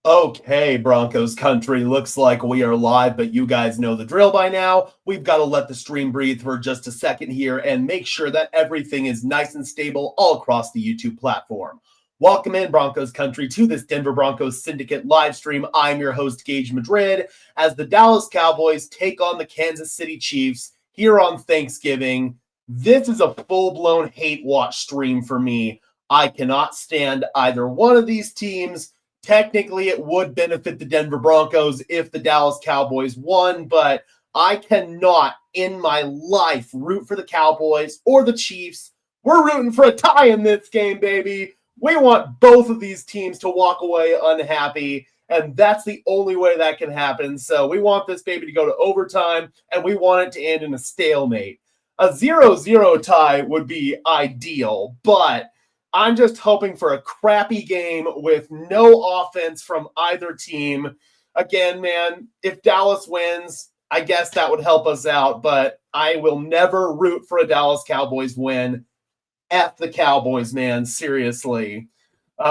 Okay, Broncos country, looks like we are live, but you guys know the drill by now. We've got to let the stream breathe for just a second here and make sure that everything is nice and stable all across the YouTube platform. Welcome in, Broncos country, to this Denver Broncos Syndicate live stream. I'm your host, Gage Madrid, as the Dallas Cowboys take on the Kansas City Chiefs here on Thanksgiving. This is a full-blown hate watch stream for me. I cannot stand either one of these teams. Technically, it would benefit the Denver Broncos if the Dallas Cowboys won, but I cannot in my life root for the Cowboys or the Chiefs. We're rooting for a tie in this game, baby. We want both of these teams to walk away unhappy, and that's the only way that can happen. So we want this baby to go to overtime, and we want it to end in a stalemate. A 0-0 tie would be ideal, but I'm just hoping for a crappy game with no offense from either team. Again, man, if Dallas wins, I guess that would help us out, but I will never root for a Dallas Cowboys win. F the Cowboys, man, seriously.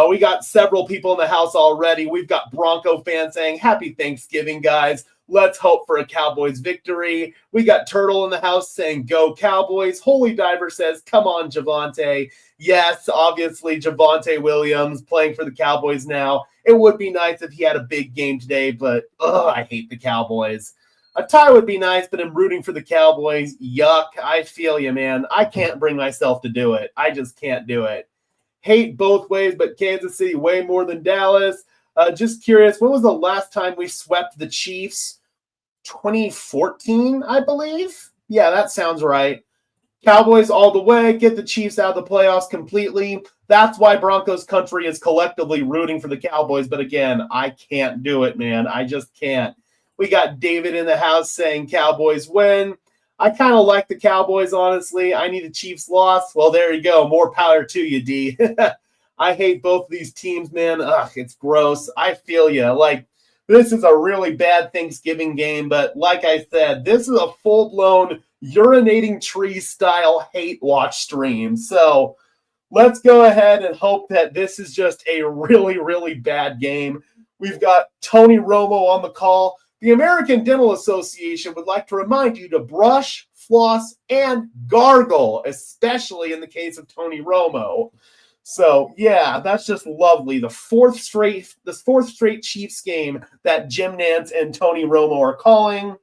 We got several people in the house already. We've got Bronco fans saying, Happy Thanksgiving, guys. Let's hope for a Cowboys victory. We got Turtle in the house saying, Go Cowboys. Holy Diver says, Come on, Javonte. Yes, obviously, Javonte Williams playing for the Cowboys now. It would be nice if he had a big game today, but I hate the Cowboys. A tie would be nice, but I'm rooting for the Cowboys. Yuck. I feel you, man. I can't bring myself to do it. I just can't do it. Hate both ways, but Kansas City way more than Dallas. Just curious, when was the last time we swept the Chiefs? 2014, I believe. Yeah, that sounds right. Cowboys all the way, get the Chiefs out of the playoffs completely. That's why Broncos country is collectively rooting for the Cowboys. But again, I can't do it, man. I just can't. We got David in the house saying Cowboys win. I kind of like the Cowboys, honestly. I need a Chiefs loss. Well, there you go. More power to you, D. I hate both of these teams, man. Ugh, it's gross. I feel you. Like, this is a really bad Thanksgiving game, but like I said, this is a full-blown urinating tree style hate watch stream. So let's go ahead and hope that this is just a really, really bad game. We've got Tony Romo on the call. The American Dental Association would like to remind you to brush, floss, and gargle, especially in the case of Tony Romo. So, yeah, that's just lovely. The fourth straight Chiefs game that Jim Nantz and Tony Romo are calling.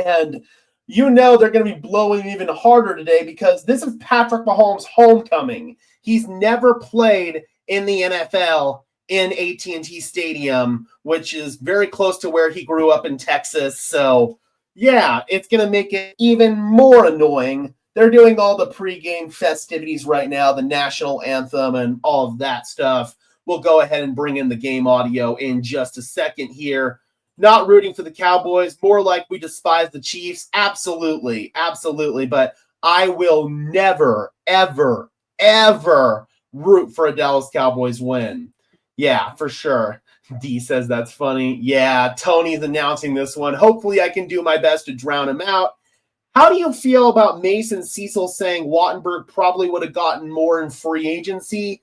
And you know they're going to be blowing even harder today because this is Patrick Mahomes' homecoming. He's never played in the NFL in AT&T Stadium, which is very close to where he grew up in Texas. So, yeah, it's going to make it even more annoying. They're doing all the pregame festivities right now, the national anthem and all of that stuff. We'll go ahead and bring in the game audio in just a second here. Not rooting for the Cowboys, more like we despise the Chiefs. Absolutely, absolutely. But I will never, ever, ever root for a Dallas Cowboys win. Yeah, for sure. D says that's funny. Yeah, Tony's announcing this one. Hopefully I can do my best to drown him out. How do you feel about Mason Cecil saying Wattenberg probably would have gotten more in free agency?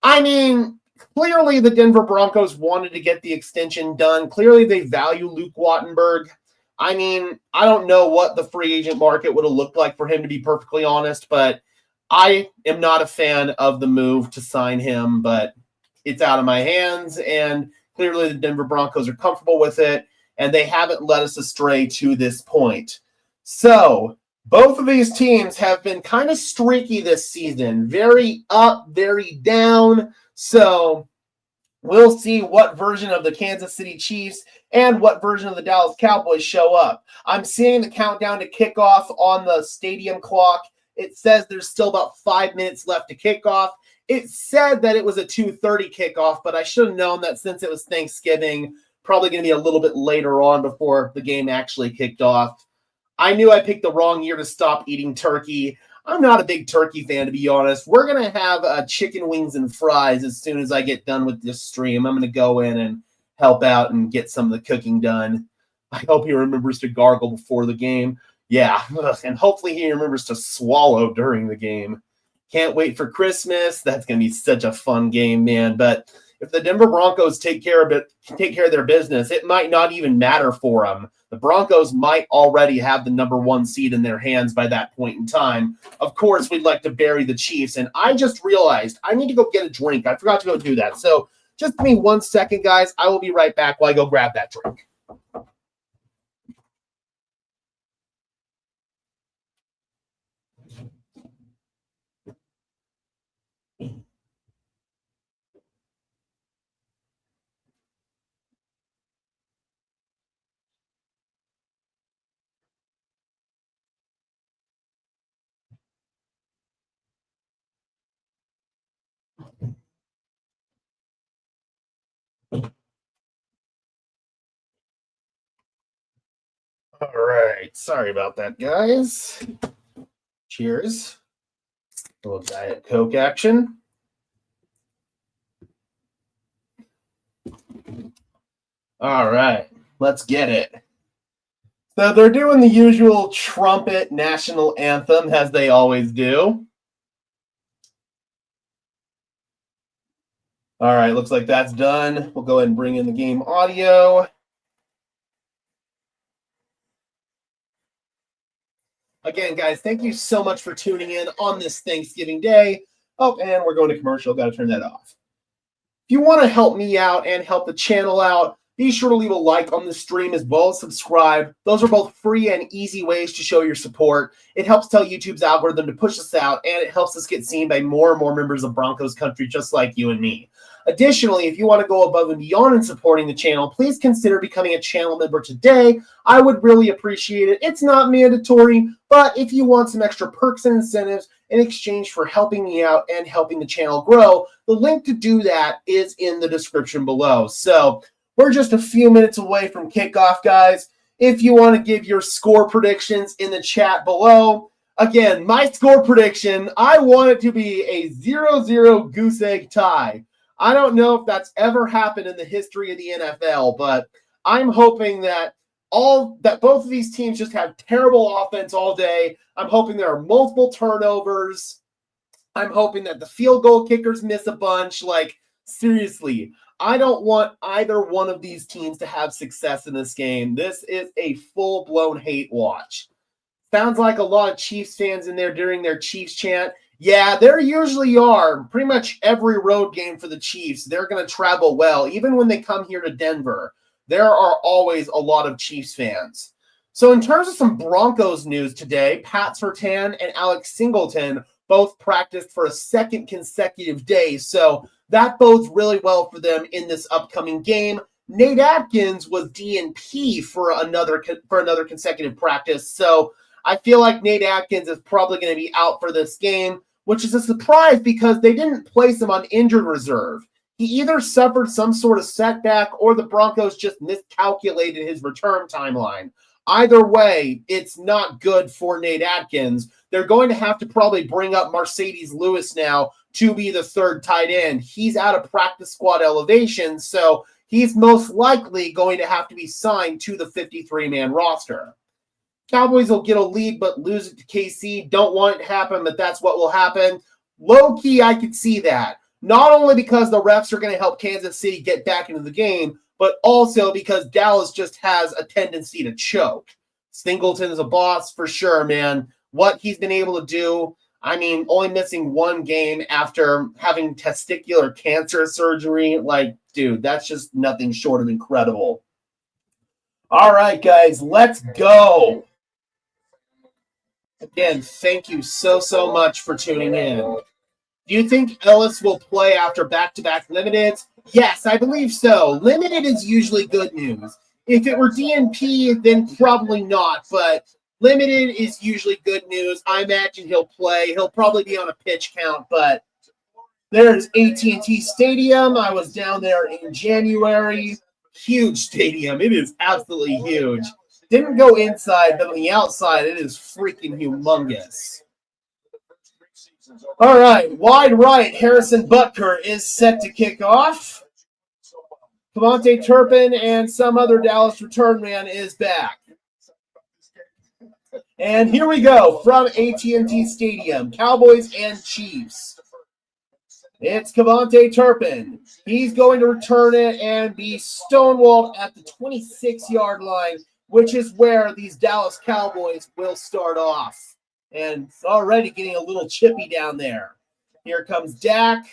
I mean, clearly the Denver Broncos wanted to get the extension done. Clearly they value Luke Wattenberg. I mean, I don't know what the free agent market would have looked like for him, to be perfectly honest, but I am not a fan of the move to sign him, but it's out of my hands, and clearly the Denver Broncos are comfortable with it, and they haven't led us astray to this point. So, both of these teams have been kind of streaky this season. Very up, very down. So, we'll see what version of the Kansas City Chiefs and what version of the Dallas Cowboys show up. I'm seeing the countdown to kickoff on the stadium clock. It says there's still about 5 minutes left to kickoff. It said that it was a 2:30 kickoff, but I should have known that since it was Thanksgiving, probably going to be a little bit later on before the game actually kicked off. I knew I picked the wrong year to stop eating turkey. I'm not a big turkey fan, to be honest. We're going to have chicken wings and fries as soon as I get done with this stream. I'm going to go in and help out and get some of the cooking done. I hope he remembers to gargle before the game. Yeah, and hopefully he remembers to swallow during the game. Can't wait for Christmas. That's going to be such a fun game, man. But if the Denver Broncos take care of their business, it might not even matter for them. The Broncos might already have the number 1 seed in their hands by that point in time. Of course, we'd like to bury the Chiefs, and I just realized I need to go get a drink. I forgot to go do that. So just give me 1 second, guys. I will be right back while I go grab that drink. All right. Sorry about that, guys. Cheers. A little Diet Coke action. All right. Let's get it. So they're doing the usual trumpet national anthem, as they always do. All right. Looks like that's done. We'll go ahead and bring in the game audio. Again, guys, thank you so much for tuning in on this Thanksgiving Day. Oh, and we're going to commercial. Got to turn that off. If you want to help me out and help the channel out, be sure to leave a like on the stream as well as subscribe. Those are both free and easy ways to show your support. It helps tell YouTube's algorithm to push us out, and it helps us get seen by more and more members of Broncos country just like you and me. Additionally, if you want to go above and beyond in supporting the channel, please consider becoming a channel member today. I would really appreciate it. It's not mandatory, but if you want some extra perks and incentives in exchange for helping me out and helping the channel grow, the link to do that is in the description below. So we're just a few minutes away from kickoff, guys. If you want to give your score predictions in the chat below, again, my score prediction, I want it to be a 0-0 goose egg tie. I don't know if that's ever happened in the history of the NFL, but I'm hoping that both of these teams just have terrible offense all day. I'm hoping there are multiple turnovers. I'm hoping that the field goal kickers miss a bunch. Like, seriously, I don't want either one of these teams to have success in this game. This is a full-blown hate watch. Sounds like a lot of Chiefs fans in there during their Chiefs chant. Yeah, there usually are. Pretty much every road game for the Chiefs, they're going to travel well. Even when they come here to Denver, there are always a lot of Chiefs fans. So in terms of some Broncos news today, Pat Surtain and Alex Singleton both practiced for a second consecutive day. So that bodes really well for them in this upcoming game. Nate Atkins was DNP for another consecutive practice. So I feel like Nate Atkins is probably going to be out for this game, which is a surprise because they didn't place him on injured reserve. He either suffered some sort of setback or the Broncos just miscalculated his return timeline. Either way, it's not good for Nate Atkins. They're going to have to probably bring up Mercedes Lewis now to be the third tight end. He's out of practice squad elevation, so he's most likely going to have to be signed to the 53-man roster. Cowboys will get a lead but lose it to KC. Don't want it to happen, but that's what will happen. Low-key, I could see that. Not only because the refs are going to help Kansas City get back into the game, but also because Dallas just has a tendency to choke. Singleton is a boss for sure, man. What he's been able to do, I mean, only missing one game after having testicular cancer surgery, like, dude, that's just nothing short of incredible. All right, guys, let's go. Again, thank you so much for tuning in. Do you think Ellis will play after back-to-back limiteds? Yes, I believe so. Limited is usually good news. If it were DNP, then probably not, but limited is usually good news. I imagine he'll play. He'll probably be on a pitch count, but there's AT&T Stadium. I was down there in January. Huge stadium. It is absolutely huge. Didn't go inside, but on the outside, it is freaking humongous. All right, wide right, Harrison Butker is set to kick off. Cavante Turpin and some other Dallas return man is back. And here we go from AT&T Stadium, Cowboys and Chiefs. It's Cavante Turpin. He's going to return it and be stonewalled at the 26-yard line, which is where these Dallas Cowboys will start off. And it's already getting a little chippy down there. Here comes Dak.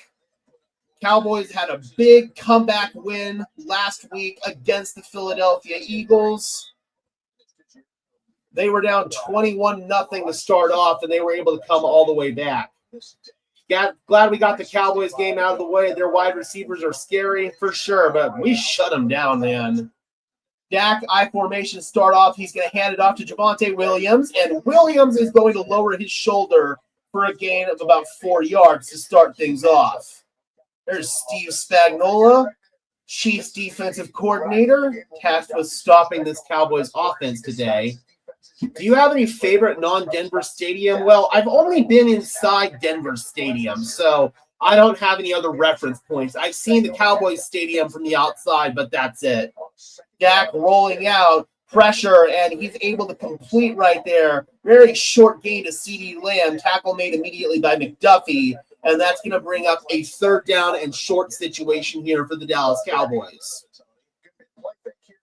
Cowboys had a big comeback win last week against the Philadelphia Eagles. They were down 21-0 to start off, and they were able to come all the way back. Glad we got the Cowboys game out of the way. Their wide receivers are scary for sure, but we shut them down, man. Dak, I formation start off. He's going to hand it off to Javonte Williams, and Williams is going to lower his shoulder for a gain of about 4 yards to start things off. There's Steve Spagnuolo, Chiefs defensive coordinator, tasked with stopping this Cowboys offense today. Do you have any favorite non-Denver stadium? Well, I've only been inside Denver Stadium, so I don't have any other reference points. I've seen the Cowboys Stadium from the outside, but that's it. Dak rolling out, pressure, and he's able to complete right there. Very short gain to CeeDee Lamb, tackle made immediately by McDuffie, and that's going to bring up a third down and short situation here for the Dallas Cowboys.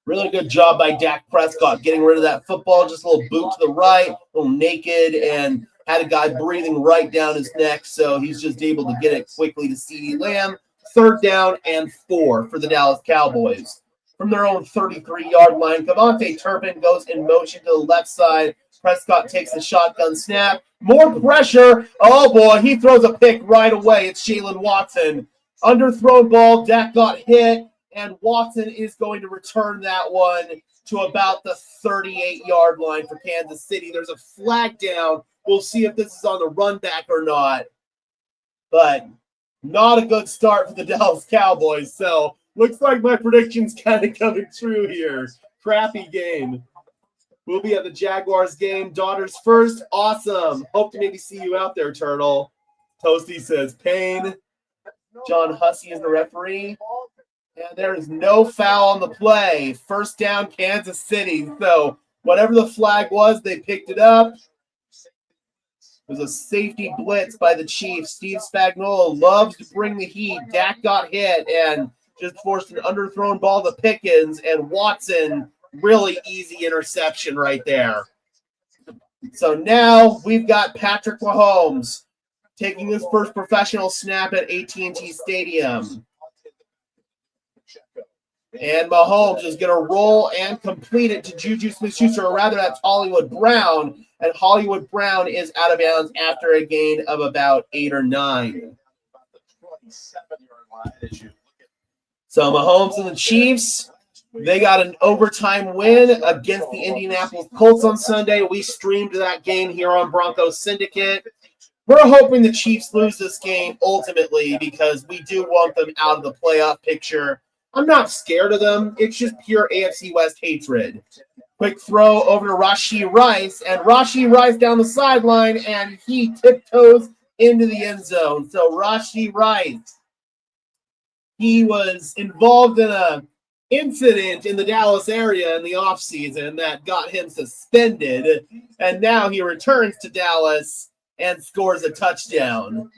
Really good job by Dak Prescott getting rid of that football. Just a little boot to the right, a little naked, and had a guy breathing right down his neck, so he's just able to get it quickly to CeeDee Lamb. Third down and 4 for the Dallas Cowboys. From their own 33-yard line, Cavante Turpin goes in motion to the left side. Prescott takes the shotgun snap. More pressure. Oh, boy, he throws a pick right away. It's Jalen Watson. Underthrown ball. Dak got hit. And Watson is going to return that one to about the 38-yard line for Kansas City. There's a flag down. We'll see if this is on the run back or not. But not a good start for the Dallas Cowboys. So looks like my prediction's kind of coming true here. Crappy game. We'll be at the Jaguars game. Daughters first. Awesome. Hope to maybe see you out there, Turtle. Toasty says pain. John Hussey is the referee. And there is no foul on the play. First down, Kansas City. So whatever the flag was, they picked it up. It was a safety blitz by the Chiefs. Steve Spagnuolo loves to bring the heat. Dak got hit and just forced an underthrown ball to Pickens. And Watson, really easy interception right there. So now we've got Patrick Mahomes taking his first professional snap at AT&T Stadium. And Mahomes is going to roll and complete it to Juju Smith-Schuster, or rather that's Hollywood Brown. And Hollywood Brown is out of bounds after a gain of about 8 or 9. So Mahomes and the Chiefs, they got an overtime win against the Indianapolis Colts on Sunday. We streamed that game here on Broncos Syndicate. We're hoping the Chiefs lose this game ultimately because we do want them out of the playoff picture. I'm not scared of them. It's just pure AFC West hatred. Quick throw over to Rashee Rice, and Rashee Rice down the sideline, and he tiptoes into the end zone. So Rashee Rice, he was involved in an incident in the Dallas area in the offseason that got him suspended, and now he returns to Dallas and scores a touchdown.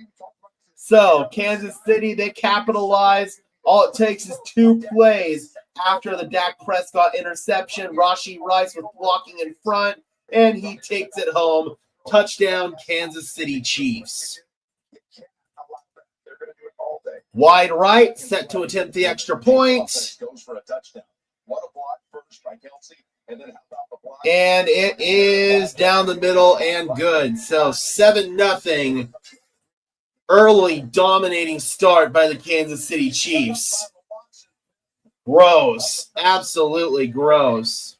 So Kansas City, they capitalize. All it takes is 2 plays after the Dak Prescott interception. Rashee Rice was blocking in front, and he takes it home. Touchdown, Kansas City Chiefs. Wide right, set to attempt the extra point. And it is down the middle and good. So 7-0. Early dominating start by the Kansas City Chiefs. Gross. Absolutely gross.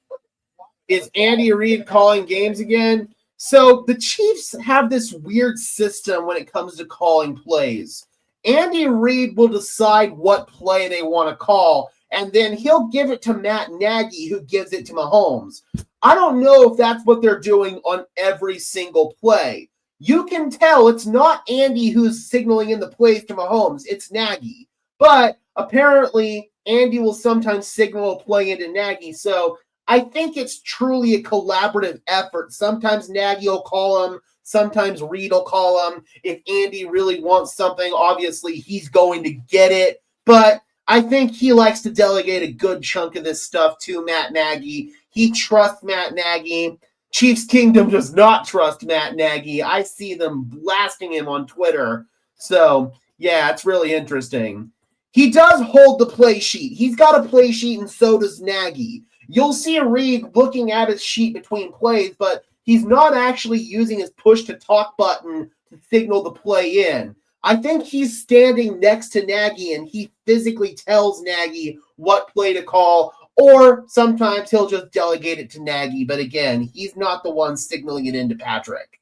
Is Andy Reid calling games again? So the Chiefs have this weird system when it comes to calling plays. Andy Reid will decide what play they want to call, and then he'll give it to Matt Nagy, who gives it to Mahomes. I don't know if that's what they're doing on every single play. You can tell it's not Andy who's signaling in the plays to Mahomes. It's Nagy. But apparently, Andy will sometimes signal a play into Nagy. So I think it's truly a collaborative effort. Sometimes Nagy will call them. Sometimes Reed will call him. If Andy really wants something, obviously he's going to get it. But I think he likes to delegate a good chunk of this stuff to Matt Nagy. He trusts Matt Nagy. Chiefs Kingdom does not trust Matt Nagy. I see them blasting him on Twitter. So, yeah, it's really interesting. He does hold the play sheet. He's got a play sheet, and so does Nagy. You'll see Reed looking at his sheet between plays, but he's not actually using his push-to-talk button to signal the play in. I think he's standing next to Nagy, and he physically tells Nagy what play to call, or sometimes he'll just delegate it to Nagy. But again, he's not the one signaling it into Patrick.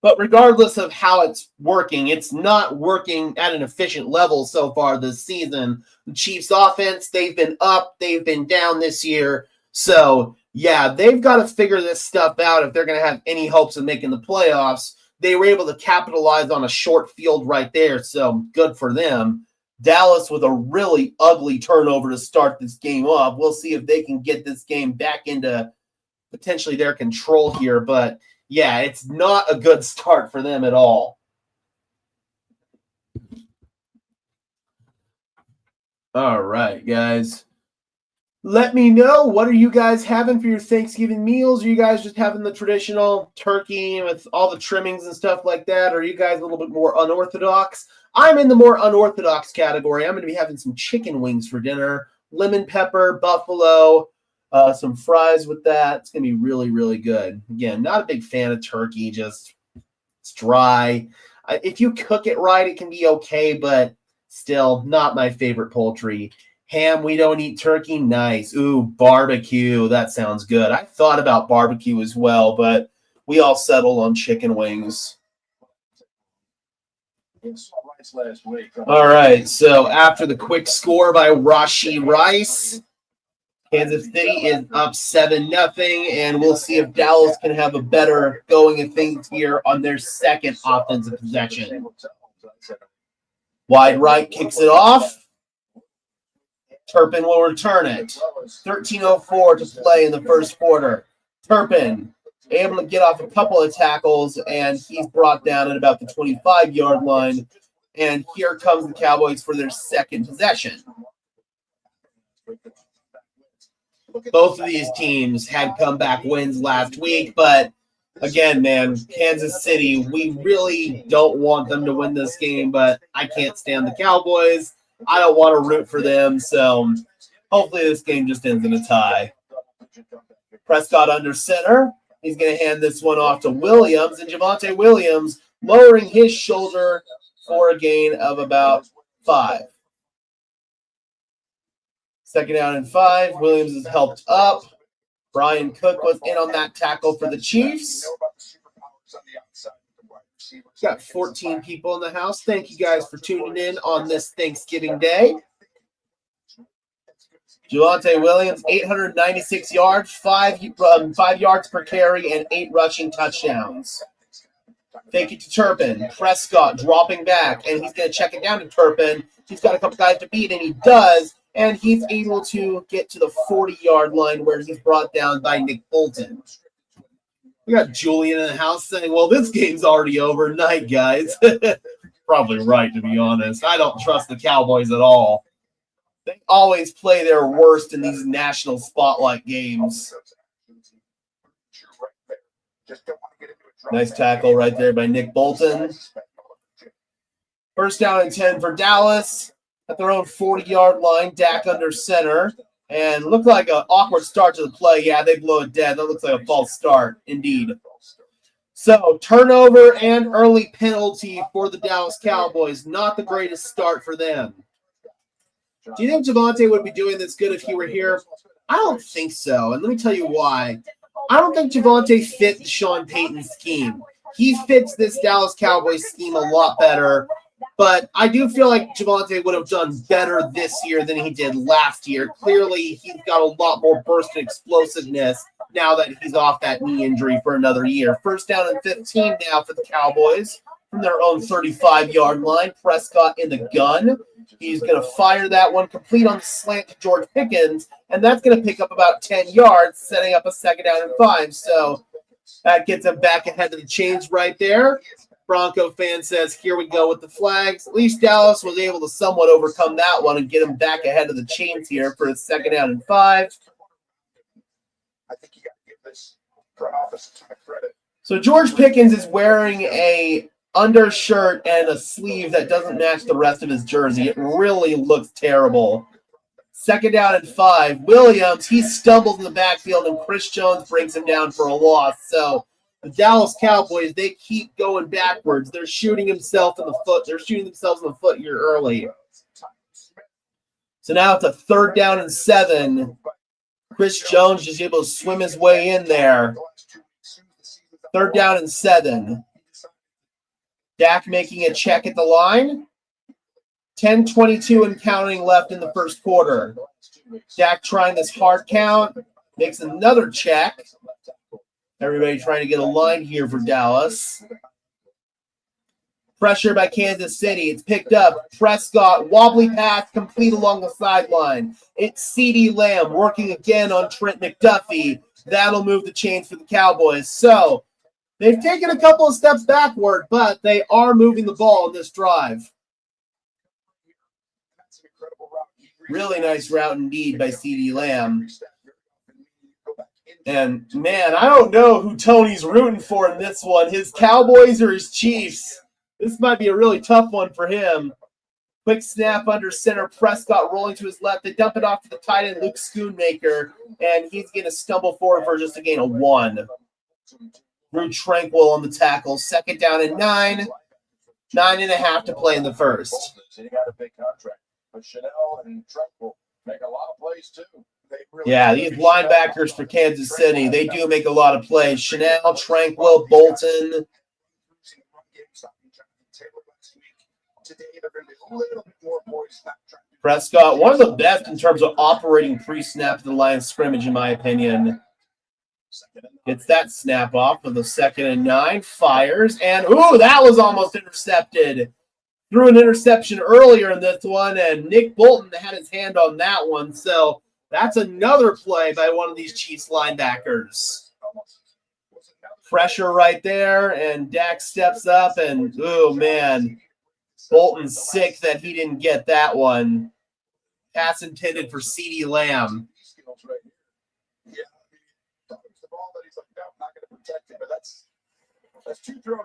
But regardless of how it's working, it's not working at an efficient level so far this season. The Chiefs' offense, they've been up, they've been down this year. So, yeah, they've got to figure this stuff out if they're going to have any hopes of making the playoffs. They were able to capitalize on a short field right there, so good for them. Dallas with a really ugly turnover to start this game off. We'll see if they can get this game back into potentially their control here, but yeah, it's not a good start for them at all. All right, guys. Let me know, what are you guys having for your Thanksgiving meals? Are you guys just having the traditional turkey with all the trimmings and stuff like that? Or are you guys a little bit more unorthodox? I'm in the more unorthodox category. I'm going to be having some chicken wings for dinner, lemon pepper, buffalo, some fries with that. It's going to be really, really good. Again, not a big fan of turkey, just it's dry. If you cook it right, it can be okay, but still not my favorite poultry. Ham, we don't eat turkey. Nice. Ooh, barbecue. That sounds good. I thought about barbecue as well, but we all settled on chicken wings. All right, so after the quick score by Rashee Rice, Kansas City is up 7-0, and we'll see if Dallas can have a better going of things here on their second offensive possession. Wide right kicks it off. Turpin will return it. 13:04 to play in the first quarter. Turpin able to get off a couple of tackles, and he's brought down at about the 25-yard line. And here comes the Cowboys for their second possession. Both of these teams had comeback wins last week, but again, man, Kansas City, we really don't want them to win this game, but I can't stand the Cowboys. I don't want to root for them, so hopefully this game just ends in a tie. Prescott under center. He's going to hand this one off to Williams, and Javonte Williams lowering his shoulder for a gain of about 5. Second down and 5. Williams is helped up. Brian Cook was in on that tackle for the Chiefs. Got 14 people in the house. Thank you guys for tuning in on this Thanksgiving Day. Javonte Williams, 896 yards, 5 yards per carry, and 8 rushing touchdowns. Thank you to Turpin. Prescott dropping back, and he's going to check it down to Turpin. He's got a couple guys to beat, and he does, and he's able to get to the 40-yard line where he's brought down by Nick Bolton. We got Julian in the house saying, well, this game's already over. Night, guys. Probably right, to be honest. I don't trust the Cowboys at all. They always play their worst in these national spotlight games. Nice tackle right there by Nick Bolton. First down and 10 for Dallas at their own 40-yard line. Dak under center. And looked like an awkward start to the play. Yeah, they blow it dead. That looks like a false start, indeed. So, turnover and early penalty for the Dallas Cowboys. Not the greatest start for them. Do you think Javonte would be doing this good if he were here? I don't think so, and let me tell you why. I don't think Javonte fit Sean Payton's scheme. He fits this Dallas Cowboys scheme a lot better. But I do feel like Javonte would have done better this year than he did last year. Clearly, he's got a lot more burst and explosiveness now that he's off that knee injury for another year. First down and 15 now for the Cowboys from their own 35-yard line. Prescott in the gun. He's going to fire that one complete on the slant to George Pickens, and that's going to pick up about 10 yards, setting up a second down and 5. So That gets them back ahead of the chains right there. Bronco fan says, here we go with the flags. At least Dallas was able to somewhat overcome that one and get them back ahead of the chains here for a 2nd down and 5. I think you got to give this front office a ton of credit. So George Pickens is wearing a undershirt and a sleeve that doesn't match the rest of his jersey. It really looks terrible. 2nd down and 5. Williams, he stumbles in the backfield, and Chris Jones brings him down for a loss. So the Dallas Cowboys, they keep going backwards. They're shooting themselves in the foot. They're shooting themselves in the foot here early. So now it's a 3rd down and 7. Chris Jones just able to swim his way in there. 3rd down and 7. Dak making a check at the line. 10:22 and counting left in the first quarter. Dak trying this hard count. Makes another check. Everybody trying to get a line here for Dallas. Pressure by Kansas City. It's picked up. Prescott, wobbly pass, complete along the sideline. It's CeeDee Lamb working again on Trent McDuffie. That'll move the chains for the Cowboys. So they've taken a couple of steps backward, but they are moving the ball in this drive. Really nice route indeed by CeeDee Lamb. And, man, I don't know who Tony's rooting for in this one, his Cowboys or his Chiefs. This might be a really tough one for him. Quick snap under center. Prescott rolling to his left. They dump it off to the tight end, Luke Schoonmaker, and he's going to stumble forward for just a gain of 1. Drew Tranquil on the tackle. 2nd down and 9. 9.5 to play in the first. He got a big contract. But Chanel and Tranquil make a lot of plays, too. Yeah, these linebackers for Kansas City, they do make a lot of plays. Chanel, Tranquil, Bolton. Prescott, one of the best in terms of operating pre-snap to the line of scrimmage, in my opinion. Gets that snap off with a 2nd and 9. Fires, and ooh, that was almost intercepted. Threw an interception earlier in this one, and Nick Bolton had his hand on that one. So that's another play by one of these Chiefs linebackers. Pressure right there, and Dak steps up, and oh man, Bolton's sick that he didn't get that one. Pass intended for CeeDee Lamb.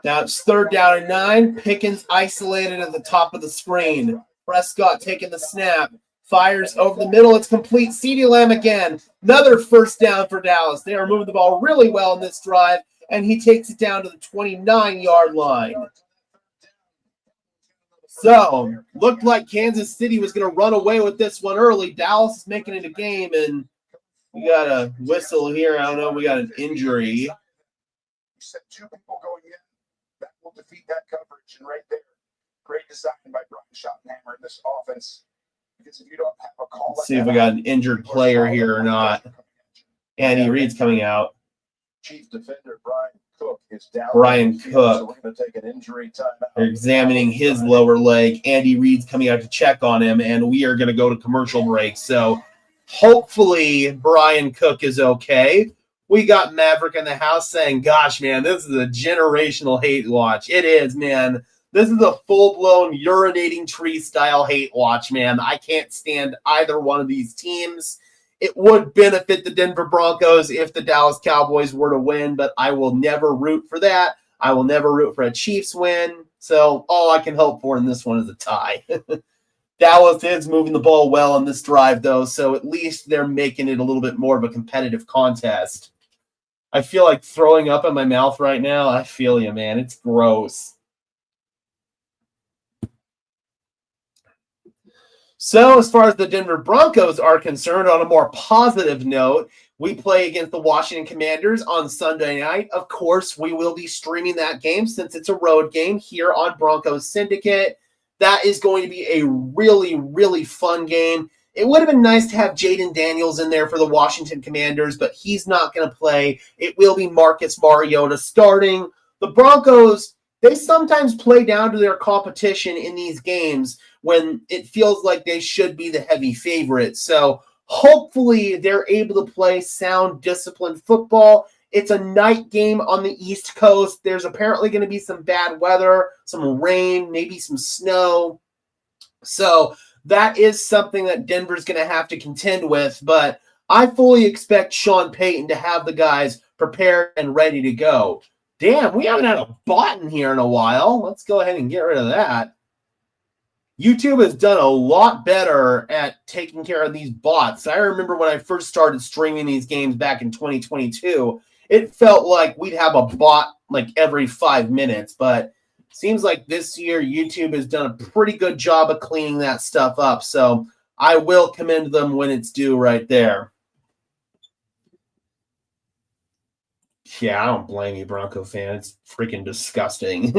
Now it's 3rd down and 9. Pickens isolated at the top of the screen. Prescott taking the snap. Fires over the middle. It's complete. CeeDee Lamb again. Another 1st down for Dallas. They are moving the ball really well in this drive, and he takes it down to the 29-yard line. So, looked like Kansas City was going to run away with this one early. Dallas is making it a game, and we got a whistle here. I don't know. We got an injury. You said 2 people going in. That will defeat that coverage. And right there, great design by Brian Schottenheimer in this offense. Because if you don't have a call, let's see if we got an injured player here or not. Andy Reid's coming out. Chief defender Brian Cook is down. Brian Cook. So we're going to take an injury timeout. They're examining his lower leg. Andy Reid's coming out to check on him, and we are going to go to commercial break. So hopefully Brian Cook is okay. We got Maverick in the house saying, gosh, man, this is a generational hate watch. It is, man. This is a full-blown urinating tree-style hate watch, man. I can't stand either one of these teams. It would benefit the Denver Broncos if the Dallas Cowboys were to win, but I will never root for that. I will never root for a Chiefs win. So all I can hope for in this one is a tie. Dallas is moving the ball well on this drive, though, so at least they're making it a little bit more of a competitive contest. I feel like throwing up in my mouth right now. I feel you, man. It's gross. So as far as the Denver Broncos are concerned, on a more positive note, we play against the Washington Commanders on Sunday night. Of course, we will be streaming that game since it's a road game here on Broncos Syndicate. That is going to be a really, really fun game. It would have been nice to have Jaden Daniels in there for the Washington Commanders, but he's not going to play. It will be Marcus Mariota starting. The Broncos, they sometimes play down to their competition in these games when it feels like they should be the heavy favorite. So hopefully they're able to play sound, disciplined football It's a night game on the East Coast. There's apparently going to be some bad weather, some rain, maybe some snow. So that is something that Denver's going to have to contend with. But I fully expect Sean Payton to have the guys prepared and ready to go. Damn, we haven't had a bot in here in a while. Let's go ahead and get rid of that. YouTube has done a lot better at taking care of these bots. I remember when I first started streaming these games back in 2022, it felt like we'd have a bot like every 5 minutes. But seems like this year YouTube has done a pretty good job of cleaning that stuff up. So I will commend them when it's due right there. Yeah, I don't blame you, Bronco fan. It's freaking disgusting.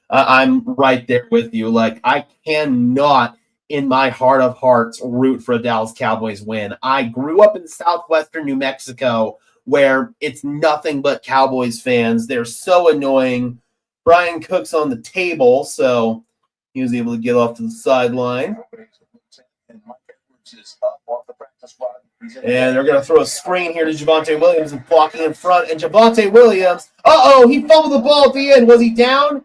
I'm right there with you. Like, I cannot, in my heart of hearts, root for a Dallas Cowboys win. I grew up in southwestern New Mexico, where it's nothing but Cowboys fans. They're so annoying. Brian Cook's on the table, so he was able to get off to the sideline. And they're going to throw a screen here to Javonte Williams and blocking in front. And Javonte Williams, he fumbled the ball at the end. Was he down?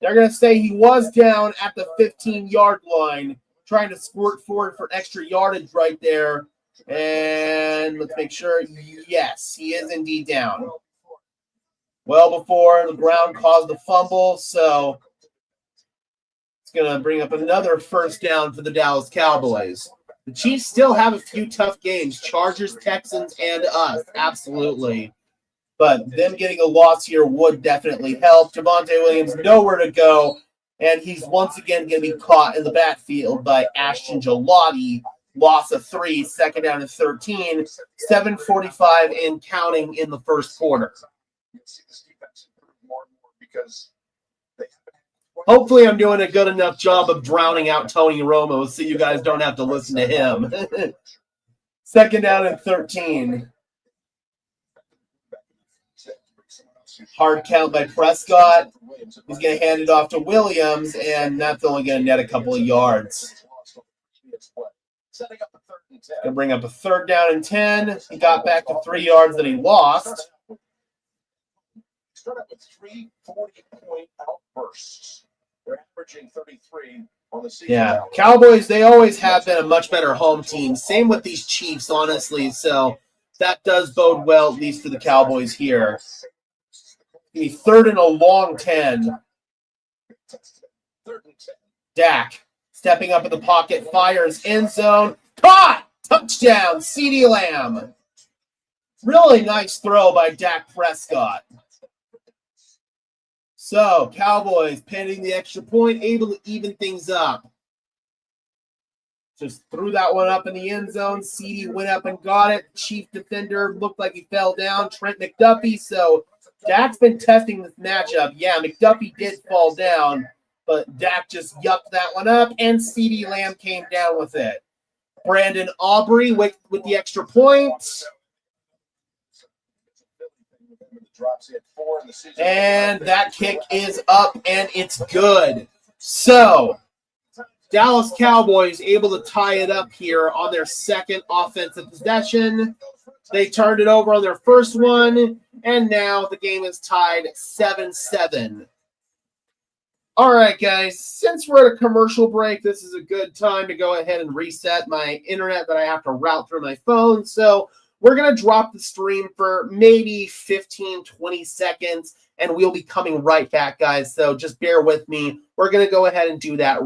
They're going to say he was down at the 15-yard line, trying to squirt forward for extra yardage right there. And let's make sure. Yes, he is indeed down. Well before the ground caused the fumble, so it's going to bring up another first down for the Dallas Cowboys. The Chiefs still have a few tough games, Chargers, Texans, and us, absolutely. But them getting a loss here would definitely help. Javonte Williams nowhere to go, and he's once again going to be caught in the backfield by Ashton Gelati. Loss of 3, second down and 13, 7:45 and counting in the first quarter. Hopefully I'm doing a good enough job of drowning out Tony Romo so you guys don't have to listen to him. Second down and 13. Hard count by Prescott. He's going to hand it off to Williams, and that's only going to net a couple of yards. Going to bring up a third down and 10. He got back to 3 yards that he lost. Start out with 3 40-point outbursts. They're averaging 33 on the season. Yeah, Cowboys, they always have been a much better home team. Same with these Chiefs, honestly. So that does bode well, at least for the Cowboys here. The third and a long 10. Dak stepping up in the pocket, fires end zone. Caught! Touchdown, CeeDee Lamb. Really nice throw by Dak Prescott. So, Cowboys pending the extra point, able to even things up. Just threw that one up in the end zone. CeeDee went up and got it. Chief defender looked like he fell down. Trent McDuffie. So, Dak's been testing this matchup. Yeah, McDuffie did fall down, but Dak just yucked that one up, and CeeDee Lamb came down with it. Brandon Aubrey with the extra point. And that kick is up, and it's good. So, Dallas Cowboys able to tie it up here on their second offensive possession. They turned it over on their first one, and now the game is tied 7-7. All right, guys, since we're at a commercial break, this is a good time to go ahead and reset my internet that I have to route through my phone. So we're going to drop the stream for maybe 15, 20 seconds, and we'll be coming right back, guys. So just bear with me. We're going to go ahead and do that.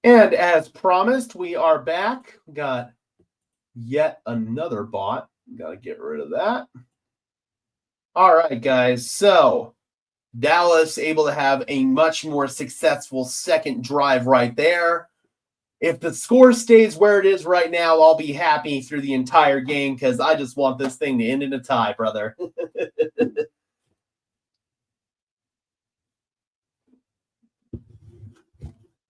And as promised, we are back. Got yet another bot. Got to get rid of that. All right, guys. So Dallas able to have a much more successful second drive right there. If the score stays where it is right now, I'll be happy through the entire game because I just want this thing to end in a tie, brother.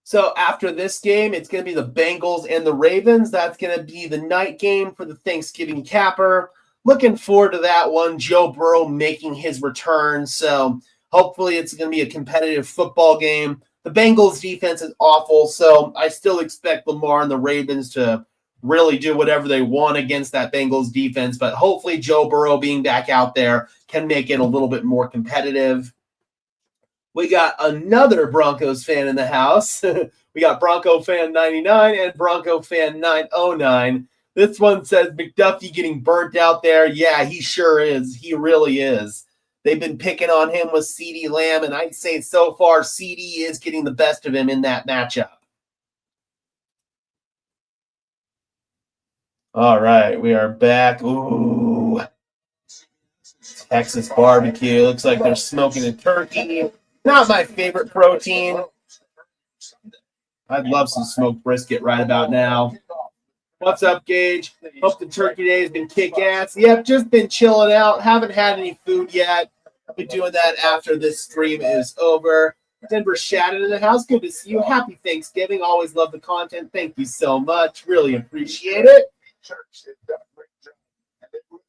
So after this game, it's going to be the Bengals and the Ravens. That's going to be the night game for the Thanksgiving capper. Looking forward to that one. Joe Burrow making his return. So hopefully it's going to be a competitive football game. The Bengals defense is awful, so I still expect Lamar and the Ravens to really do whatever they want against that Bengals defense. But hopefully Joe Burrow being back out there can make it a little bit more competitive. We got another Broncos fan in the house. We got Bronco fan 99 and Bronco fan 909. This one says McDuffie getting burnt out there. Yeah, he sure is. He really is. They've been picking on him with CeeDee Lamb, and I'd say so far CeeDee is getting the best of him in that matchup. All right, we are back. Ooh, Texas barbecue. Looks like they're smoking a turkey. Not my favorite protein. I'd love some smoked brisket right about now. What's up, Gage? Hope the turkey day has been kick-ass. Yep, just been chilling out. Haven't had any food yet. I'll be doing that after this stream is over. Denver Shannon in the house. Good to see you. Happy Thanksgiving. Always love the content. Thank you so much. Really appreciate it.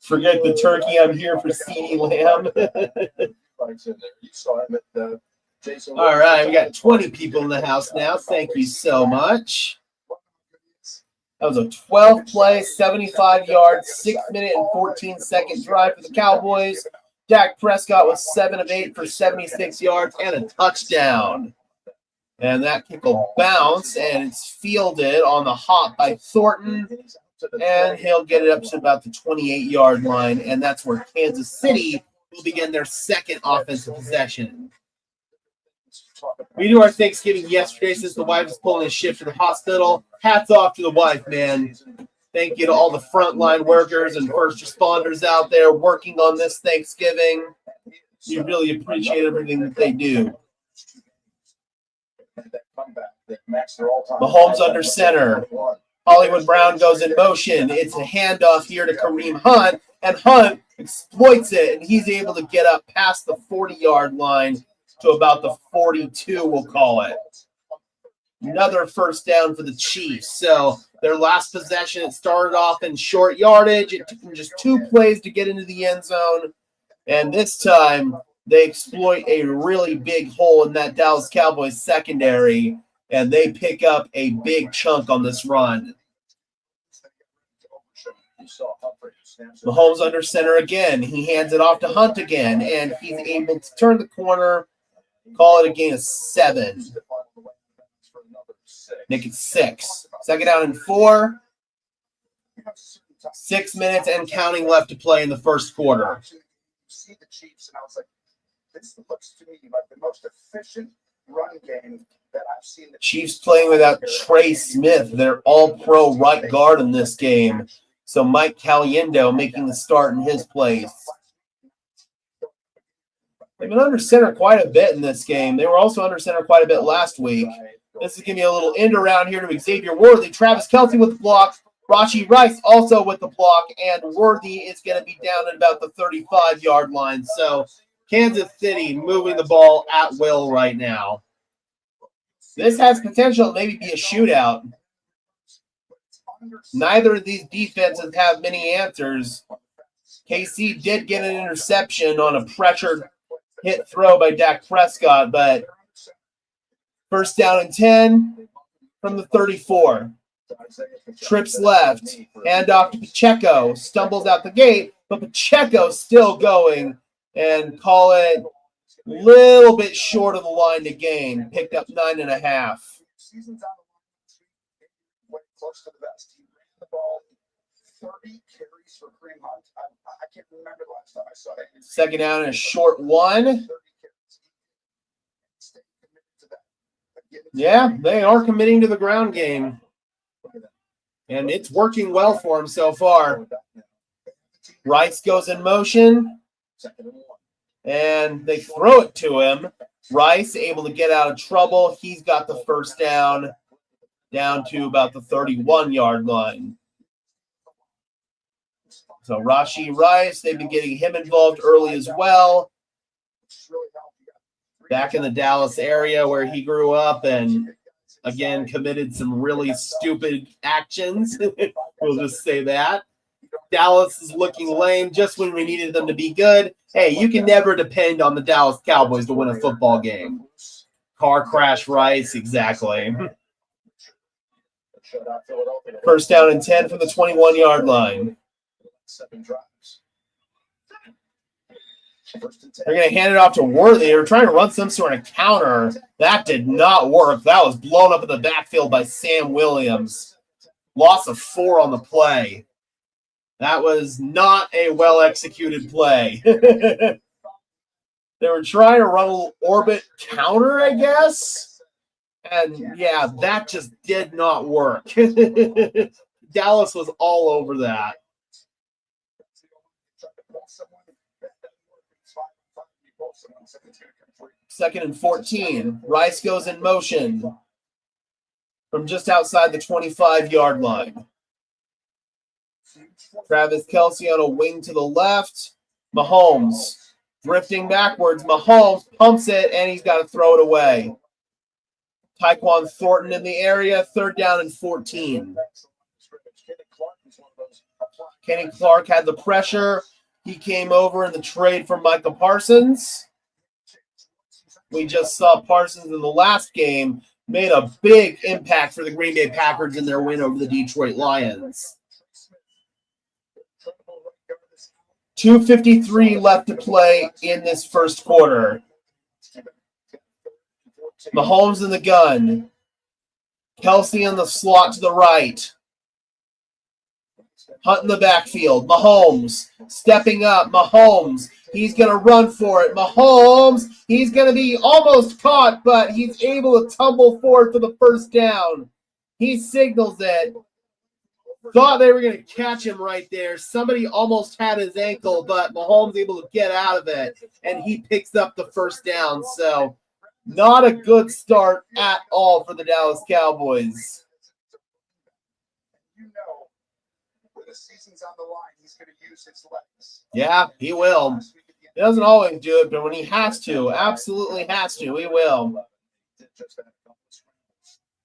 Forget the turkey. I'm here for CeeDee Lamb. All right, we got 20 people in the house now. Thank you so much. That was a 12-play, 75-yard, 6-minute and 14-second drive for the Cowboys. Dak Prescott was 7 of 8 for 76 yards and a touchdown. And that kick will bounce, and it's fielded on the hop by Thornton. And he'll get it up to about the 28-yard line, and that's where Kansas City will begin their second offensive possession. We do our Thanksgiving yesterday since the wife is pulling a shift to the hospital. Hats off to the wife, man. Thank you to all the frontline workers and first responders out there working on this Thanksgiving. We really appreciate everything that they do. Mahomes under center. Hollywood Brown goes in motion. It's a handoff here to Kareem Hunt, and Hunt exploits it, and he's able to get up past the 40-yard line to about the 42, we'll call it. Another first down for the Chiefs. So their last possession, it started off in short yardage. It took them just 2 plays to get into the end zone. And this time, they exploit a really big hole in that Dallas Cowboys secondary, and they pick up a big chunk on this run. Mahomes under center again. He hands it off to Hunt again, and he's able to turn the corner, call it a gain of 7. Make it 6. Second down and 4. 6 minutes and counting left to play in the first quarter. See the Chiefs, and I was like, this looks to me like the most efficient run game that I've seen. Chiefs playing without Trey Smith, their all-pro right guard in this game. So Mike Caliendo making the start in his place. They've been under center quite a bit in this game. They were also under center quite a bit last week. This is going to be a little end around here to Xavier Worthy. Travis Kelce with the block. Rashi Rice also with the block. And Worthy is going to be down at about the 35-yard line. So Kansas City moving the ball at will right now. This has potential to maybe be a shootout. Neither of these defenses have many answers. KC did get an interception on a pressured hit throw by Dak Prescott, but first down and 10 from the 34. Trips left, handoff to Pacheco, stumbles out the gate, but Pacheco still going, and call it a little bit short of the line to gain. Picked up 9.5. Close to the best. He ran the ball 30 carries for Kareem Hunt. I can't remember the last time I saw it. Second down and a short 1. Yeah, they are committing to the ground game. And it's working well for him so far. Rice goes in motion. And they throw it to him. Rice able to get out of trouble. He's got the first down. down to about the 31-yard line. So Rashee Rice, they've been getting him involved early as well. Back in the Dallas area where he grew up and, again, committed some really stupid actions. We'll just say that. Dallas is looking lame just when we needed them to be good. Hey, you can never depend on the Dallas Cowboys to win a football game. Car crash Rice, exactly. First down and 10 from the 21-yard line. They're going to hand it off to Worthy. They were trying to run some sort of counter. That did not work. That was blown up in the backfield by Sam Williams. Loss of 4 on the play. That was not a well-executed play. They were trying to run a little orbit counter, I guess. And, yeah, that just did not work. Dallas was all over that. Second and 14. Rice goes in motion from just outside the 25-yard line. Travis Kelce on a wing to the left. Mahomes drifting backwards. Mahomes pumps it, and he's got to throw it away. Tyquan Thornton in the area. Third down and 14. Kenny Clark had the pressure. He came over in the trade for Micah Parsons. We just saw Parsons in the last game made a big impact for the Green Bay Packers in their win over the Detroit Lions. 2:53 left to play in this first quarter. Mahomes in the gun. Kelce in the slot to the right. Hunt in the backfield. Mahomes stepping up. Mahomes. He's going to run for it. Mahomes. He's going to be almost caught, but he's able to tumble forward for the first down. He signals it. Thought they were going to catch him right there. Somebody almost had his ankle, but Mahomes able to get out of it, and he picks up the first down. So not a good start at all for the Dallas Cowboys. The season's on the line, he's going to use his legs. Yeah, he will. He doesn't always do it, but when he has to, absolutely has to, he will.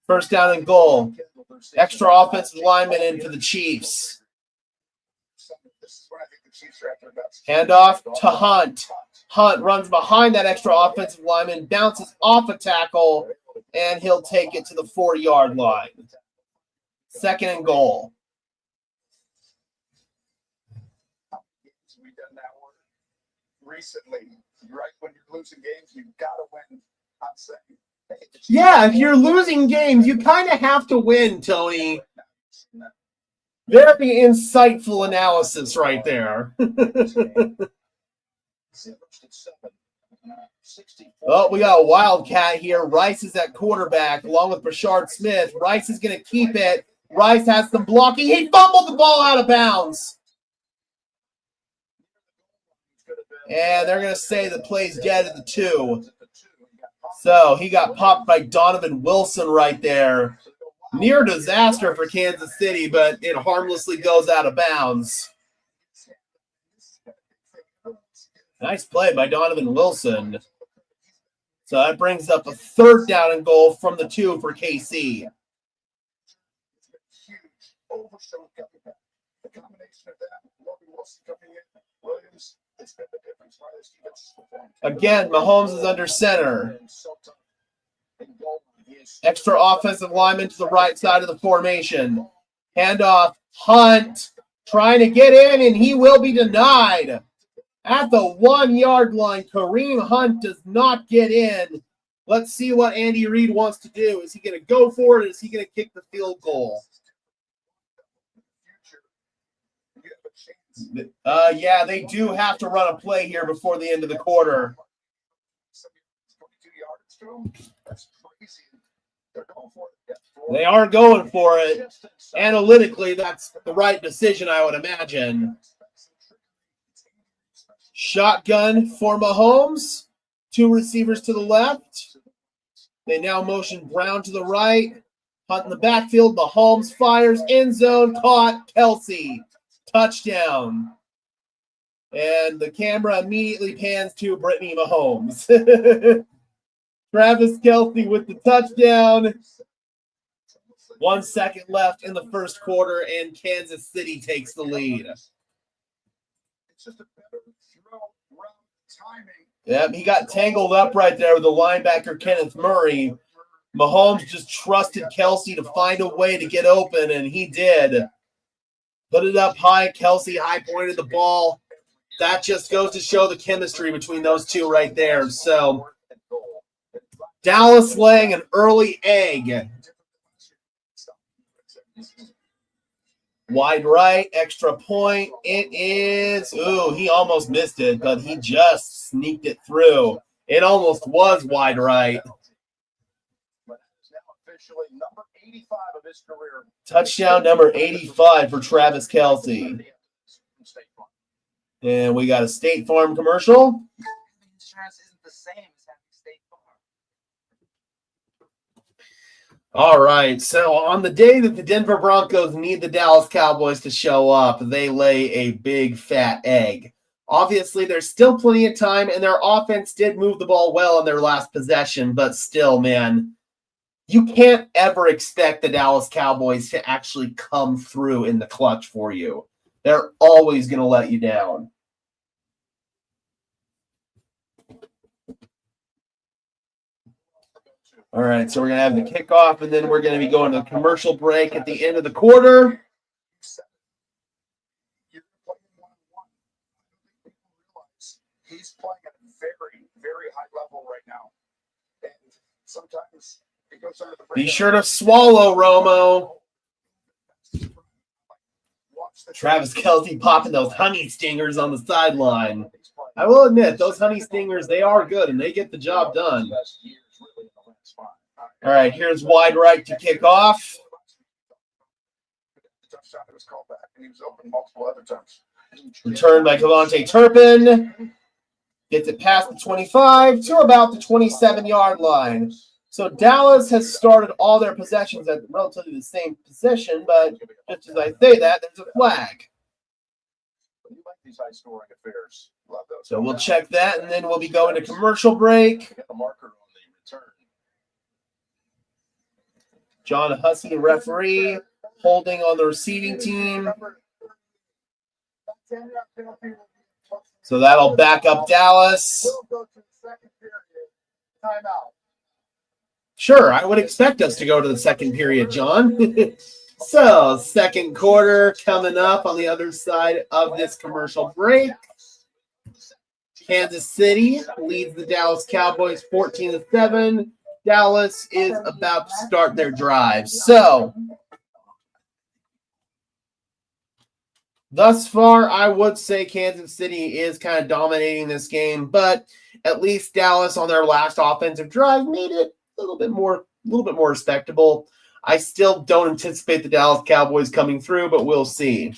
First down and goal. Extra offensive lineman in for the Chiefs. Handoff to Hunt. Hunt runs behind that extra offensive lineman, bounces off a tackle, and he'll take it to the 4-yard line. Second and goal. Recently, right when you're losing games, you've got to win. I'm saying. Yeah, if you're losing games, you kind of have to win, Tony. Very insightful analysis right there. Oh, we got a wildcat here. Rice is at quarterback along with Brashard Smith. Rice is going to keep it. Rice has some blocking. He fumbled the ball out of bounds. And they're going to say the play's dead at the 2. So he got popped by Donovan Wilson right there. Near disaster for Kansas City, but it harmlessly goes out of bounds. Nice play by Donovan Wilson. So that brings up a third down and goal from the 2 for KC. Again, Mahomes is under center. Extra offensive lineman to the right side of the formation. Handoff, Hunt, trying to get in, and he will be denied. At the 1-yard line, Kareem Hunt does not get in. Let's see what Andy Reid wants to do. Is he going to go for it, or is he going to kick the field goal? Yeah, they do have to run a play here before the end of the quarter. They are going for it. Analytically, that's the right decision, I would imagine. Shotgun for Mahomes. 2 receivers to the left. They now motion Brown to the right. Hunt in the backfield. Mahomes fires. End zone. Caught. Kelsey. Touchdown. And the camera immediately pans to Brittany Mahomes. Travis Kelsey with the touchdown. 1 second left in the first quarter, and Kansas City takes the lead. It's just a better throw route timing. Yep, he got tangled up right there with the linebacker Kenneth Murray. Mahomes just trusted Kelsey to find a way to get open, and he did. Put it up high. Kelsey high-pointed the ball. That just goes to show the chemistry between those two right there. So, Dallas laying an early egg. Wide right, extra point. It is, he almost missed it, but he just sneaked it through. It almost was wide right. Touchdown number 85 for Travis Kelsey. And we got a State Farm commercial. The insurance isn't the same as having State Farm. All right, so on the day that the Denver Broncos need the Dallas Cowboys to show up, they lay a big fat egg. Obviously, there's still plenty of time, and their offense did move the ball well in their last possession, but still, man, you can't ever expect the Dallas Cowboys to actually come through in the clutch for you. They're always going to let you down. All right, so we're going to have the kickoff, and then we're going to be going to the commercial break at the end of the quarter. He's playing at a very, very high level right now. And sometimes it goes under the Be sure to swallow, Romo. Travis Kelsey popping those honey stingers on the sideline. I will admit, those honey stingers, they are good, and they get the job done. All right, here's wide right to kick off. Returned by Kevontae Turpin. Gets it past the 25 to about the 27-yard line. So Dallas has started all their possessions at relatively the same position, but just as I say that, there's a flag. So we'll check that, and then we'll be going to commercial break. John Hussey, the referee, holding on the receiving team. So that'll back up Dallas. Sure, I would expect us to go to the second period, John. So, second quarter coming up on the other side of this commercial break. Kansas City leads the Dallas Cowboys 14-7. Dallas is about to start their drive. So, thus far, I would say Kansas City is kind of dominating this game, but at least Dallas on their last offensive drive made it a little bit more respectable. I still don't anticipate the Dallas Cowboys coming through, but we'll see.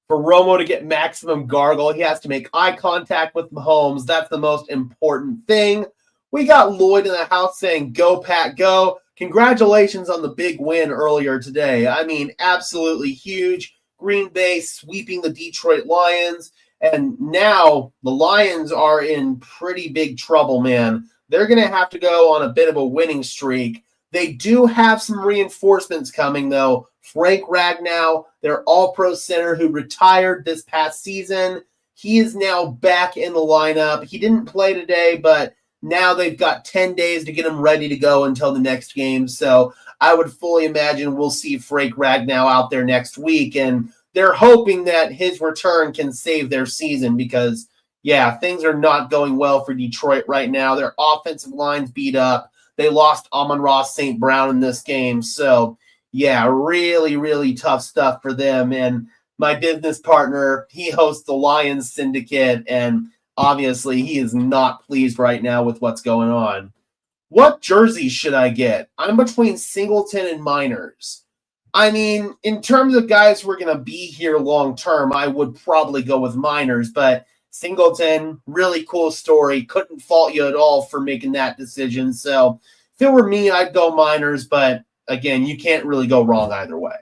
For Romo to get maximum gargle, he has to make eye contact with Mahomes. That's the most important thing. We got Lloyd in the house saying, "Go, Pat, go." Congratulations on the big win earlier today. I mean, absolutely huge. Green Bay sweeping the Detroit Lions. And now the Lions are in pretty big trouble, man. They're going to have to go on a bit of a winning streak. They do have some reinforcements coming, though. Frank Ragnow, their all-pro center who retired this past season, he is now back in the lineup. He didn't play today, but now they've got 10 days to get him ready to go until the next game. So I would fully imagine we'll see Frank Ragnow out there next week, and they're hoping that his return can save their season because, yeah, things are not going well for Detroit right now. Their offensive line's beat up. They lost Amon-Ra St. Brown in this game. So, yeah, really, really tough stuff for them. And my business partner, he hosts the Lions Syndicate, and obviously he is not pleased right now with what's going on. What jersey should I get? I'm between Singleton and Miners. I mean, in terms of guys who are going to be here long term, I would probably go with Miners, but Singleton, really cool story. Couldn't fault you at all for making that decision. So if it were me, I'd go Miners, but again, you can't really go wrong either way.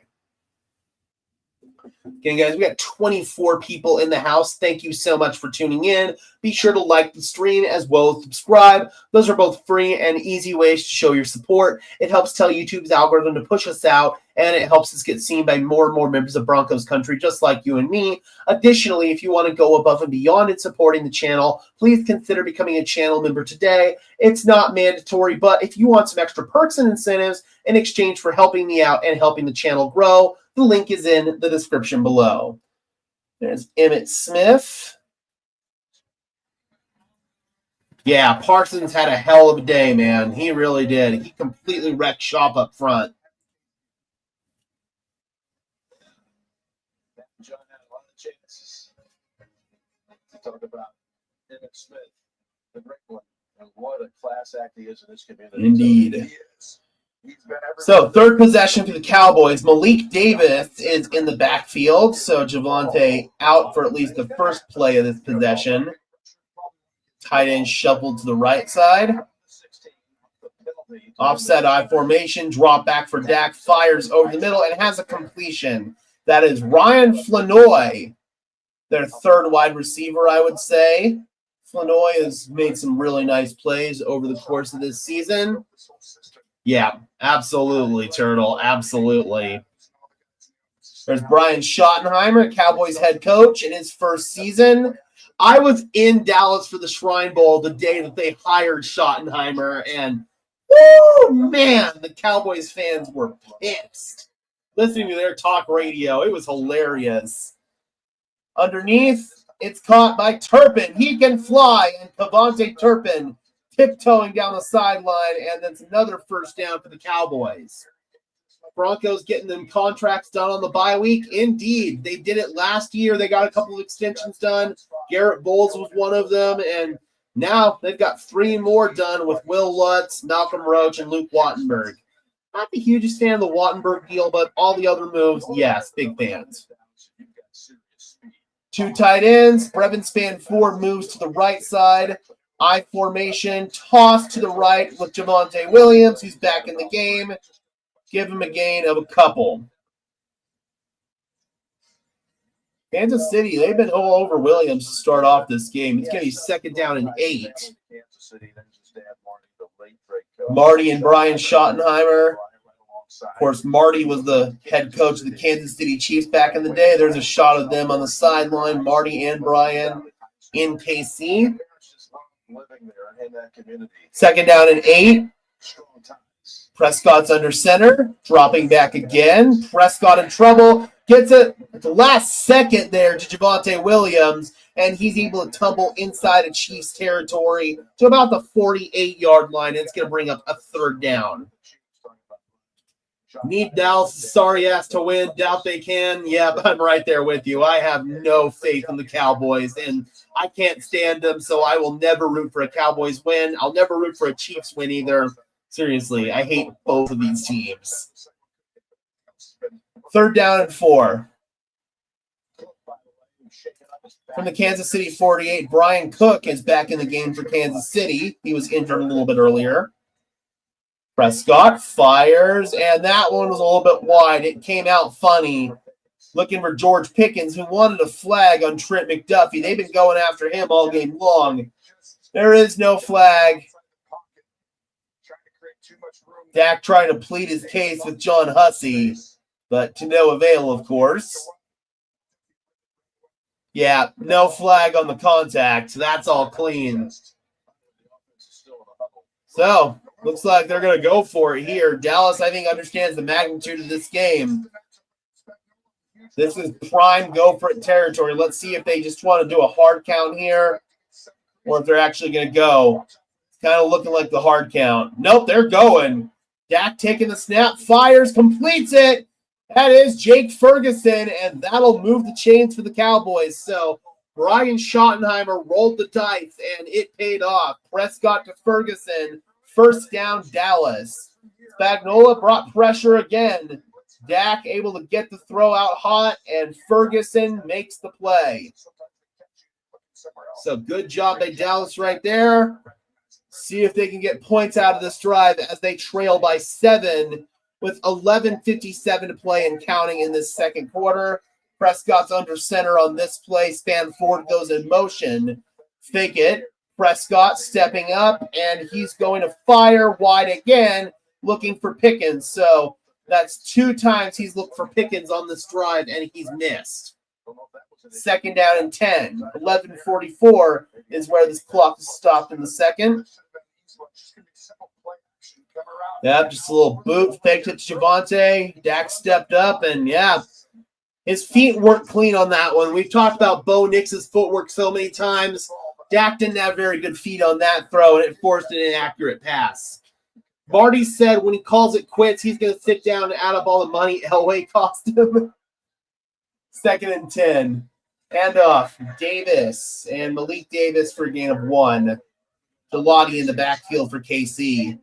Again, guys, we got 24 people in the house. Thank you so much for tuning in. Be sure to like the stream as well as subscribe. Those are both free and easy ways to show your support. It helps tell YouTube's algorithm to push us out, and it helps us get seen by more and more members of Broncos country, just like you and me. Additionally, if you want to go above and beyond in supporting the channel, please consider becoming a channel member today. It's not mandatory, but if you want some extra perks and incentives in exchange for helping me out and helping the channel grow, the link is in the description below. There's Emmitt Smith. Yeah, Parsons had a hell of a day, man. He really did. He completely wrecked shop up front. John had a lot of chances to talk about Emmitt Smith, the great one, and what a class act he is in this community. Indeed. He is. So, third possession for the Cowboys. Malik Davis is in the backfield. So, Javonte out for at least the first play of this possession. Tight end shuffled to the right side. Offset I formation. Drop back for Dak. Fires over the middle and has a completion. That is Ryan Flanoy, their third wide receiver, I would say. Flanoy has made some really nice plays over the course of this season. Yeah, absolutely, Turtle. Absolutely. There's Brian Schottenheimer, Cowboys head coach in his first season. I was in Dallas for the Shrine Bowl the day that they hired Schottenheimer, and woo, man, the Cowboys fans were pissed. Listening to their talk radio, it was hilarious. Underneath, it's caught by Turpin. He can fly, and Cavante Turpin tiptoeing down the sideline, and that's another first down for the Cowboys. Broncos getting them contracts done on the bye week. Indeed, they did it last year. They got a couple of extensions done. Garrett Bowles was one of them, and now they've got 3 more done with Will Lutz, Malcolm Roach, and Luke Wattenberg. Not the hugest fan of the Wattenberg deal, but all the other moves, yes, big fans. 2 tight ends. Brevin Span 4 moves to the right side. I formation, toss to the right with Javonte Williams, who's back in the game. Give him a gain of a couple. Kansas City, they've been all over Williams to start off this game. It's going to be second down and 8. Marty and Brian Schottenheimer. Of course, Marty was the head coach of the Kansas City Chiefs back in the day. There's a shot of them on the sideline, Marty and Brian in KC. Second down and 8. Prescott's under center, dropping back again. Prescott in trouble, gets it at the last second there to Javonte Williams, and he's able to tumble inside of Chiefs territory to about the 48-yard line, and it's going to bring up a third down. Need Dallas' sorry ass to win. Doubt they can. Yeah, I'm right there with you. I have no faith in the Cowboys, and I can't stand them, so I will never root for a Cowboys win. I'll never root for a Chiefs win either. Seriously, I hate both of these teams. Third down and 4. From the Kansas City 48, Brian Cook is back in the game for Kansas City. He was injured a little bit earlier. Prescott fires, and that one was a little bit wide. It came out funny. Looking for George Pickens, who wanted a flag on Trent McDuffie. They've been going after him all game long. There is no flag. Dak trying to plead his case with John Hussey, but to no avail, of course. Yeah, no flag on the contact. That's all clean. So, looks like they're going to go for it here. Dallas, I think, understands the magnitude of this game. This is prime go-for-it territory. Let's see if they just want to do a hard count here or if they're actually going to go. Kind of looking like the hard count. Nope, they're going. Dak taking the snap, fires, completes it. That is Jake Ferguson, and that'll move the chains for the Cowboys. So Brian Schottenheimer rolled the dice, and it paid off. Prescott to Ferguson, first down Dallas. Spagnuolo brought pressure again. Dak able to get the throw out hot, and Ferguson makes the play. So good job by Dallas right there. See if they can get points out of this drive as they trail by 7 with 11:57 to play and counting in this second quarter. Prescott's under center on this play. Spanford goes in motion. Fake it. Prescott stepping up, and he's going to fire wide again, looking for Pickens. So that's 2 times he's looked for Pickens on this drive, and he's missed. Second down and 10. 11:44 is where this clock is stopped in the second. Yep, just a little boot, faked it to Javonte. Dak stepped up, and his feet weren't clean on that one. We've talked about Bo Nix's footwork so many times. Dak didn't have very good feet on that throw, and it forced an inaccurate pass. Marty said when he calls it quits, he's going to sit down and add up all the money Elway cost him. Second and 10. Handoff. Davis and Malik Davis for a gain of 1. Gelati in the backfield for KC.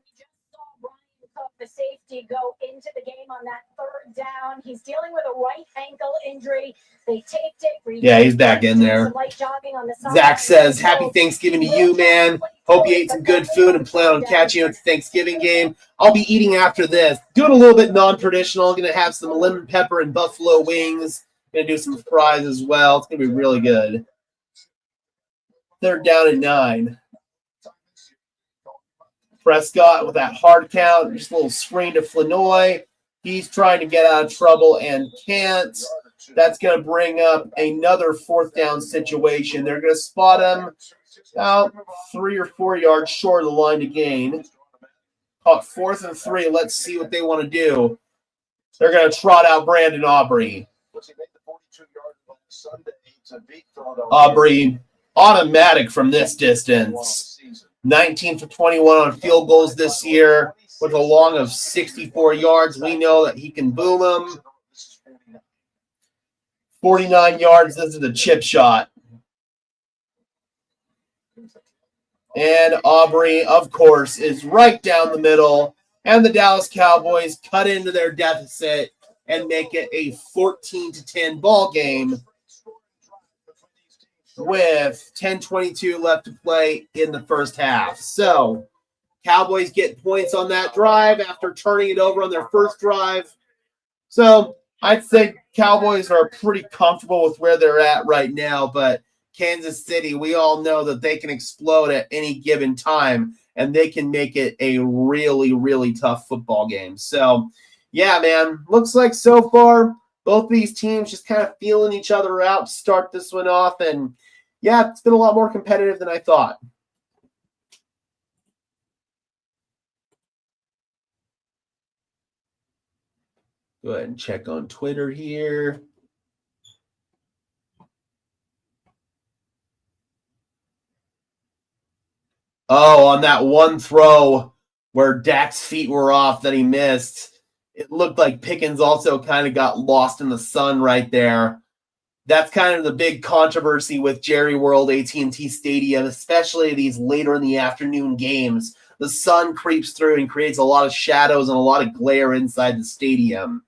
The safety go into the game on that third down. He's dealing with a right ankle injury. They taped it. Yeah, he's back in there. Zach says, happy Thanksgiving to you, man. Hope you ate some good food and plan on catching you at the Thanksgiving game. I'll be eating after this. Doing a little bit non-traditional. Going to have some lemon pepper and buffalo wings. Going to do some fries as well. It's going to be really good. Third down and 9. Prescott with that hard count, just a little screen to Flanoy. He's trying to get out of trouble and can't. That's going to bring up another fourth down situation. They're going to spot him about 3 or 4 yards short of the line to gain. Caught 4th and 3. Let's see what they want to do. They're going to trot out Brandon Aubrey. Aubrey, automatic from this distance. 19 for 21 on field goals this year with a long of 64 yards. We know that he can boom them. 49 yards. This is a chip shot. And Aubrey, of course, is right down the middle. And the Dallas Cowboys cut into their deficit and make it a 14-10 ball game with 10:22 left to play in the first half. So, Cowboys get points on that drive after turning it over on their first drive. So, I'd say Cowboys are pretty comfortable with where they're at right now, but Kansas City, we all know that they can explode at any given time, and they can make it a really, really tough football game. So, yeah, man, looks like so far both these teams just kind of feeling each other out to start this one off, and yeah, it's been a lot more competitive than I thought. Go ahead and check on Twitter here. Oh, on that one throw where Dak's feet were off that he missed, it looked like Pickens also kind of got lost in the sun right there. That's kind of the big controversy with Jerry World AT&T Stadium, especially these later in the afternoon games. The sun creeps through and creates a lot of shadows and a lot of glare inside the stadium.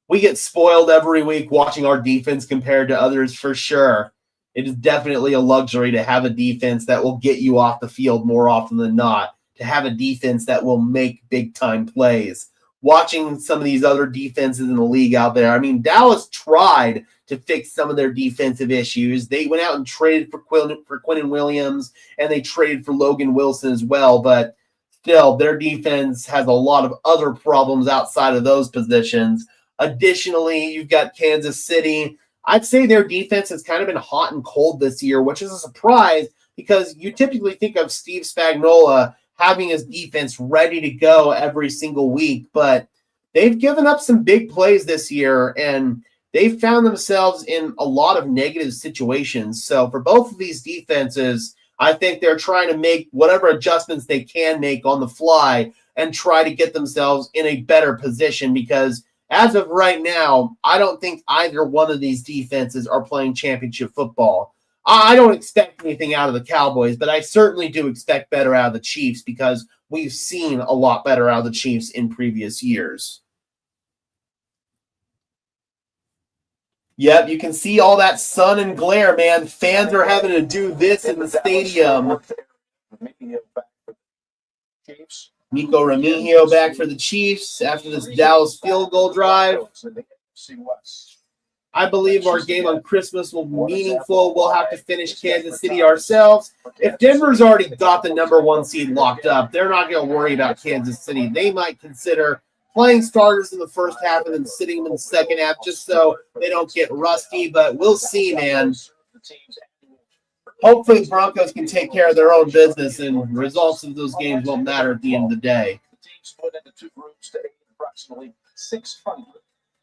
We get spoiled every week watching our defense compared to others for sure. It is definitely a luxury to have a defense that will get you off the field more often than not, to have a defense that will make big-time plays. Watching some of these other defenses in the league out there, I mean, Dallas tried to fix some of their defensive issues. They went out and traded for Quinnen Williams, and they traded for Logan Wilson as well, but still, their defense has a lot of other problems outside of those positions. Additionally, you've got Kansas City. I'd say their defense has kind of been hot and cold this year, which is a surprise because you typically think of Steve Spagnuolo having his defense ready to go every single week, but they've given up some big plays this year, and they've found themselves in a lot of negative situations. So for both of these defenses, I think they're trying to make whatever adjustments they can make on the fly and try to get themselves in a better position because as of right now, I don't think either one of these defenses are playing championship football. I don't expect anything out of the Cowboys, but I certainly do expect better out of the Chiefs because we've seen a lot better out of the Chiefs in previous years. Yep, you can see all that sun and glare, man. Fans are having to do this in the stadium. Nico Remigio back for the Chiefs after this Dallas field goal drive. I believe our game on Christmas will be meaningful. We'll have to finish Kansas City ourselves. If Denver's already got the #1 seed locked up, they're not going to worry about Kansas City. They might consider playing starters in the first half and then sitting them in the second half just so they don't get rusty. But we'll see, man. Hopefully the Broncos can take care of their own business and results of those games won't matter at the end of the day. The team split into 2 groups to aid approximately 600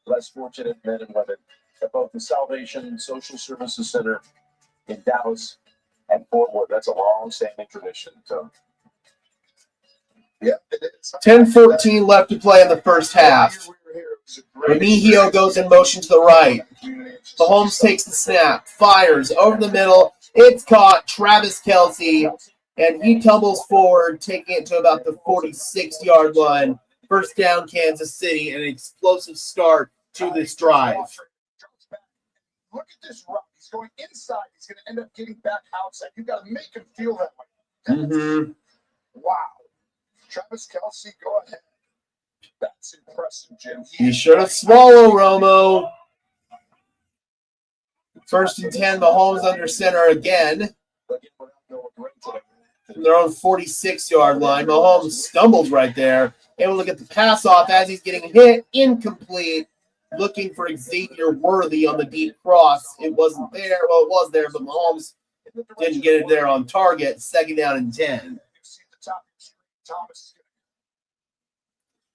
less fortunate men and women at both the Salvation Social Services Center in Dallas and Fort Worth. That's a long-standing tradition. So, yeah, it is. 10-14 left to play in the first half. Remigio goes in motion to the right. Mahomes takes the snap, fires over the middle. It's caught. Travis Kelce, and he tumbles forward, taking it to about the 46-yard line. First down, Kansas City, and an explosive start to this drive. Look at this run. He's going inside. He's going to end up getting back outside. You've got to make him feel that way. Mm-hmm. Wow. Travis Kelce, go ahead. That's impressive, Jim. Be sure to swallow, Romo. First and 10, Mahomes under center again. From their own 46-yard line. Mahomes stumbles right there. Able to get the pass off as he's getting hit. Incomplete. Looking for Xavier Worthy on the deep cross. It wasn't there. Well, it was there, but Mahomes didn't get it there on target. Second down and 10.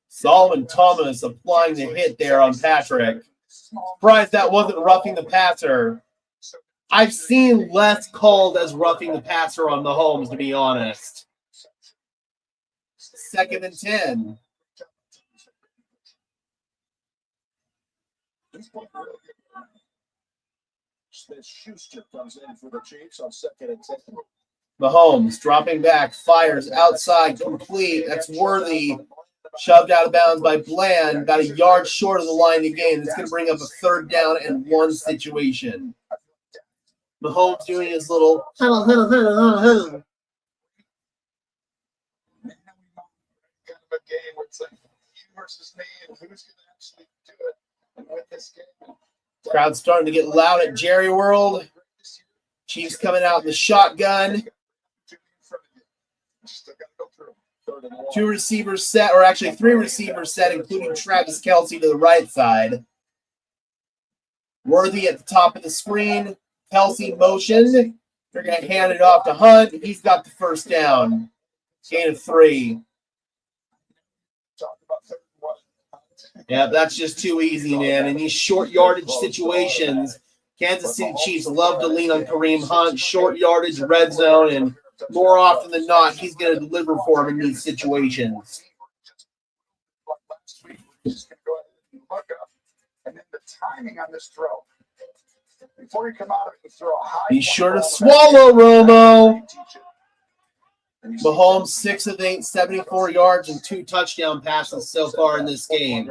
Solomon Thomas applying the hit there on Patrick. Surprised that wasn't roughing the passer. I've seen less called as roughing the passer on Mahomes, to be honest. Second and 10. Schuster comes in for the Chiefs on 2nd and 10. Mahomes dropping back, fires outside, complete. That's Worthy. Shoved out of bounds by Bland, about a yard short of the line to gain. It's going to bring up a 3rd down and 1 situation. Mahomes doing his little huddle. Kind of a game where it's like you versus me, and who's going to actually do it and win this game. Crowd starting to get loud at Jerry World. Chiefs coming out in the shotgun. 2 receivers set, or actually 3 receivers set, including Travis Kelce to the right side. Worthy at the top of the screen. Kelce motion. They're going to hand it off to Hunt. He's got the first down. Gain of 3. Yeah, that's just too easy, man. In these short yardage situations, Kansas City Chiefs love to lean on Kareem Hunt, short yardage, red zone, and more often than not, he's going to deliver for him in these situations. And then the timing on this throw. Before you come out of it, you throw a high. Be sure to swallow, Romo. Mahomes 6 of 8, 74 yards and 2 touchdown passes so far in this game.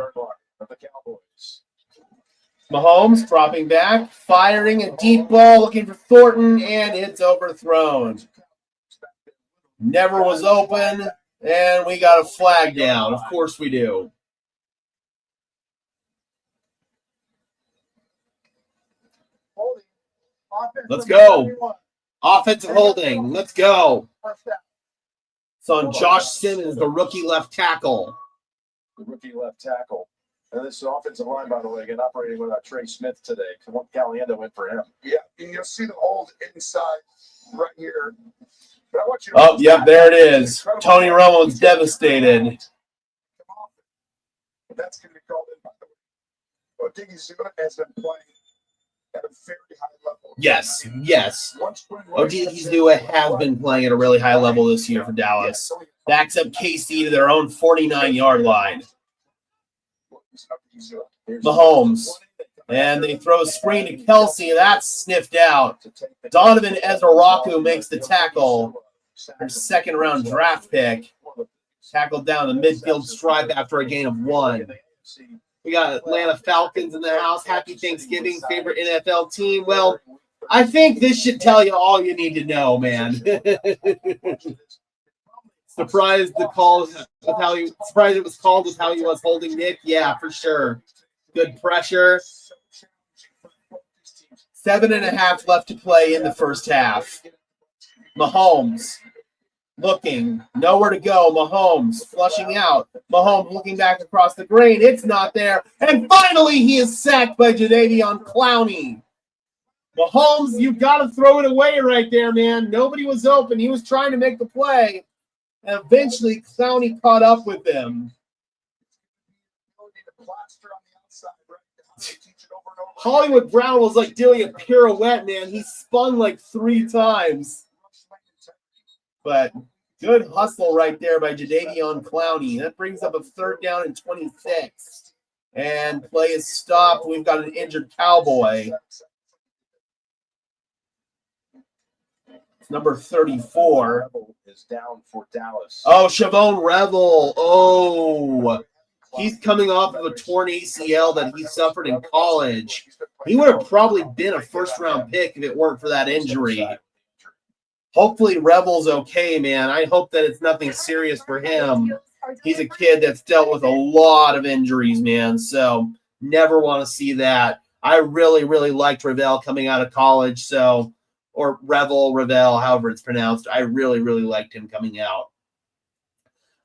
Mahomes dropping back, firing a deep ball, looking for Thornton, and it's overthrown. Never was open, and we got a flag down. Of course we do. Let's go. Offensive holding. Let's go. It's on Josh Simmons, the rookie left tackle. The rookie left tackle. And this is offensive line, by the way, again, operating without Trey Smith today. Caliendo went for him. Yeah, and you'll see the hold inside right here. But I want you to yep, there it is. Tony Romo's devastated. That's going to be called in, by the way. Odigizua has been playing at a very high level. Yes. Odigizua has been playing at a really high level this year for Dallas. Backs up KC to their own 49-yard line. Mahomes. And they throw a screen to Kelce. That's sniffed out. Donovan Ezeraku makes the tackle. Their 2nd-round draft pick. Tackled down the midfield stripe after a gain of 1. We got Atlanta Falcons in the house. Happy Thanksgiving. Favorite NFL team? Well, I think this should tell you all you need to know, man. Surprised the call with how he surprised it was called with how he was holding Nick. Yeah, for sure. Good pressure. 7.5 left to play in the first half. Mahomes looking, nowhere to go. Mahomes flushing out. Mahomes looking back across the green. It's not there. And finally, he is sacked by Jadeveon Clowney. Mahomes, you've got to throw it away right there, man. Nobody was open. He was trying to make the play. And eventually, Clowney caught up with him. Hollywood Brown was like doing a pirouette, man. He spun like 3 times. But good hustle right there by Jadeveon Clowney. That brings up a 3rd down and 26. And play is stopped. We've got an injured Cowboy. Number 34 is down for Dallas. Oh, Shavon Revel. Oh, he's coming off of a torn ACL that he suffered in college. He would have probably been a 1st-round pick if it weren't for that injury. Hopefully Revel's okay, man. I hope that it's nothing serious for him. He's a kid that's dealt with a lot of injuries, man, so never want to see that. I really, really liked Revel coming out of college, or Revel, however it's pronounced. I really, really liked him coming out.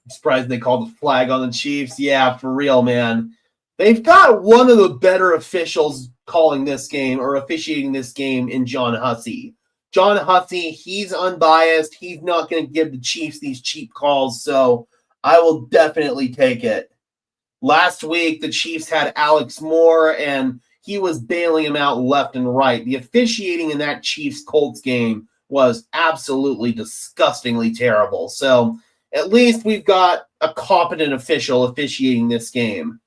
I'm surprised they called the flag on the Chiefs. Yeah, for real, man. They've got one of the better officials calling this game or officiating this game in John Hussey. John Hussey, he's unbiased. He's not going to give the Chiefs these cheap calls, so I will definitely take it. Last week, the Chiefs had Alex Moore, and he was bailing him out left and right. The officiating in that Chiefs-Colts game was absolutely disgustingly terrible. So at least we've got a competent official officiating this game.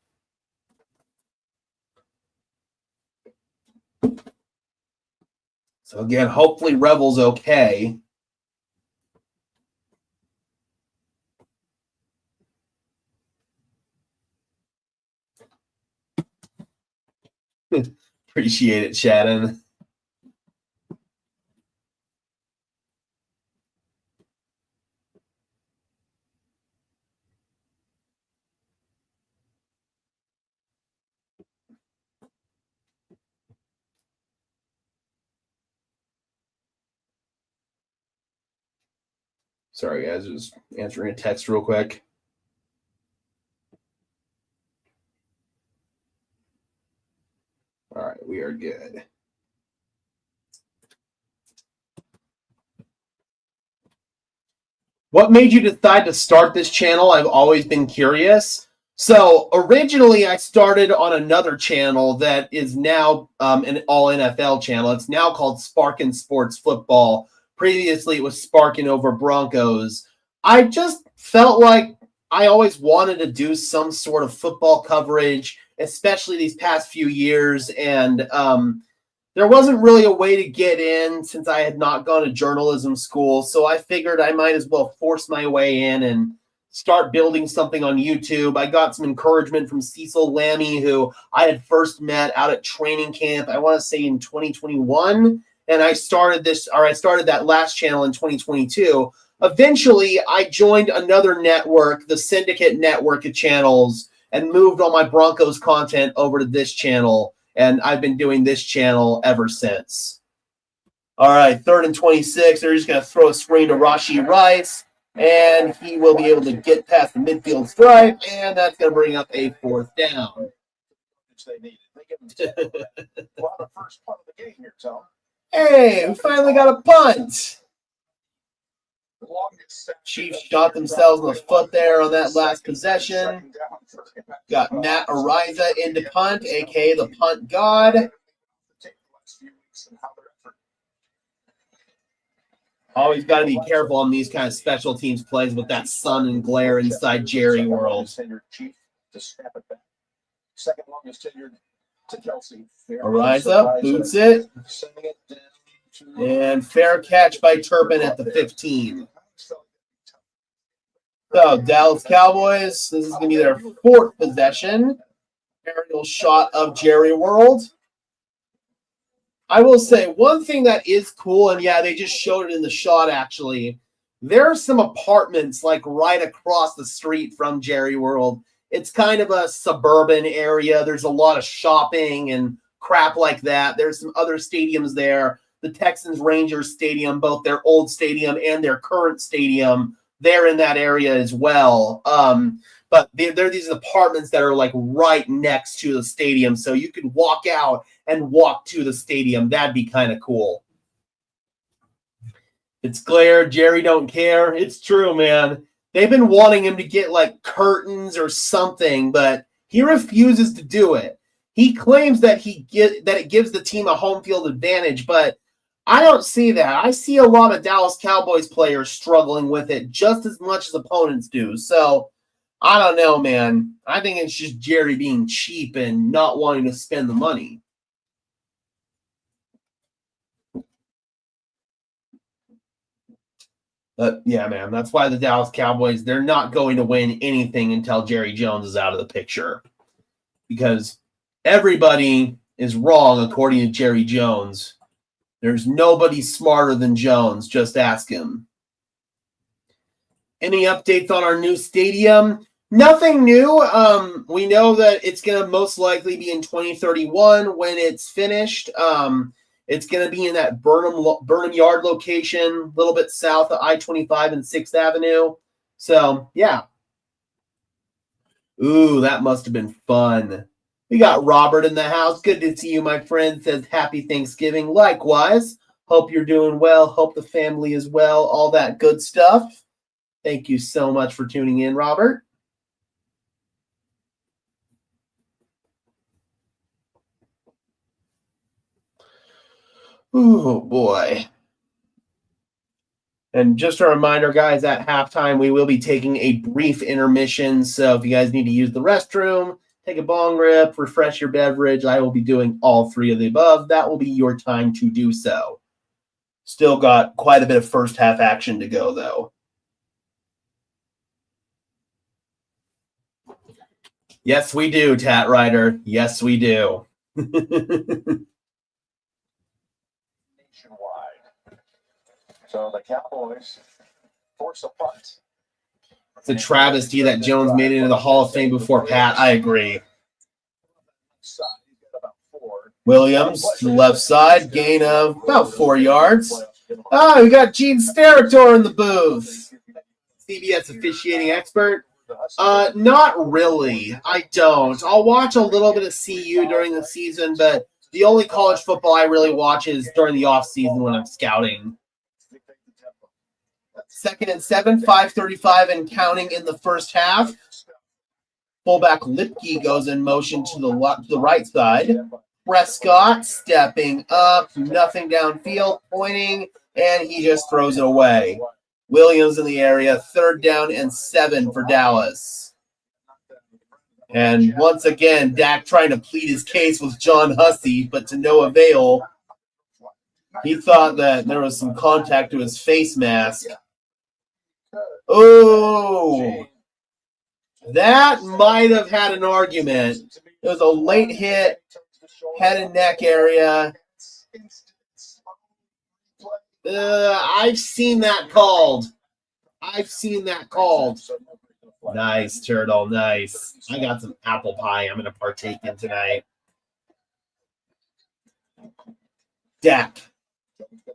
So again, hopefully Revel's okay. Appreciate it, Shannon. Sorry, guys, just answering a text real quick. All right, we are good. What made you decide to start this channel? I've always been curious. So originally I started on another channel that is now an all NFL channel. It's now called Sparkin' Sports Football. Previously it was Sparkin' Over Broncos. I just felt like I always wanted to do some sort of football coverage, especially these past few years. And there wasn't really a way to get in since I had not gone to journalism school. So I figured I might as well force my way in and start building something on YouTube. I got some encouragement from Cecil Lammy, who I had first met out at training camp, I want to say in 2021. And I started that last channel in 2022. Eventually, I joined another network, the Syndicate network of channels, and moved all my Broncos content over to this channel. And I've been doing this channel ever since. All right, 3rd and 26. They're just going to throw a screen to Rashee Rice, and he will be able to get past the midfield stripe, and that's going to bring up a 4th down. Hey, we finally got a punt. Chiefs shot themselves in the foot there on that last possession. Got Matt Ariza into punt, a.k.a. the punt god. Always got to be careful on these kind of special teams plays with that sun and glare inside Jerry World. Ariza boots it. And fair catch by Turpin at the 15. So, Dallas Cowboys, this is going to be their 4th possession. Aerial shot of Jerry World. I will say one thing that is cool, and yeah, they just showed it in the shot actually. there are some apartments like right across the street from Jerry World. It's kind of a suburban area. There's a lot of shopping and crap like that. There's some other stadiums there. The Texans Rangers Stadium, both their old stadium and their current stadium, they're in that area as well. But there are these apartments that are like right next to the stadium, so you can walk out and walk to the stadium. That'd be kind of cool. It's glare. Jerry don't care. It's true, man. They've been wanting him to get like curtains or something, but he refuses to do it. He claims that it gives the team a home field advantage, but I don't see that. I see a lot of Dallas Cowboys players struggling with it just as much as opponents do. So I don't know, man. I think it's just Jerry being cheap and not wanting to spend the money. But yeah, man, that's why the Dallas Cowboys, they're not going to win anything until Jerry Jones is out of the picture. Because everybody is wrong according to Jerry Jones. There's nobody smarter than Jones. Just ask him. Any updates on our new stadium? Nothing new. We know that it's going to most likely be in 2031 when it's finished. It's going to be in that Burnham Yard location, a little bit south of I-25 and 6th Avenue. So, yeah. Ooh, that must have been fun. We got Robert in the house. Good to see you, my friend. Says happy Thanksgiving. Likewise. Hope you're doing well. Hope the family is well. All that good stuff. Thank you so much for tuning in, Robert. Oh, boy. And just a reminder, guys, at halftime, we will be taking a brief intermission. So if you guys need to use the restroom, take a bong rip, refresh your beverage, I will be doing all three of the above. That will be your time to do so. Still got quite a bit of first half action to go, though. Yes, we do, Tat Rider. Yes, we do. Nationwide. So the Cowboys force a punt. It's a travesty that Jones made it into the Hall of Fame before Pat. I agree. Williams to the left side, gain of about 4 yards. Oh, we got Gene Steratore in the booth. CBS officiating expert. Not really. I don't. I'll watch a little bit of CU during the season, but the only college football I really watch is during the off season when I'm scouting. 2nd and 7, 5:35 and counting in the first half. Fullback Lipke goes in motion to the right side. Prescott stepping up, nothing downfield, pointing, and he just throws it away. Williams in the area, 3rd down and 7 for Dallas. And once again, Dak trying to plead his case with John Hussey, but to no avail. He thought that there was some contact to his face mask. Oh, that might have had an argument. It was a late hit, head and neck area. I've seen that called. Nice, Turtle, nice. I got some apple pie I'm going to partake in tonight. Dak.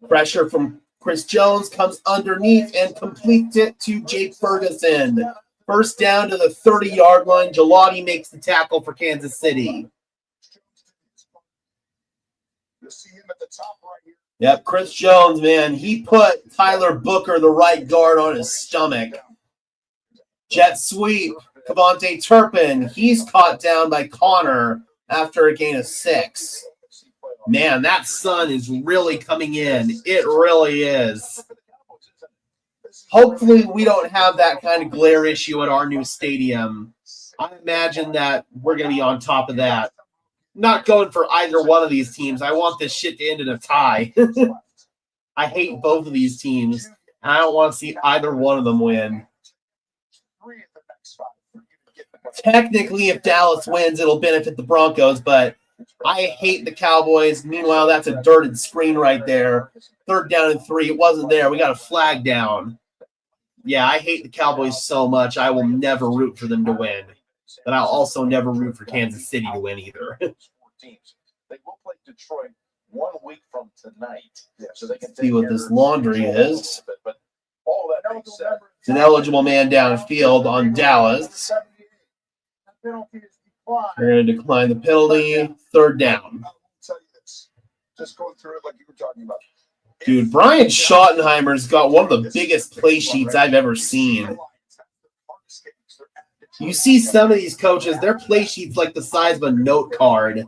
Pressure from Chris Jones comes underneath and completes it to Jake Ferguson. First down to the 30-yard line. Gelati makes the tackle for Kansas City. Yep, Chris Jones, man. He put Tyler Booker, the right guard, on his stomach. Jet sweep. Kavontae Turpin. He's caught down by Connor after a gain of 6. Man, that sun is really coming in. It really is. Hopefully we don't have that kind of glare issue at our new stadium. I imagine that we're going to be on top of that. Not going for either one of these teams. I want this shit to end in a tie. I hate both of these teams. And I don't want to see either one of them win. Technically, if Dallas wins, it'll benefit the Broncos, but I hate the Cowboys. Meanwhile, that's a dirted screen right there. 3rd down and 3. It wasn't there. We got a flag down. yeah, I hate the Cowboys so much, I will never root for them to win. But I'll also never root for Kansas City to win either. They will play Detroit 1 week from tonight. So they can See what this laundry is. But all that being said, It's an eligible man downfield on Dallas. They're going to decline the penalty. 3rd down. I'll tell you this. Just going through it like you were talking about. Dude, Brian Schottenheimer's got one of the biggest play sheets I've ever seen. You see some of these coaches, their play sheet's like the size of a note card.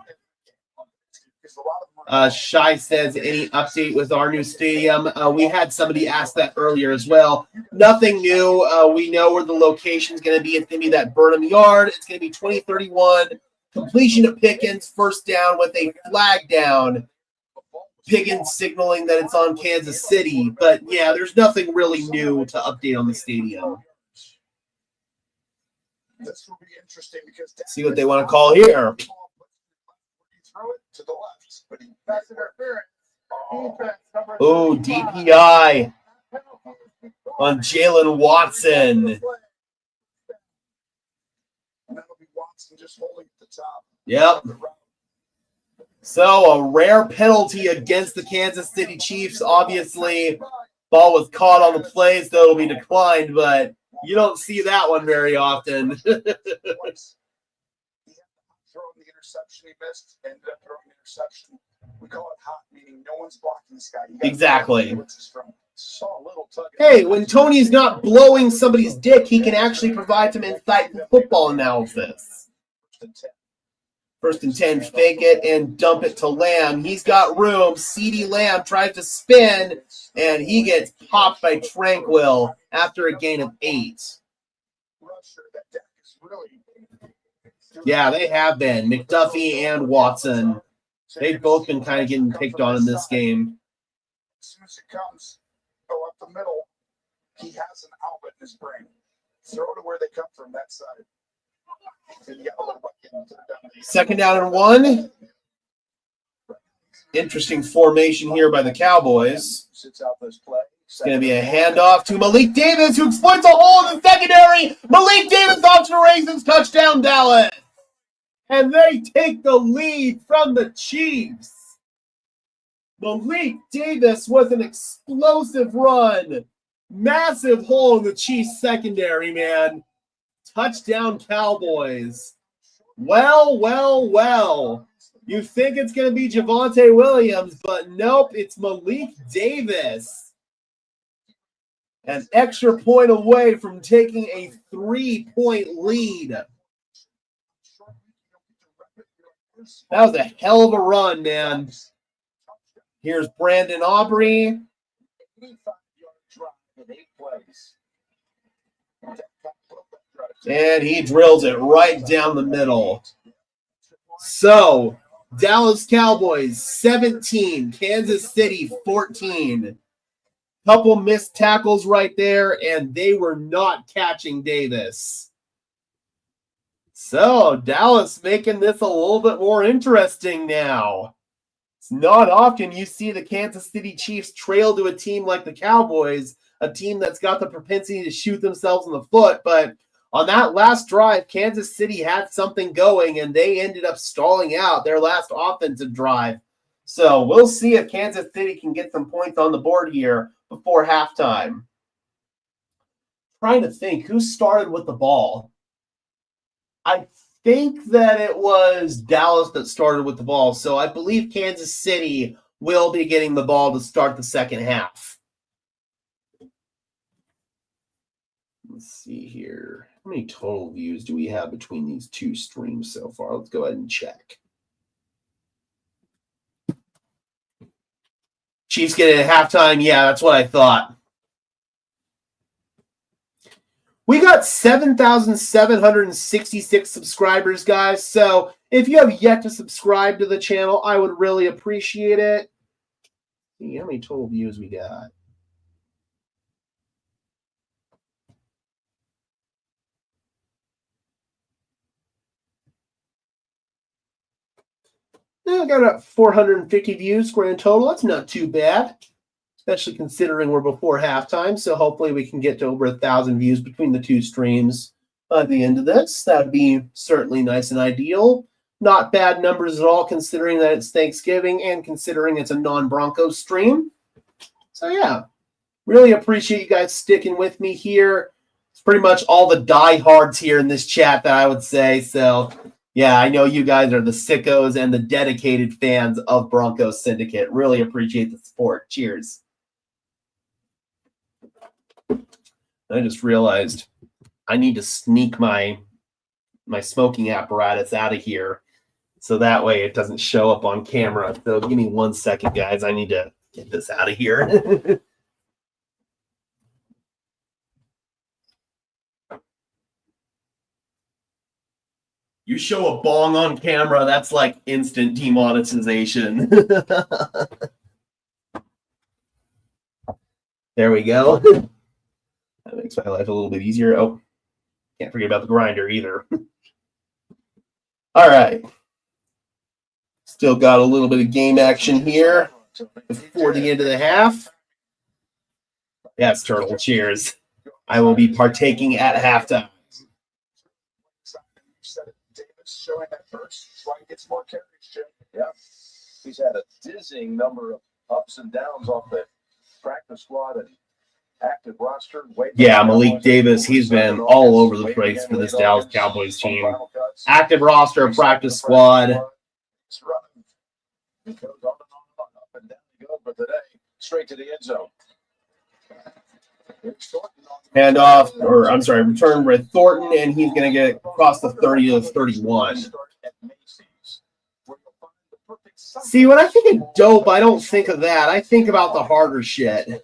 Shai says, any update with our new stadium? We had somebody ask that earlier as well. Nothing new. We know where the location's going to be. It's going to be that Burnham Yard. It's going to be 2031. Completion of Pickens, 1st down with a flag down. Pickens signaling that it's on Kansas City. But, yeah, there's nothing really new to update on the stadium. This will be interesting because See what they want to call here. throw it to the left. But he Oh, DPI on Jalen Watson. And that'll be Watson just holding at the top. Yep. So a rare penalty against the Kansas City Chiefs. Obviously, ball was caught on the play, so it'll be declined, but you don't see that one very often. Throwing the interception he missed, ended up throwing the interception. We call it hot, meaning no one's blocking this guy. Exactly. Saw a little tug. Hey, when Tony's not blowing somebody's dick, he can actually provide some insightful football analysis. 1st and 10, fake it and dump it to Lamb. He's got room. CeeDee Lamb tries to spin, and he gets popped by Tranquil after a gain of 8. Yeah, they have been. McDuffie and Watson. They've both been kind of getting picked on in this game. As soon as it comes, go up the middle, he has an outlet in his brain. Throw to where they come from, that side. 2nd down and 1. Interesting formation here by the Cowboys. It's going to be a handoff to Malik Davis, who exploits a hole in the secondary. Malik Davis off to the races, touchdown Dallas. And they take the lead from the Chiefs. Malik Davis with an explosive run. Massive hole in the Chiefs secondary, man. Touchdown Cowboys. Well. You think it's going to be Javonte Williams, but nope, it's Malik Davis. An extra point away from taking a 3-point lead. That was a hell of a run, man. Here's Brandon Aubrey. And he drills it right down the middle. So, Dallas Cowboys 17, Kansas City 14. Couple missed tackles right there, and they were not catching Davis. So, Dallas making this a little bit more interesting now. It's not often you see the Kansas City Chiefs trail to a team like the Cowboys, a team that's got the propensity to shoot themselves in the foot, but on that last drive, Kansas City had something going, and they ended up stalling out their last offensive drive. So we'll see if Kansas City can get some points on the board here before halftime. Trying to think, who started with the ball? I think that it was Dallas that started with the ball, so I believe Kansas City will be getting the ball to start the second half. Let's see here. How many total views do we have between these two streams so far? Let's go ahead and check. Chiefs get it at halftime. Yeah, that's what I thought. We got 7,766 subscribers, guys. So if you have yet to subscribe to the channel, I would really appreciate it. See how many total views we got. I got about 450 views grand total. That's not too bad. especially considering we're before halftime. So hopefully we can get to over 1,000 views between the two streams by the end of this. That would be certainly nice and ideal. Not bad numbers at all, considering that it's Thanksgiving and considering it's a non-Broncos stream. So yeah, really appreciate you guys sticking with me here. It's pretty much all the diehards here in this chat that I would say. So yeah, I know you guys are the sickos and the dedicated fans of Broncos Syndicate. Really appreciate the support. Cheers. I just realized I need to sneak my smoking apparatus out of here so that way it doesn't show up on camera. So give me 1 second, guys. I need to get this out of here. You show a bong on camera, that's like instant demonetization. There we go. That makes my life a little bit easier. Oh, can't forget about the grinder either. All right. Still got a little bit of game action here before the end of the half. Yes, Turtle, cheers. I will be partaking at halftime. Showing that first, that's why he gets more carries, Jim. Yeah. He's had a dizzying number of ups and downs off the practice squad and active roster. Yeah, Malik Davis, he's been all over the place for this Dallas Cowboys team. Active roster, practice squad. He goes on up and down he goes, but today, straight to the end zone. Handoff, or I'm sorry, return with Thornton, and he's going to get across the 30 to 31. See, when I think of dope, I don't think of that. I think about the harder shit.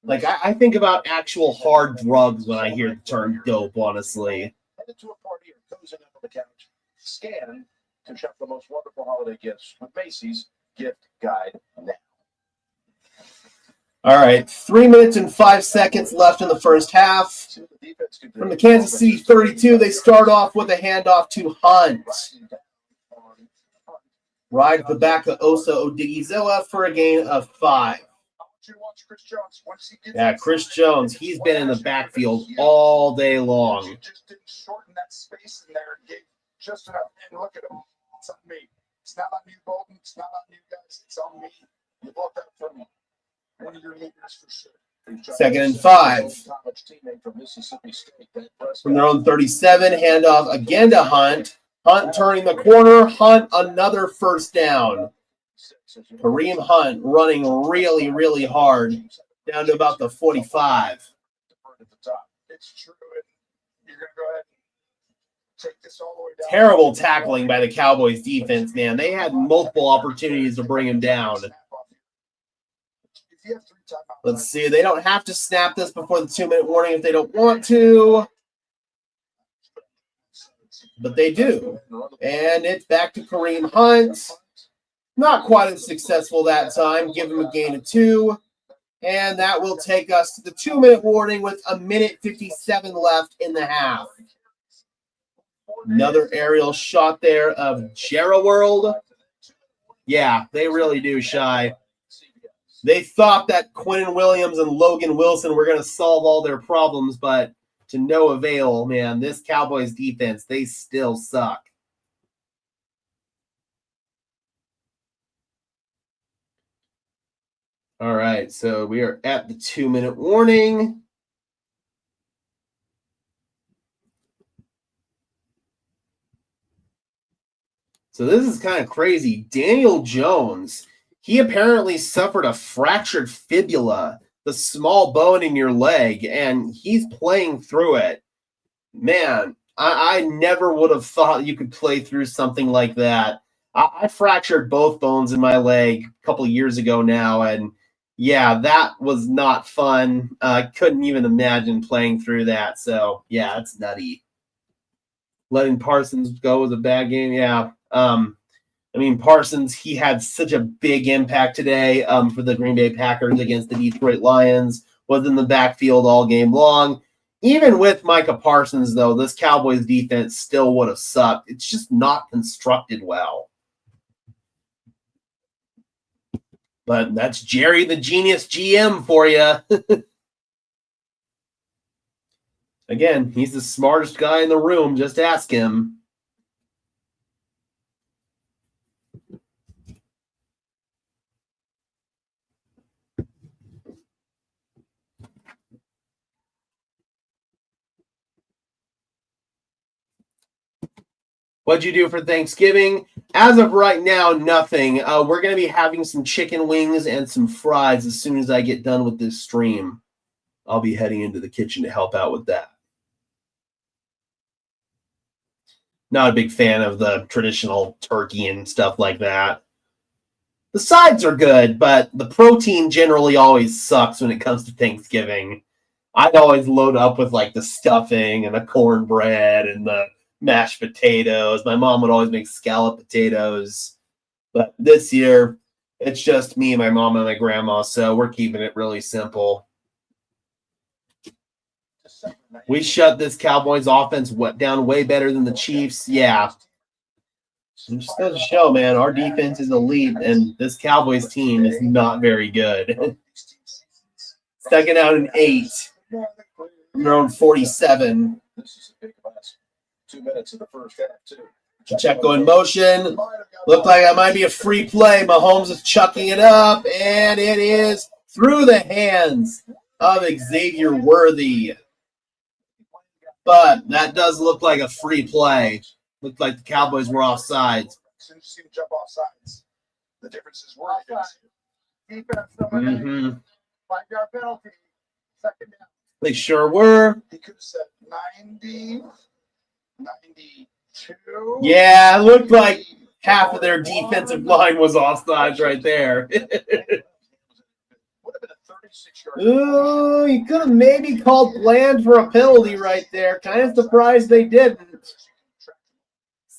Like, I think about actual hard drugs when I hear the term dope, honestly. Headed to a party or cozying up on the couch. Scan to shop the most wonderful holiday gifts with Macy's Gift Guide now. All right, 3 minutes and 5 seconds left in the first half. From the Kansas City 32, they start off with a handoff to Hunt. Right at the back of Osa Odigizua for a gain of 5. Yeah, Chris Jones, he's been in the backfield all day long. Just didn't shorten that space in there and gave just enough. And look at him. It's on me. It's not on you, Bolton. It's not on you guys. It's on me. You look up for me. One of your leaders for sure. 2nd and 5. From their own 37, handoff again to Hunt. Hunt turning the corner. Hunt another first down. Kareem Hunt running really, really hard down to about the 45. It's true. You're going to go ahead and take this all the way down. Terrible tackling by the Cowboys defense, man. They had multiple opportunities to bring him down. Let's see. They don't have to snap this before the 2-minute warning if they don't want to. But they do. And it's back to Kareem Hunt. Not quite as successful that time. Give him a gain of 2. And that will take us to the 2-minute warning with 1:57 left in the half. Another aerial shot there of World. Yeah, they really do, Shy. They thought that Quinnen Williams and Logan Wilson were going to solve all their problems, but to no avail, man. This Cowboys defense, they still suck. All right, so we are at the 2-minute warning. So this is kind of crazy. Daniel Jones, he apparently suffered a fractured fibula, the small bone in your leg, and he's playing through it. Man, I never would have thought you could play through something like that. I fractured both bones in my leg a couple years ago now, and yeah, that was not fun. I couldn't even imagine playing through that. So, yeah, it's nutty. Letting Parsons go was a bad game. Yeah. I mean, Parsons, he had such a big impact today for the Green Bay Packers against the Detroit Lions. Was in the backfield all game long. Even with Micah Parsons, though, this Cowboys defense still would have sucked. It's just not constructed well. But that's Jerry the Genius GM for you. Again, he's the smartest guy in the room. Just ask him. What'd you do for Thanksgiving? As of right now, nothing. We're going to be having some chicken wings and some fries as soon as I get done with this stream. I'll be heading into the kitchen to help out with that. Not a big fan of the traditional turkey and stuff like that. The sides are good, but the protein generally always sucks when it comes to Thanksgiving. I'd always load up with like the stuffing and the cornbread and the mashed potatoes. My mom would always make scallop potatoes. But this year, it's just me, my mom, and my grandma, so we're keeping it really simple. We shut this Cowboys offense down way better than the Chiefs. Yeah. It just goes to show, man, our defense is elite, and this Cowboys team is not very good. Second out and 8. They're on 47. This is a big last 2 minutes of the first half, too. Pacheco in motion. Looked like that might be a free play. Mahomes is chucking it up, and it is through the hands of Xavier Worthy. But that does look like a free play. Looked like the Cowboys were offsides. As soon as you see him jump off sides, the difference is Worthy. Defense, 5-yard penalty. Second down. They sure were. He could have said 90, 92. Yeah, it looked like half of their defensive line was offsides right there. Would have been a 36-yard. Ooh, you could have maybe called Bland for a penalty right there. Kind of surprised they didn't.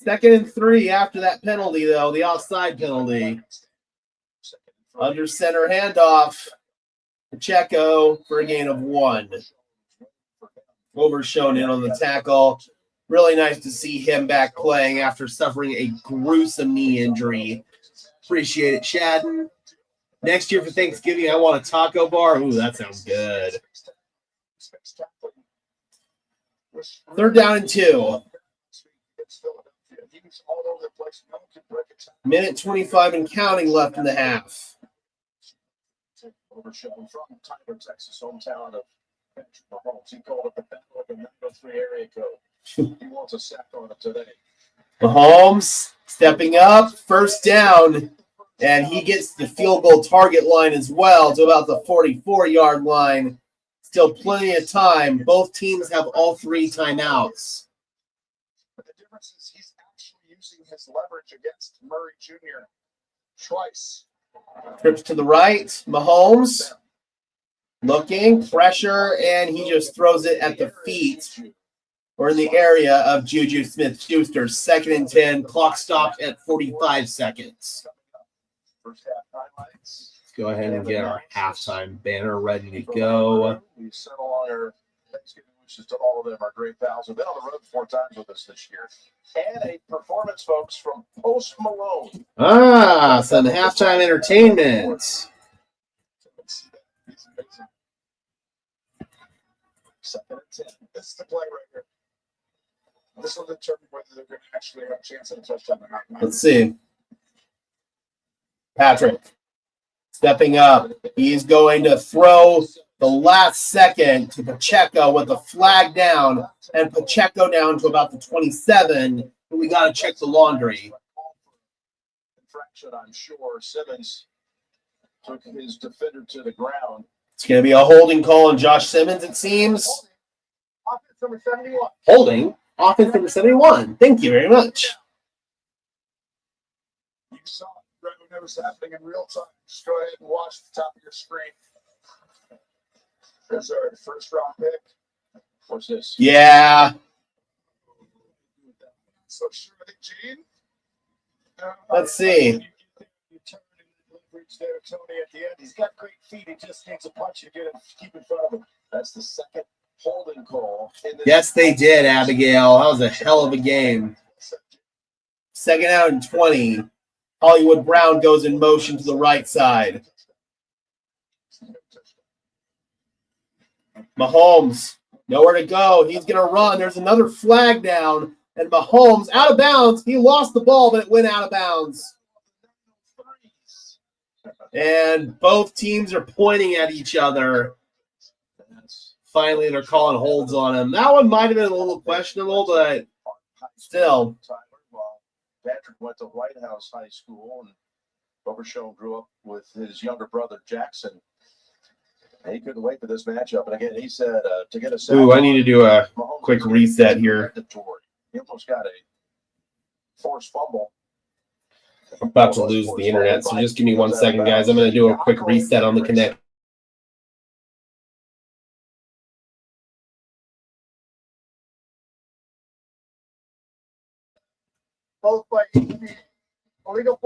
2nd and 3 after that penalty, though, the offside penalty. Under center handoff. Pacheco for a gain of 1. Overshown in on the tackle. Really nice to see him back playing after suffering a gruesome knee injury. Appreciate it, Shadden. Next year for Thanksgiving, I want a taco bar. Ooh, that sounds good. 3rd down and 2. Minute 25 and counting left in the half. Overshown from Tyler, Texas, hometown of Patrick Mahomes. He called it the battle of the 903 area code. He wants a sack on it today. Mahomes stepping up, 1st down, and he gets the field goal target line as well to about the 44-yard line. Still plenty of time. Both teams have all 3 timeouts. But the difference is he's actually using his leverage against Murray Jr. twice. Trips to the right. Mahomes looking, pressure, and he just throws it at the feet or in the area of Juju Smith-Schuster. 2nd and 10. Clock stopped at 45 seconds. First half highlights. Let's go ahead and get our halftime banner ready to go. We sent along our Thanksgiving wishes to all of them, our great pals who've been on the road 4 times with us this year. And a performance, folks, from Post Malone. Some halftime entertainment. Second and 10. This is the play right here. This will determine whether they're going to actually have a chance at a touchdown or not. Let's see. Patrick stepping up. He's going to throw the last second to Pacheco with the flag down, and Pacheco down to about the 27. We got to check the laundry. Infraction, I'm sure. Simmons took his defender to the ground. It's going to be a holding call on Josh Simmons, it seems. Offense number 71. Holding. Offense number 71. Thank you very much. You saw it right when it was happening in real time. Just go ahead and watch the top of your screen. There's our first round pick. What's this? Yeah. So sure, Gene. Let's see. You turn and leverage there, Tony, at the end. He's got great feet. He just needs a punch. You get it. Keep in front of him. That's the second holding call. Yes, they did, Abigail. That was a hell of a game. 2nd out and 20. Hollywood Brown goes in motion to the right side. Mahomes, nowhere to go. He's going to run. There's another flag down. And Mahomes, out of bounds. He lost the ball, but it went out of bounds. And both teams are pointing at each other. Finally, they're calling holds on him. That one might have been a little questionable, but still. Patrick went to White House High School, and Overshown grew up with his younger brother, Jackson. And he couldn't wait for this matchup. And again, he said to get a sack. Ooh, I need to do a quick reset here. He almost got a forced fumble. I'm about to lose the internet, so just give me 1 second, guys. I'm going to do a quick reset on the connection.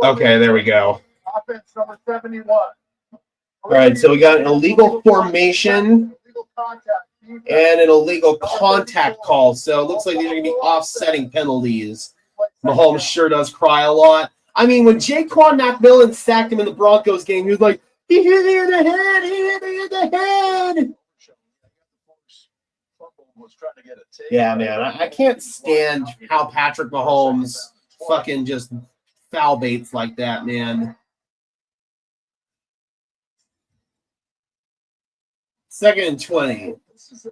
Okay, there we go. Offense number 71. All right, so we got an illegal formation and an illegal contact call. So it looks like these are going to be offsetting penalties. Mahomes sure does cry a lot. I mean, when Jaquan McMillan sacked him in the Broncos game, he was like, he hit me in the head, he hit me in the head. Yeah, man, I can't stand how Patrick Mahomes fucking just foul baits like that, man. 2nd and 20. This is a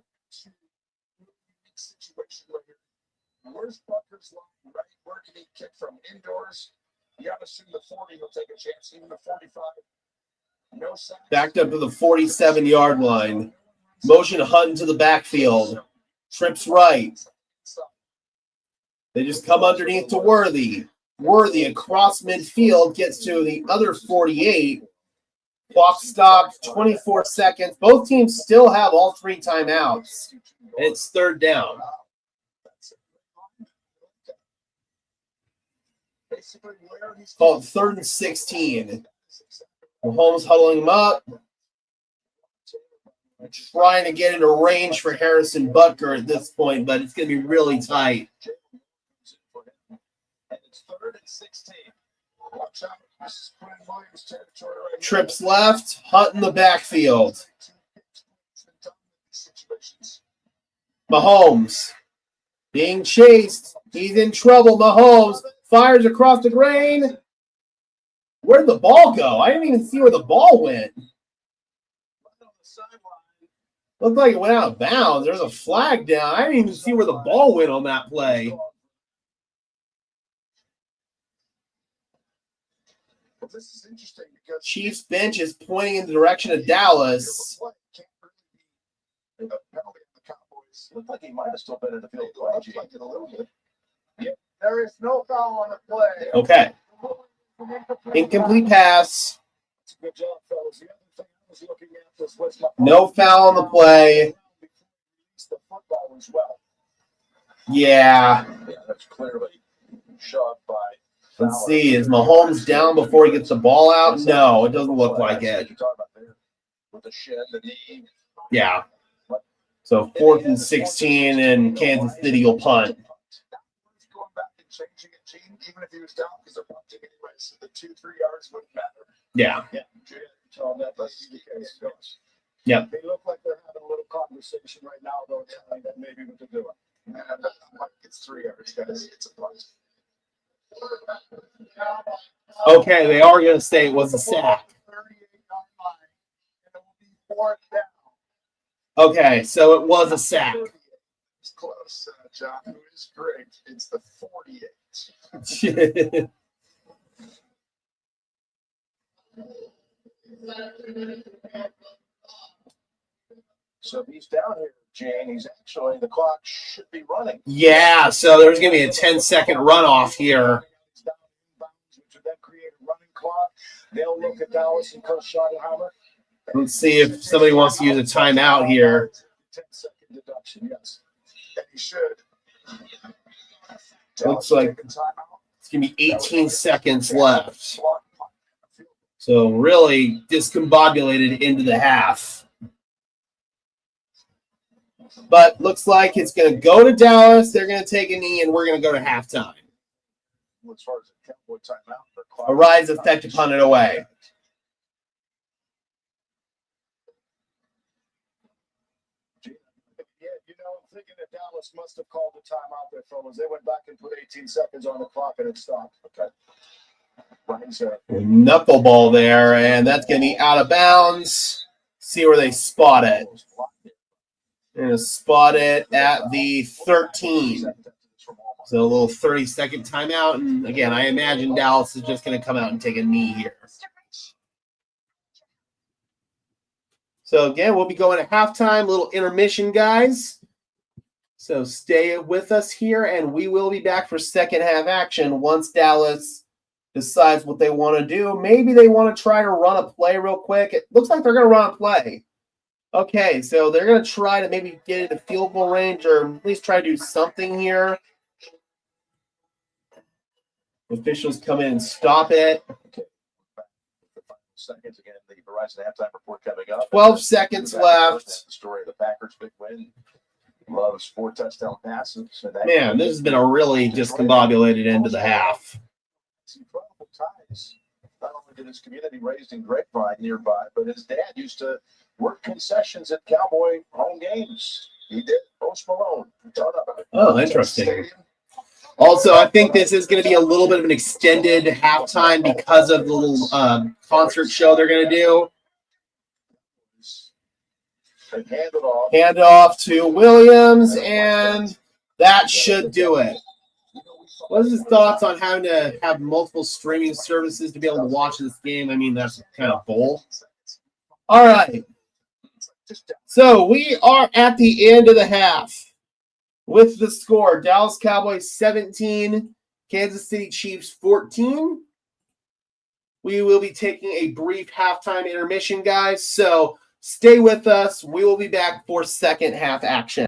situation right here. Where's Butker's line, right? Where can he kick from? Indoors? You got to assume the 40 will take a chance, even the 45. No sacks. Backed up to the 47-yard line. Motion Hunt into the backfield. Trips right. They just come underneath to Worthy. Worthy across midfield gets to the other 48. Clock stopped, 24 seconds. Both teams still have all 3 timeouts. And it's 3rd down. Call it 3rd and 16. Mahomes huddling him up. Trying to get into range for Harrison Butker at this point, but it's going to be really tight. And it's 3rd and 16. Watch out. This is Williams territory right here. Trips left, Hunt in the backfield. Mahomes being chased. He's in trouble. Mahomes fires across the grain. Where'd the ball go? I didn't even see where the ball went. Looked like it went out of bounds. There's a flag down. I didn't even see where the ball went on that play. This is interesting because Chiefs bench is pointing in the direction of Dallas. Looked like he might have still been in the field. Like it a little bit. Yep. There is no foul on the play. Okay. Incomplete pass. Good job, fellas. The other thing I was looking at was No foul on the play. The football as well. Yeah. Yeah, that's clearly shoved by. Let's see. Is Mahomes down before he gets the ball out? No, it doesn't look like it. With the shin, the knee. Yeah. So 4th and 16, and Kansas City will punt. Going back and changing it, Gene, even if he was down, because they're punting anyway, so the 2-3 yards wouldn't matter. Yeah. Yeah. Tell them that. That's the case goes. Yep. They look like they're having a little conversation right now, though, telling that maybe what to do. And it's 3 yards, guys. It's a punt. Okay, they are going to say it was a sack. Okay, so it was a sack. It's close, John. Who is great. It's the 48. So if he's down here, Jane, he's actually, the clock should be running. Yeah, so there's going to be a 10-second runoff here. Which would then create a running clock. They'll look at Dallas and Coach Schottenheimer. Let's see if somebody wants to use a timeout here. 10-second deduction, yes. And he should. Looks like it's going to be 18 seconds left. So really discombobulated into the half. But looks like it's going to go to Dallas. They're going to take a knee, and we're going to go to halftime. As far as the Cowboy timeout, A rise effect to punt it away. thinking that Dallas must have called the timeout there, fellas. They went back and put 18 seconds on the clock and it stopped. Okay. Knuckleball there, and that's going to be out of bounds. See where they spot it. They're going to spot it at the 13. So a little 30-second timeout. And again, I imagine Dallas is just going to come out and take a knee here. So again, we'll be going to halftime, little intermission, guys. So stay with us here, and we will be back for second half action once Dallas decides what they want to do. Maybe they want to try to run a play real quick. It looks like they're going to run a play. Okay, so they're going to try to maybe get into field goal range or at least try to do something here. Officials come in and stop it. Seconds again, the Verizon halftime report coming up. 12 seconds left. The story of the Packers' big win. Loves 4 touchdown passes. Man, this has been a really discombobulated end of the half. It's incredible ties. Not only did his community raised in Grapevine nearby, but his dad used to work concessions at Cowboy home games. He did. Post Malone. Oh, interesting. Also, I think this is going to be a little bit of an extended halftime because of the little concert show they're going to do. Hand off to Williams, and that should do it. What is his thoughts on having to have multiple streaming services to be able to watch this game? I mean, that's kind of bull. All right. So we are at the end of the half with the score. Dallas Cowboys 17, Kansas City Chiefs 14. We will be taking a brief halftime intermission, guys. So stay with us. We will be back for second half action.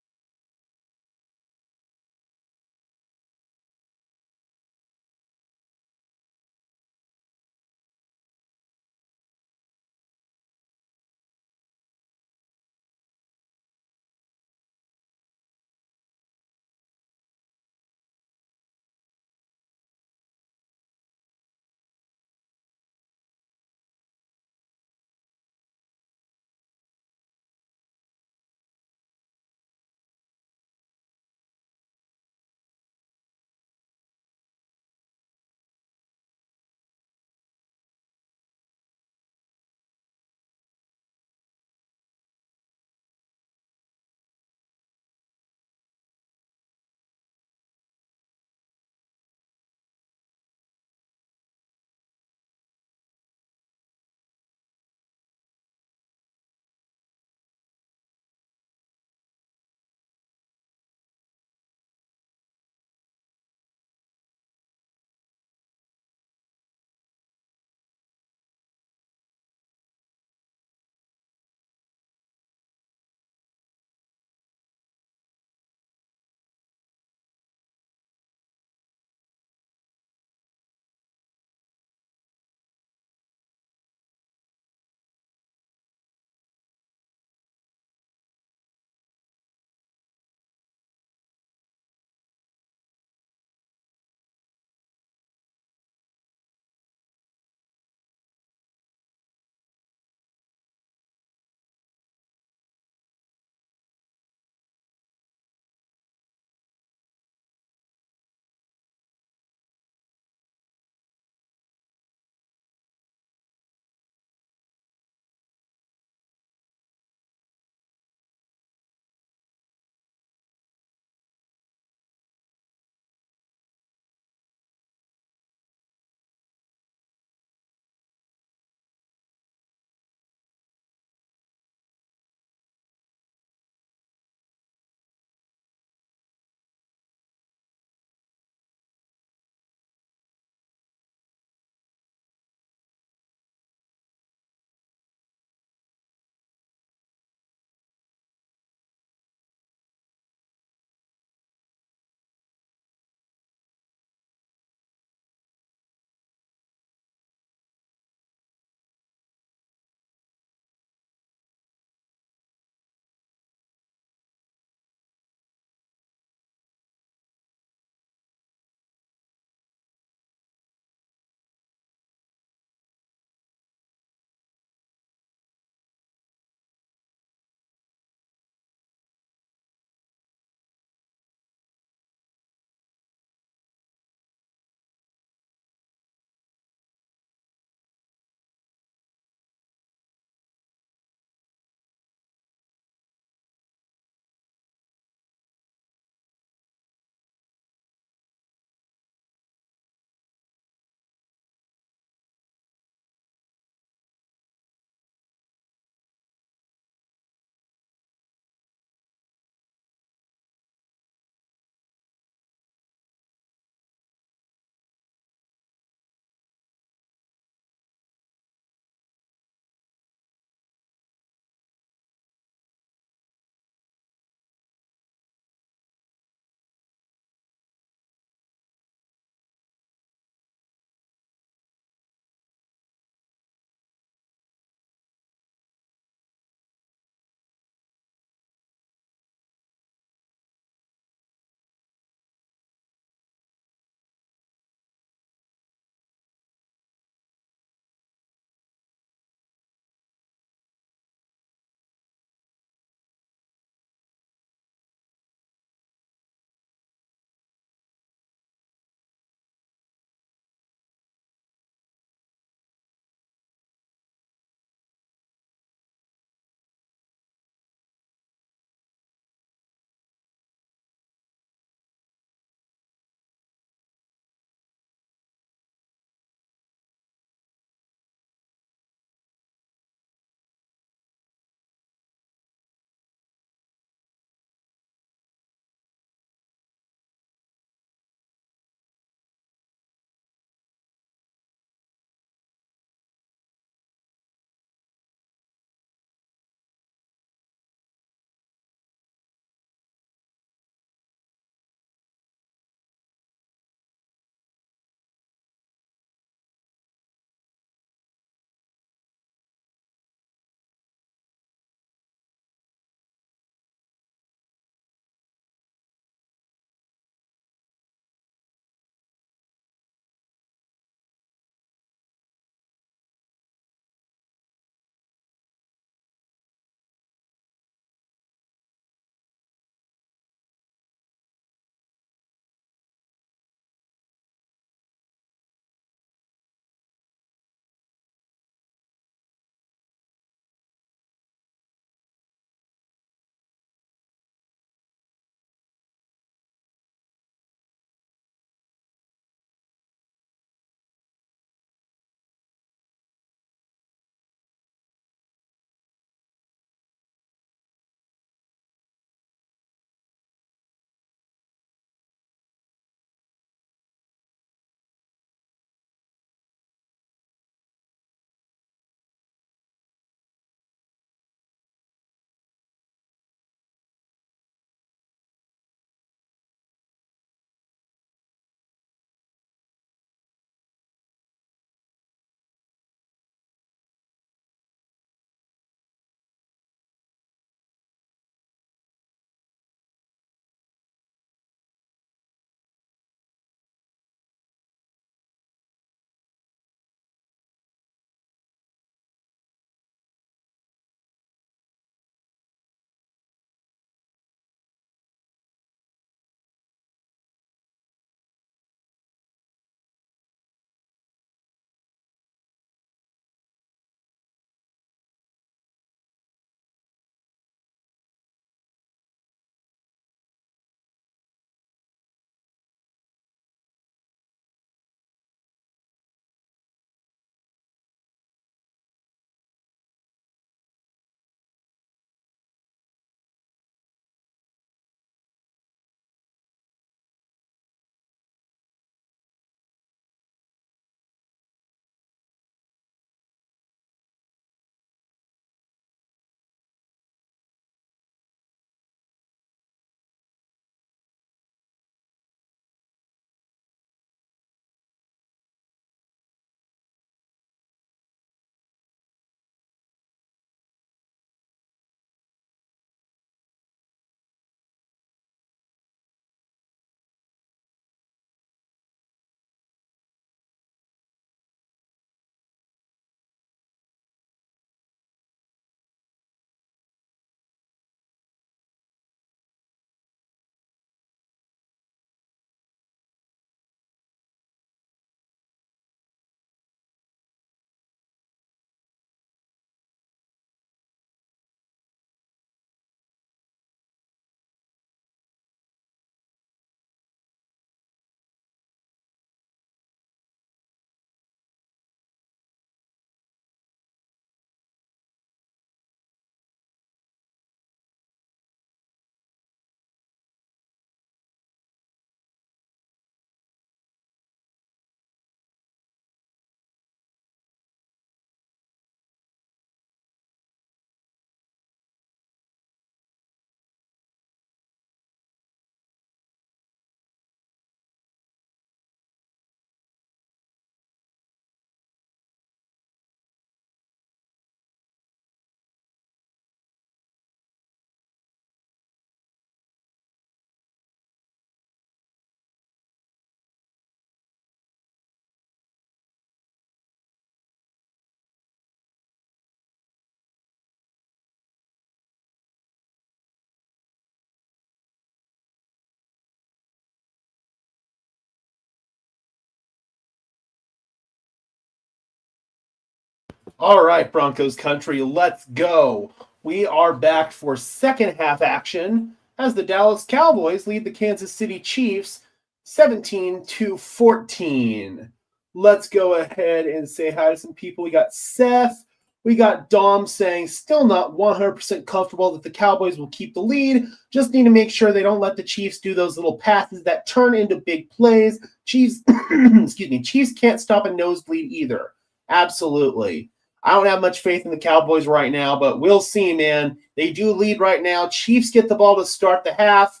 All right, Broncos country, let's go. We are back for second half action as the Dallas Cowboys lead the Kansas City Chiefs 17-14. Let's go ahead and say hi to some people. We got Seth. We got Dom saying, still not 100% comfortable that the Cowboys will keep the lead. Just need to make sure they don't let the Chiefs do those little passes that turn into big plays. Chiefs, excuse me, Chiefs can't stop a nosebleed either. Absolutely. I don't have much faith in the Cowboys right now, but we'll see, man. They do lead right now. Chiefs get the ball to start the half.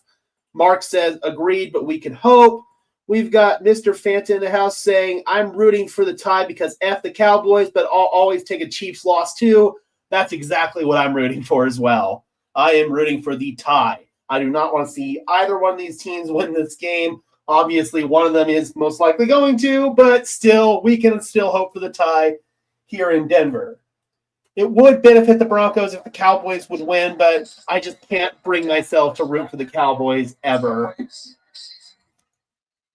Mark says, agreed, but we can hope. We've got Mr. Fanta in the house saying, I'm rooting for the tie because F the Cowboys, but I'll always take a Chiefs loss too. That's exactly what I'm rooting for as well. I am rooting for the tie. I do not want to see either one of these teams win this game. Obviously, one of them is most likely going to, but still, we can still hope for the tie here in Denver. It would benefit the Broncos if the Cowboys would win, but I just can't bring myself to root for the Cowboys ever.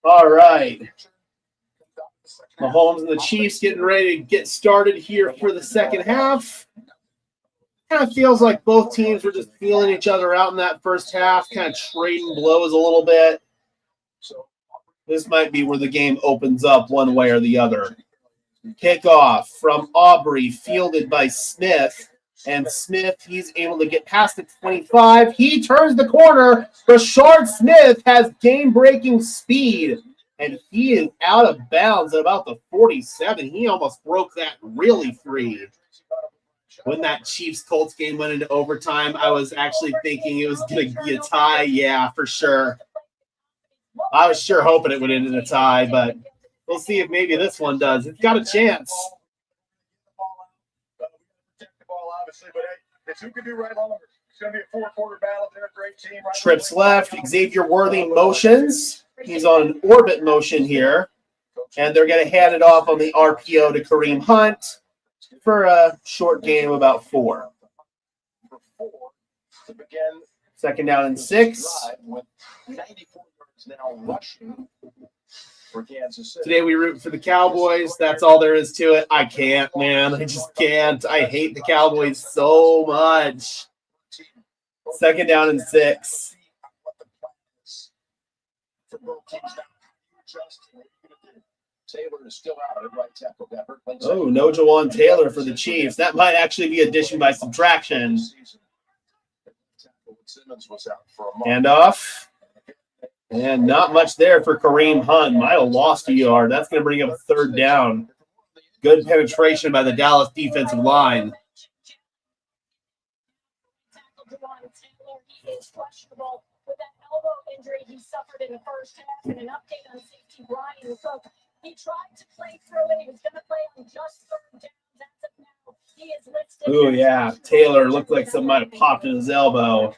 All right. Mahomes and the Chiefs getting ready to get started here for the second half. Kind of feels like both teams were just feeling each other out in that first half, kind of trading blows a little bit. This might be where the game opens up one way or the other. Kickoff from Aubrey, fielded by Smith. And Smith, he's able to get past the 25. He turns the corner. Rashard Smith has game-breaking speed. And he is out of bounds at about the 47. He almost broke that really free. When that Chiefs-Colts game went into overtime, I was actually thinking it was going to be a tie. Yeah, for sure. I was sure hoping it would end in a tie, but we'll see if maybe this one does. It's got a chance. It's who can do right longer. It's going to be a four-quarter battle. They're a great team. Right Trips left. Xavier Worthy motions. He's on an orbit motion here. And they're going to hand it off on the RPO to Kareem Hunt for a short gain of about 4. Second down and 6. With 94 yards now rushing for Kansas City. Today we root for the Cowboys. That's all there is to it. I can't, man. I just can't. I hate the Cowboys so much. Second down and 6. Taylor is still out at right tackle. Oh, no Jawan Taylor for the Chiefs. That might actually be addition by subtraction. Handoff. And not much there for Kareem Hunt. Might have lost a yard. That's going to bring up a third down. Good penetration by the Dallas defensive line. He is questionable with that elbow injury he suffered in the first half. And an update on safety, Brian Cook. He tried to play through it. He was going to play on just third down. That's it now. He is listed. Oh, yeah. Taylor looked like something might have popped in his elbow.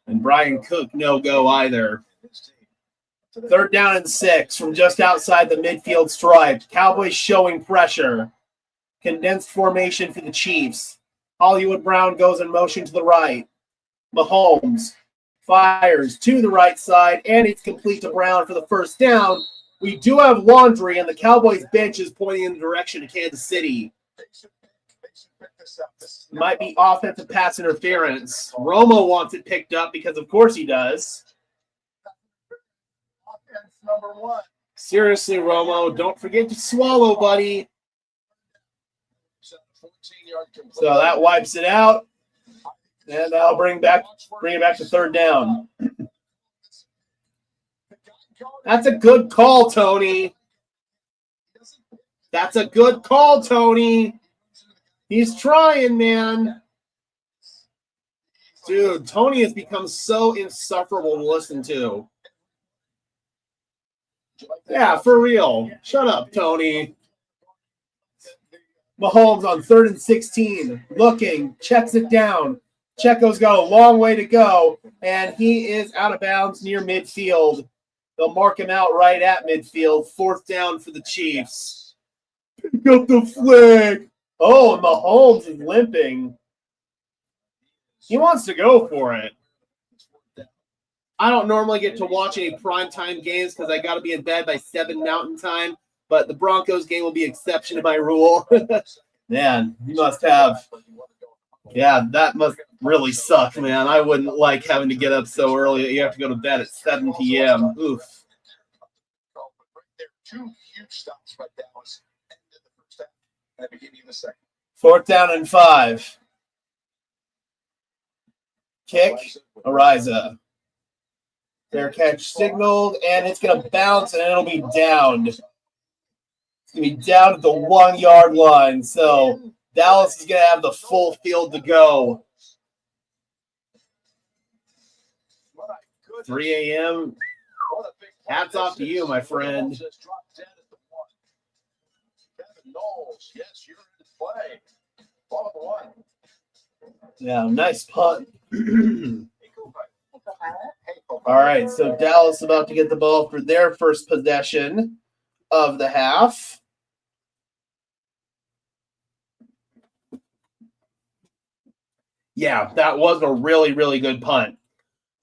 And Brian Cook, no go either. Third down and 6 from just outside the midfield stripe. Cowboys showing pressure. Condensed formation for the Chiefs. Hollywood Brown goes in motion to the right. Mahomes fires to the right side, and it's complete to Brown for the first down. We do have laundry, and the Cowboys bench is pointing in the direction of Kansas City. Might be offensive pass interference. Romo wants it picked up because, of course, he does. Seriously, Romo, don't forget to swallow, buddy. So that wipes it out. And I'll bring it back to third down. That's a good call, Tony. That's a good call, Tony. He's trying, man. Dude, Tony has become so insufferable to listen to. Yeah, for real. Shut up, Tony. Mahomes on 3rd and 16. Looking, checks it down. Checo's got a long way to go, and he is out of bounds near midfield. They'll mark him out right at midfield. 4th down for the Chiefs. Pick up the flag. Oh, and Mahomes is limping. He wants to go for it. I don't normally get to watch any primetime games because I got to be in bed by 7 Mountain Time, but the Broncos game will be exception to my rule. Man, you must have. Yeah, that must really suck, man. I wouldn't like having to get up so early. You have to go to bed at 7 p.m. Oof. Two huge stops by Dallas ended the first half and the beginning of the second. 4th down and 5. Kick, Ariza. Fair catch signaled, and it's going to bounce, and it'll be downed. It's going to be down at the 1 yard line. So Dallas is going to have the full field to go. 3 a.m. Hats off to you, my friend. Yeah, nice punt. All right, so Dallas about to get the ball for their first possession of the half. Yeah, that was a really, really good punt.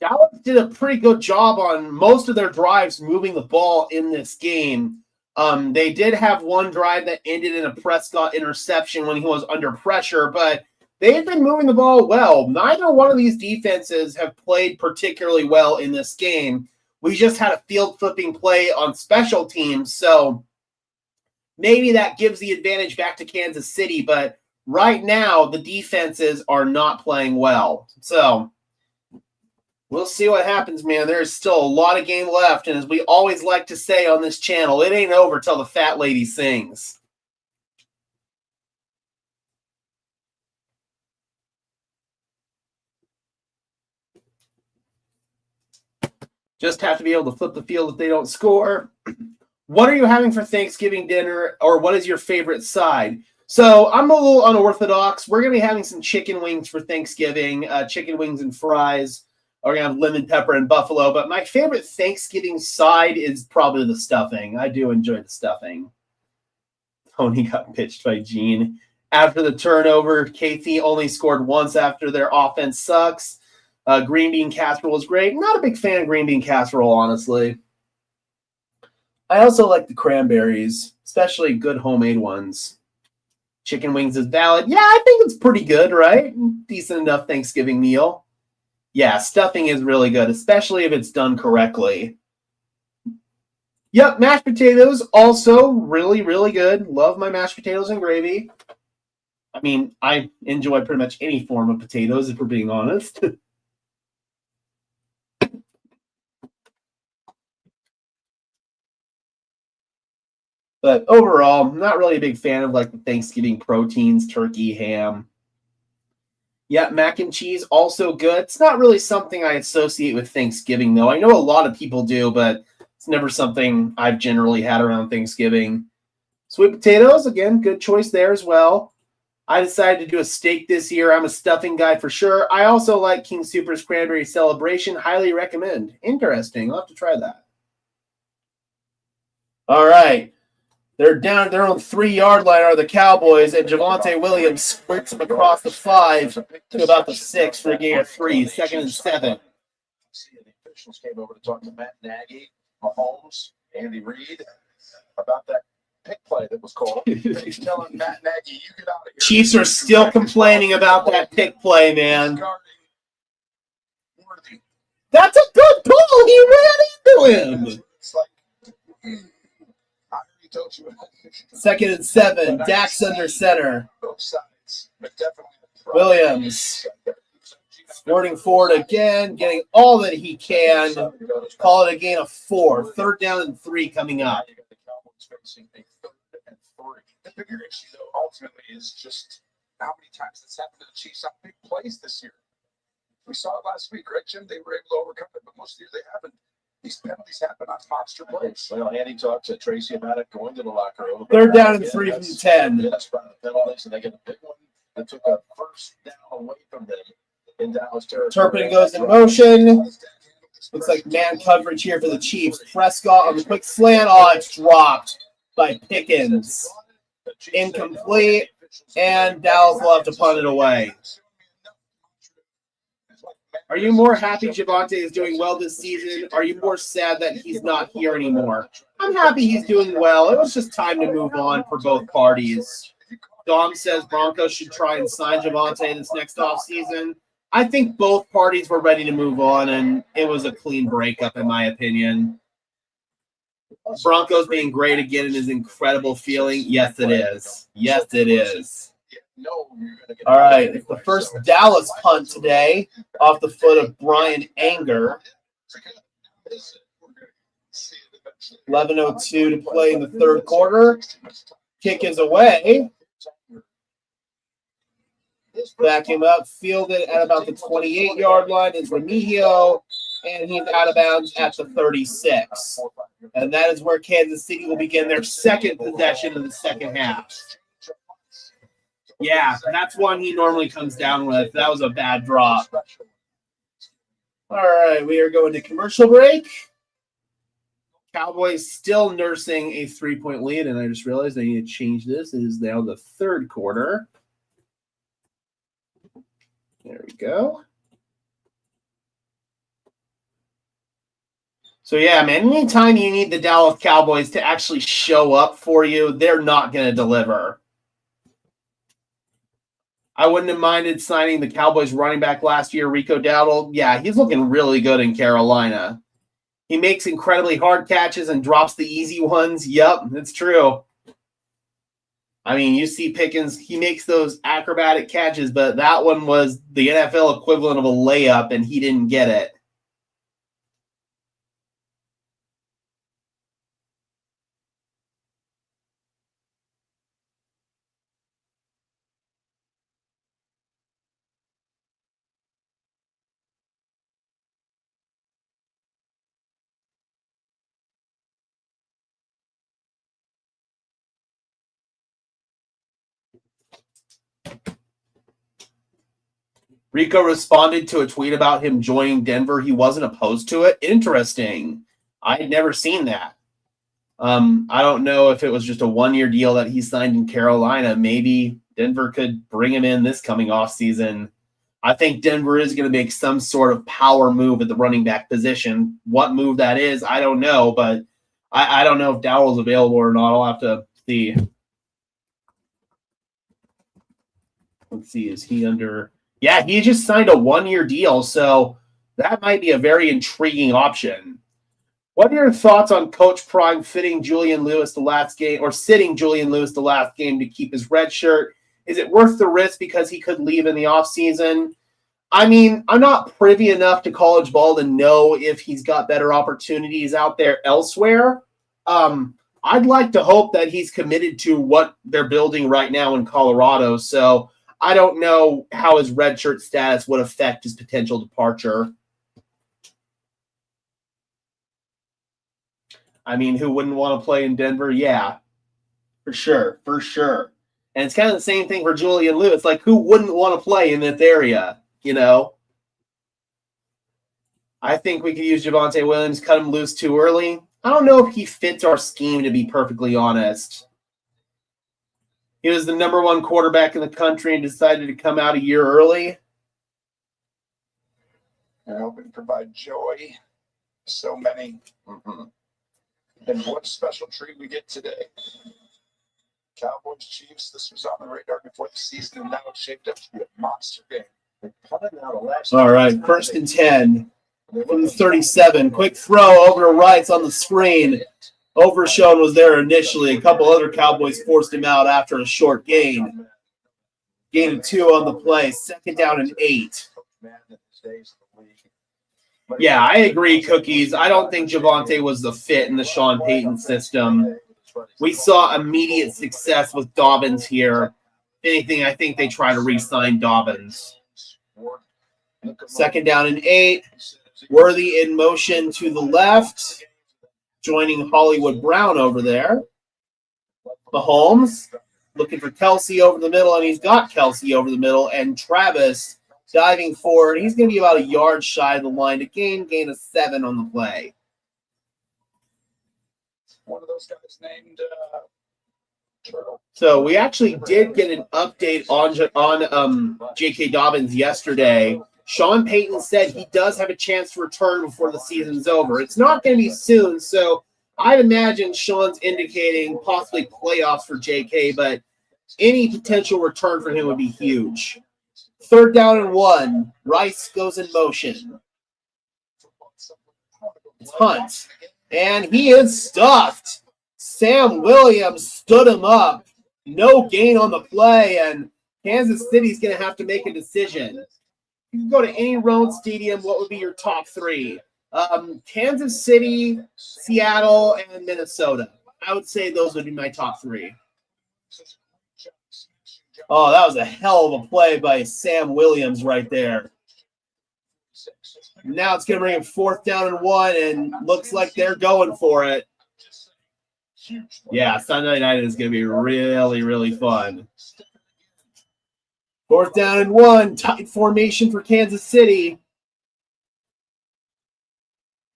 Dallas did a pretty good job on most of their drives moving the ball in this game. They did have one drive that ended in a Prescott interception when he was under pressure, but they've been moving the ball well. Neither one of these defenses have played particularly well in this game. We just had a field-flipping play on special teams, so maybe that gives the advantage back to Kansas City, but right now the defenses are not playing well. So we'll see what happens, man. There's still a lot of game left, and as we always like to say on this channel, it ain't over till the fat lady sings. Just have to be able to flip the field if they don't score. What are you having for Thanksgiving dinner, or what is your favorite side? So I'm a little unorthodox. We're going to be having some chicken wings for Thanksgiving, chicken wings and fries. We're going to have lemon pepper and buffalo. But my favorite Thanksgiving side is probably the stuffing. I do enjoy the stuffing. Tony got pitched by Gene. After the turnover, KC only scored once after their offense sucks. Green bean casserole is great. Not a big fan of green bean casserole, honestly. I also like the cranberries, especially good homemade ones. Chicken wings is valid. Yeah, I think it's pretty good, right? Decent enough Thanksgiving meal. Yeah, stuffing is really good, especially if it's done correctly. Yep, mashed potatoes, also really, really good. Love my mashed potatoes and gravy. I mean, I enjoy pretty much any form of potatoes, if we're being honest. But overall, I'm not really a big fan of like the Thanksgiving proteins, turkey, ham. Yeah, mac and cheese, also good. It's not really something I associate with Thanksgiving, though. I know a lot of people do, but it's never something I've generally had around Thanksgiving. Sweet potatoes, again, good choice there as well. I decided to do a steak this year. I'm a stuffing guy for sure. I also like King Soopers Cranberry Celebration. Highly recommend. Interesting. I'll have to try that. All right. They're down at their own 3-yard line are the Cowboys, and Javonte Williams sprints them across the 5 to about the 6 for a gain of 3, 2nd and 7. The officials came over to talk to Matt Nagy, Mahomes, Andy Reid about that pick play that was called. He's telling Matt Nagy, you get out of here. Chiefs are still complaining about that pick play, man. That's a good pull. He ran into him. It's like, told you. 2nd and 7. Dak's under center. Both sides, but definitely Williams sporting forward again, getting all that he can. Call it a gain of 4. 3rd down and 3 coming up. The Cowboys facing a 3rd and 3. The bigger issue, though, ultimately is just how many times this happened to the Chiefs on big plays this year. We saw it last week, right, Jim? They were able to overcome it, but most of the year they haven't. These penalties happen on monster plays. Well, Andy talked to Tracy about it going to the locker room. 3rd down and 3 from 10. That's about the penalties, and they get a big one that took a 1st down away from them in Dallas territory. Turpin goes in motion. Looks like man coverage here for the Chiefs. Prescott on the quick slant. Oh, it's dropped by Pickens. Incomplete, and Dallas will have to punt it away. Are you more happy Javonte is doing well this season? Are you more sad that he's not here anymore? I'm happy he's doing well. It was just time to move on for both parties. Dom says Broncos should try and sign Javonte this next offseason. I think both parties were ready to move on, and it was a clean breakup, in my opinion. Broncos being great again is an incredible feeling. Yes, it is. Yes, it is. All right, it's the first Dallas punt today off the foot of Brian Anger. 11:02 to play in the third quarter. Kick is away. Back him up, fielded at about the 28-yard line is Remigio, and he's out of bounds at the 36. And that is where Kansas City will begin their second possession of the second half. Yeah, that's one he normally comes down with. That was a bad drop. All right, we are going to commercial break. Cowboys still nursing a 3-point lead, and I just realized I need to change this. It is now the third quarter. There we go. So, yeah, man, anytime you need the Dallas Cowboys to actually show up for you, they're not going to deliver. I wouldn't have minded signing the Cowboys running back last year, Rico Dowdle. Yeah, he's looking really good in Carolina. He makes incredibly hard catches and drops the easy ones. Yep, that's true. I mean, you see Pickens, he makes those acrobatic catches, but that one was the NFL equivalent of a layup, and he didn't get it. Rico responded to a tweet about him joining Denver. He wasn't opposed to it. Interesting. I had never seen that. I don't know if it was just a one-year deal that he signed in Carolina. Maybe Denver could bring him in this coming offseason. I think Denver is going to make some sort of power move at the running back position. What move that is, I don't know, but I don't know if Dowell's available or not. I'll have to see. Let's see, is he under... Yeah, he just signed a one-year deal, so that might be a very intriguing option. What are your thoughts on Coach Prime fitting Julian Lewis the last game, or sitting Julian Lewis the last game to keep his red shirt? Is it worth the risk because he could leave in the offseason? I mean, I'm not privy enough to college ball to know if he's got better opportunities out there elsewhere. I'd like to hope that he's committed to what they're building right now in Colorado, so I don't know how his redshirt status would affect his potential departure. I mean, who wouldn't want to play in Denver? Yeah, for sure. And it's kind of the same thing for Julian Lewis. Like, who wouldn't want to play in this area, you know? I think we could use Javonte Williams, cut him loose too early. I don't know if he fits our scheme, to be perfectly honest. He was the number one quarterback in the country and decided to come out a year early. I hope we provide joy. So many. And what a special treat we get today. Cowboys, Chiefs, this was on the radar before the season, and now it's shaped up to be a monster game. All right, 1st and 10 from the 37. Quick throw over to Rice on the screen. Overshown was there initially. A couple other Cowboys forced him out after a short gain. Gain of 2 on the play. 2nd down and 8. Yeah, I agree, Cookies. I don't think Javonte was the fit in the Sean Payton system. We saw immediate success with Dobbins here. If anything, I think they try to re-sign Dobbins. 2nd down and 8. Worthy in motion to the left. Joining Hollywood Brown over there. Mahomes looking for Kelsey over the middle, and he's got Kelsey over the middle. And Travis diving forward. He's going to be about a yard shy of the line to gain of 7 on the play. One of those guys named Turtle. So we actually did get an update on J.K. Dobbins yesterday. Sean Payton said he does have a chance to return before the season's over. It's not going to be soon, so I'd imagine Sean's indicating possibly playoffs for J.K., but Any potential return for him would be huge. 3rd down and 1. Rice goes in motion. It's Hunt. And he is stuffed. Sam Williams stood him up. No gain on the play, and Kansas City's going to have to make a decision. You can go to any road stadium, what would be your top 3? Kansas City, Seattle, and Minnesota. I would say those would be my top 3. Oh, that was a hell of a play by Sam Williams right there. Now it's going to bring him 4th down and 1, and looks like they're going for it. Yeah, Sunday night is going to be really, really fun. 4th down and 1, tight formation for Kansas City.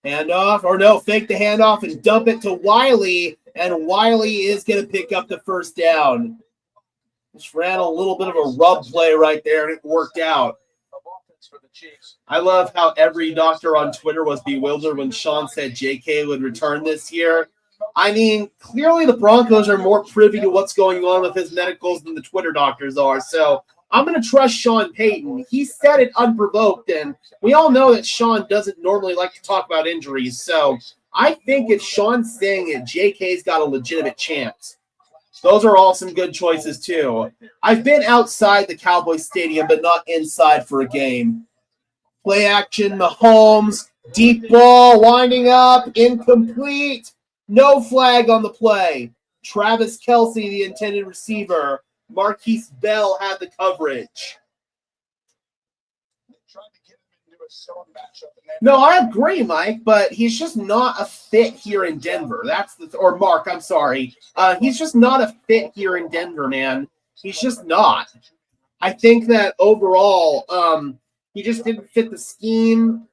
Handoff, or no, fake the handoff and dump it to Wiley, and Wiley is going to pick up the 1st down. Just ran a little bit of a rub play right there, and it worked out. I love how every doctor on Twitter was bewildered when Sean said JK would return this year. I mean, clearly the Broncos are more privy to what's going on with his medicals than the Twitter doctors are. So I'm going to trust Sean Payton. He said it unprovoked, and we all know that Sean doesn't normally like to talk about injuries. So I think if Sean's saying it, JK's got a legitimate chance. Those are all some good choices, too. I've been outside the Cowboys Stadium, but not inside for a game. Play action, Mahomes, deep ball, winding up, incomplete. No flag on the play. Travis Kelce, the intended receiver. Marquise Bell had the coverage. No, I agree, Mike, but he's just not a fit here in Denver. Or Mark, I'm sorry. He's just not a fit here in Denver, man. He's just not. I think that overall, he just didn't fit the scheme.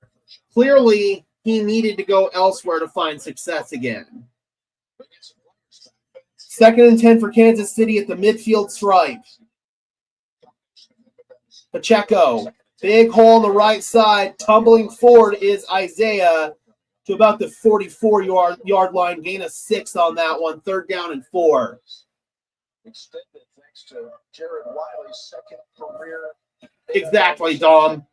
Clearly, he needed to go elsewhere to find success again. 2nd and 10 for Kansas City at the midfield stripe. Pacheco. Big hole on the right side. Tumbling forward is Isaiah to about the 44-yard line. Gain of 6 on that one. 3rd down and 4. Extended thanks to Jared Wiley's 2nd career. Exactly, Dom.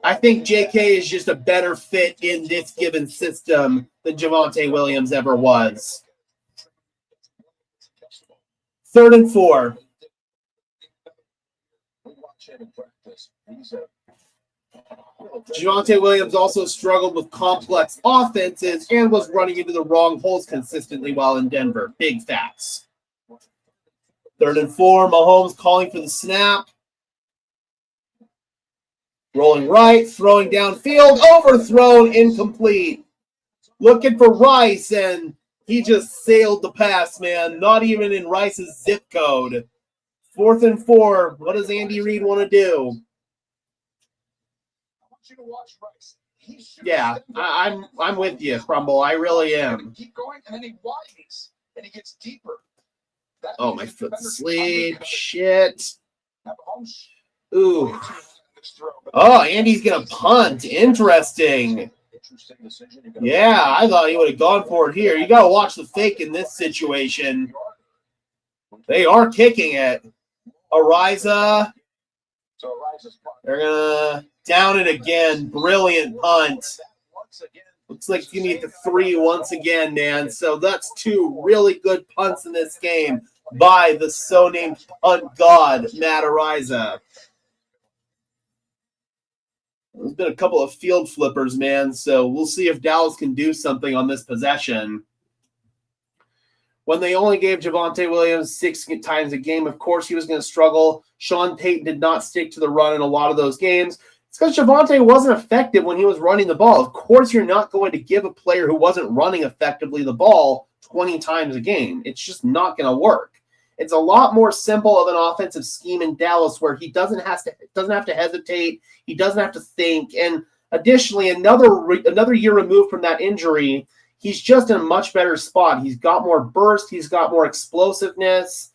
I think JK is just a better fit in this given system than Javonte Williams ever was. 3rd and 4. Javonte Williams also struggled with complex offenses and was running into the wrong holes consistently while in Denver. Big facts. 3rd and 4. Mahomes calling for the snap. Rolling right, throwing downfield, overthrown, incomplete. Looking for Rice, and he just sailed the pass, man. Not even in Rice's zip code. 4th and 4. What does Andy Reid want to do? Yeah, I'm with you, Crumble. I really am. Keep going, and then he widens, and he gets deeper. Oh, my foot asleep. Shit. Ooh. Oh, Andy's going to punt. Interesting. Yeah, I thought he would have gone for it here. You got to watch the fake in this situation. They are kicking it. Ariza. They're going to down it again. Brilliant punt. Looks like you need the 3 once again, man. So that's 2 really good punts in this game by the so-named punt god, Matt Ariza. There's been a couple of field flippers, man, so we'll see if Dallas can do something on this possession. When they only gave Javonte Williams 6 times a game, of course he was going to struggle. Sean Payton did not stick to the run in a lot of those games. It's because Javonte wasn't effective when he was running the ball. Of course you're not going to give a player who wasn't running effectively the ball 20 times a game. It's just not going to work. It's a lot more simple of an offensive scheme in Dallas where he doesn't have to hesitate. He doesn't have to think. And additionally, another year removed from that injury, he's just in a much better spot. He's got more burst. He's got more explosiveness.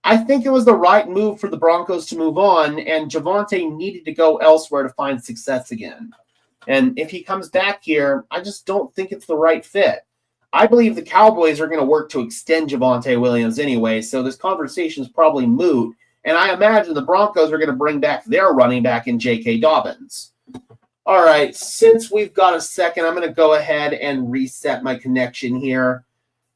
I think it was the right move for the Broncos to move on, and Javonte needed to go elsewhere to find success again. And if he comes back here, I just don't think it's the right fit. I believe the Cowboys are going to work to extend Javonte Williams anyway, so this conversation is probably moot. And I imagine the Broncos are going to bring back their running back in J.K. Dobbins. All right, since we've got a second, I'm going to go ahead and reset my connection here.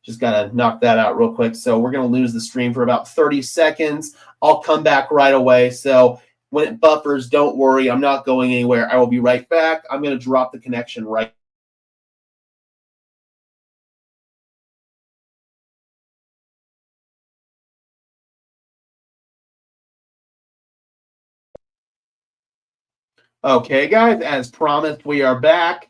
Just got to knock that out real quick. So we're going to lose the stream for about 30 seconds. I'll come back right away. So when it buffers, don't worry. I'm not going anywhere. I will be right back. I'm going to drop the connection right. Okay, guys, as promised, we are back.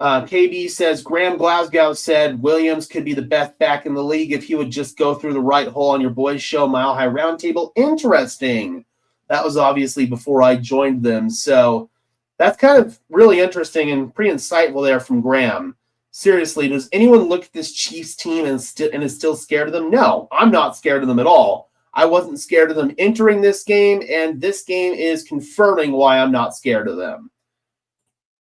KB says, Graham Glasgow said Williams could be the best back in the league if he would just go through the right hole on your boys' show, Mile High Roundtable. Interesting. That was obviously before I joined them. So that's kind of really interesting and pretty insightful there from Graham. Seriously, does anyone look at this Chiefs team and is still scared of them? No, I'm not scared of them at all. I wasn't scared of them entering this game, and this game is confirming why I'm not scared of them.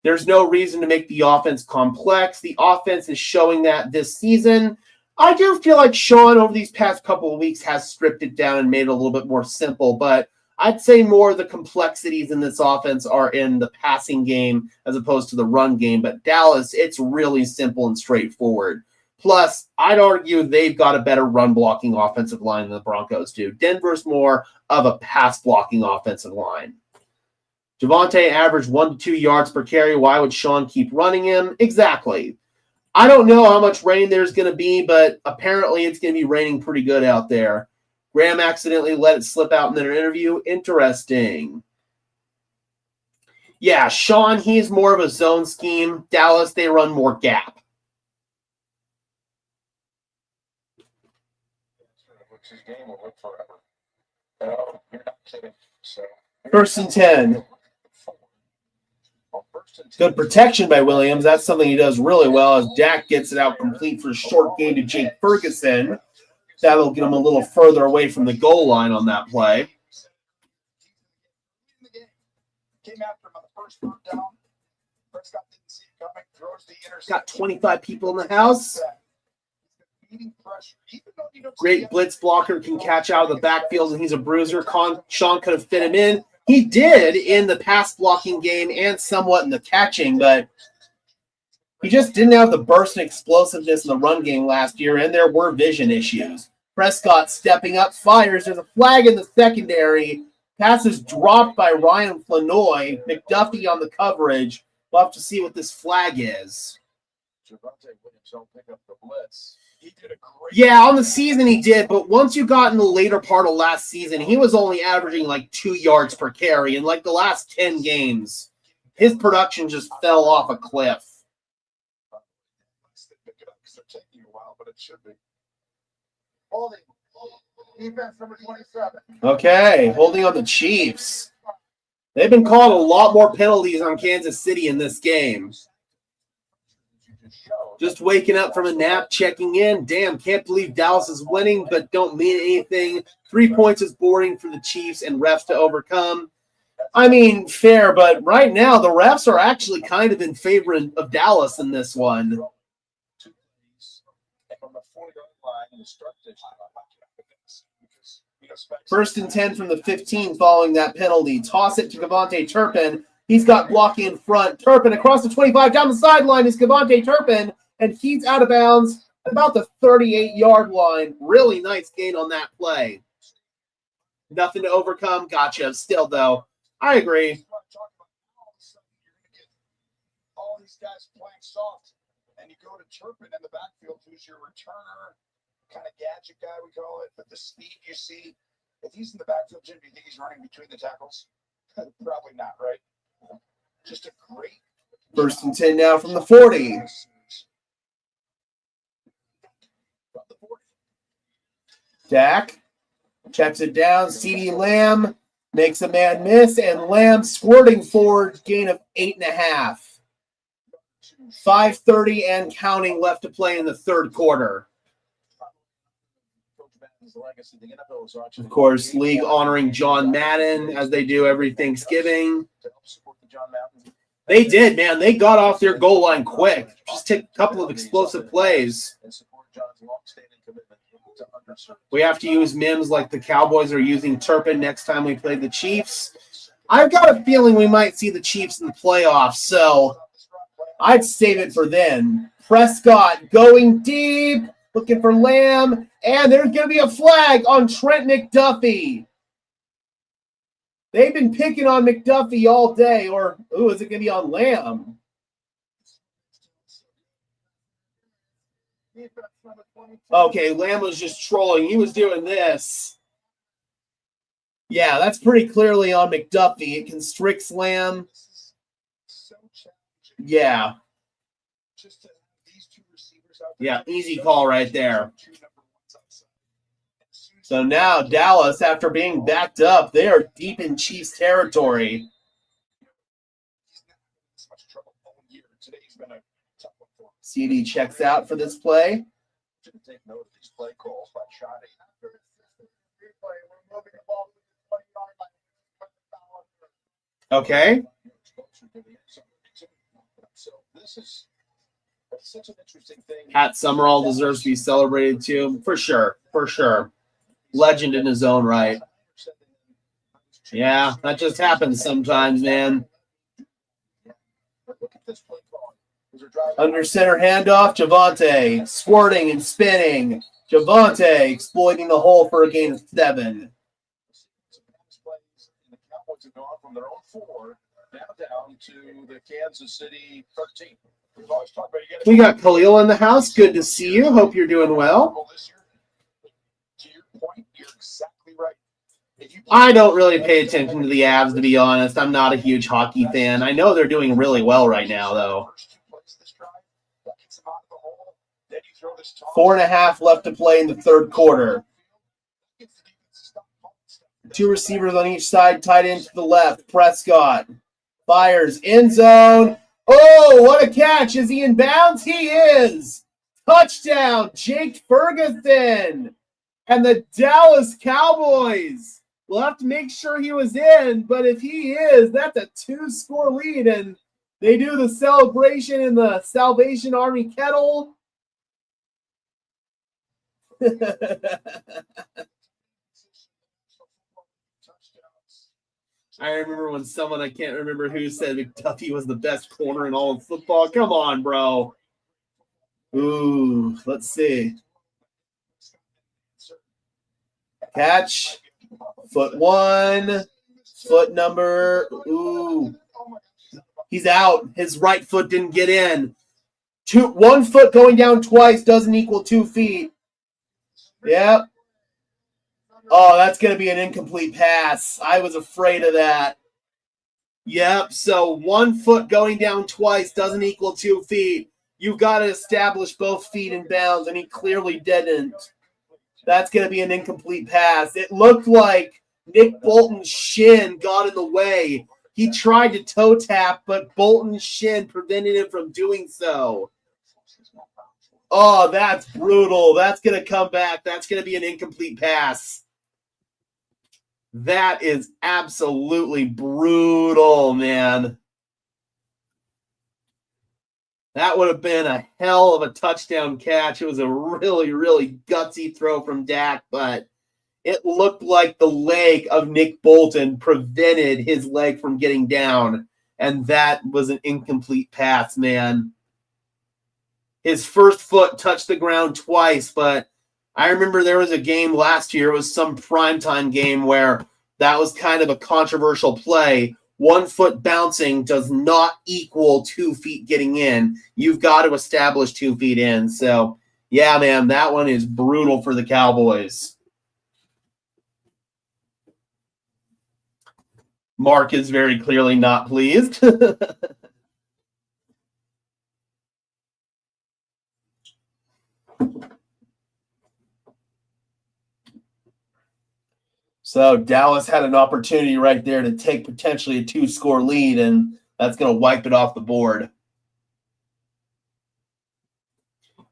There's no reason to make the offense complex. The offense is showing that this season. I do feel like Sean over these past couple of weeks has stripped it down and made it a little bit more simple, but I'd say more of the complexities in this offense are in the passing game as opposed to the run game. But Dallas, it's really simple and straightforward. Plus, I'd argue they've got a better run-blocking offensive line than the Broncos do. Denver's more of a pass-blocking offensive line. Javonte averaged 1 to 2 yards per carry. Why would Sean keep running him? Exactly. I don't know how much rain there's going to be, but apparently it's going to be raining pretty good out there. Graham accidentally let it slip out in their interview. Interesting. Yeah, Sean, he's more of a zone scheme. Dallas, they run more gap. His game will live forever. No, you're not kidding. So, 1st and 10. Good protection by Williams. That's something he does really well as Dak gets it out complete for a short gain to Jake Ferguson. That'll get him a little further away from the goal line on that play. Came after him on the first third down. Prescott didn't see it coming. Throws the interception. Got 25 people in the house. Great blitz blocker, can catch out of the backfield, and he's a bruiser. Sean could have fit him in. He did in the pass blocking game and somewhat in the catching, but he just didn't have the burst and explosiveness in the run game last year, and there were vision issues. Prescott stepping up, fires. There's a flag in the secondary. Pass is dropped by Ryan Flanoy. McDuffie on the coverage. We'll have to see what this flag is. Javonte Williams don't pick up the blitz. He did a great Yeah, on the season he did, but once you got in the later part of last season, he was only averaging like 2 yards per carry. In like the last 10 games, his production just fell off a cliff. They're taking a while, but it should be. Holding. Defense number 27. Okay, holding on the Chiefs. They've been called a lot more penalties on Kansas City in this game. Just waking up from a nap, checking in. Damn, can't believe Dallas is winning, but don't mean anything. 3 points is boring for the Chiefs and refs to overcome. I mean, fair, but right now the refs are actually kind of in favor of Dallas in this one. From the 40-yard line, First and 10 from the 15 following that penalty. Toss it to Kevontae Turpin. He's got blocking in front. Turpin across the 25. Down the sideline is Kevontae Turpin, and he's out of bounds at about the 38-yard line. Really nice gain on that play. Nothing to overcome. Gotcha. Still, though, I agree. All these guys playing soft, and you go to Turpin in the backfield, who's your returner, kind of gadget guy, we call it. But the speed you see, if he's in the backfield, Jim, do you think he's running between the tackles? Probably not, right? Just a great. First and 10 now from the 40. Dak checks it down. CeeDee Lamb makes a man miss, and Lamb squirting forward, gain of 8.5. 5:30 and counting left to play in the third quarter. Of course, league honoring John Madden as they do every Thanksgiving. They did, man. They got off their goal line quick. Just take a couple of explosive plays. We have to use Mims like the Cowboys are using Turpin next time we play the Chiefs. I've got a feeling we might see the Chiefs in the playoffs, so I'd save it for then. Prescott going deep, looking for Lamb, and there's going to be a flag on Trent McDuffie. They've been picking on McDuffie all day, or, is it going to be on Lamb? Okay, Lamb was just trolling. He was doing this. Yeah, that's pretty clearly on McDuffie. It constricts Lamb. Yeah. Yeah, easy call right there. So now Dallas, after being backed up, they are deep in Chiefs territory. CD checks out for this play. Take note of these play calls by Shoddy. Okay. So this is such an interesting thing. Pat Summerall deserves to be celebrated too, for sure, for sure. Legend in his own right. Yeah, that just happens sometimes, man. Under center handoff, Javonte squirting and spinning. Javonte exploiting the hole for a gain of 7. The Cowboys have gone from their own 4 down to the Kansas City 13. We got Khalil in the house. Good to see you. Hope you're doing well. To your point, you're exactly right. I don't really pay attention to the Avs, to be honest. I'm not a huge hockey fan. I know they're doing really well right now, though. 4.5 left to play in the third quarter. 2 receivers on each side, tight end to the left. Prescott fires, end zone. Oh, what a catch. Is he in bounds? He is. Touchdown, Jake Ferguson. And the Dallas Cowboys will have to make sure he was in, but if he is, that's a 2-score lead, and they do the celebration in the Salvation Army kettle. I remember when someone, I can't remember who, said McDuffie was the best corner in all of football. Come on, bro. Ooh, let's see. Catch. Foot 1. Foot number. Ooh. He's out. His right foot didn't get in. 1 foot going down twice doesn't equal 2 feet. Yep. Oh, that's going to be an incomplete pass. I was afraid of that. Yep, so 1 foot going down twice doesn't equal 2 feet. You've got to establish both feet in bounds, and he clearly didn't. That's going to be an incomplete pass. It looked like Nick Bolton's shin got in the way. He tried to toe tap, but Bolton's shin prevented him from doing so. Oh, that's brutal. That's going to come back. That's going to be an incomplete pass. That is absolutely brutal, man. That would have been a hell of a touchdown catch. It was a really, really gutsy throw from Dak, but it looked like the leg of Nick Bolton prevented his leg from getting down, and that was an incomplete pass, man. His first foot touched the ground twice, but I remember there was a game last year, it was some primetime game where that was kind of a controversial play. 1 foot bouncing does not equal 2 feet getting in. You've got to establish 2 feet in. So, yeah, man, that one is brutal for the Cowboys. Mark is very clearly not pleased. So Dallas had an opportunity right there to take potentially a 2-score lead, and that's going to wipe it off the board.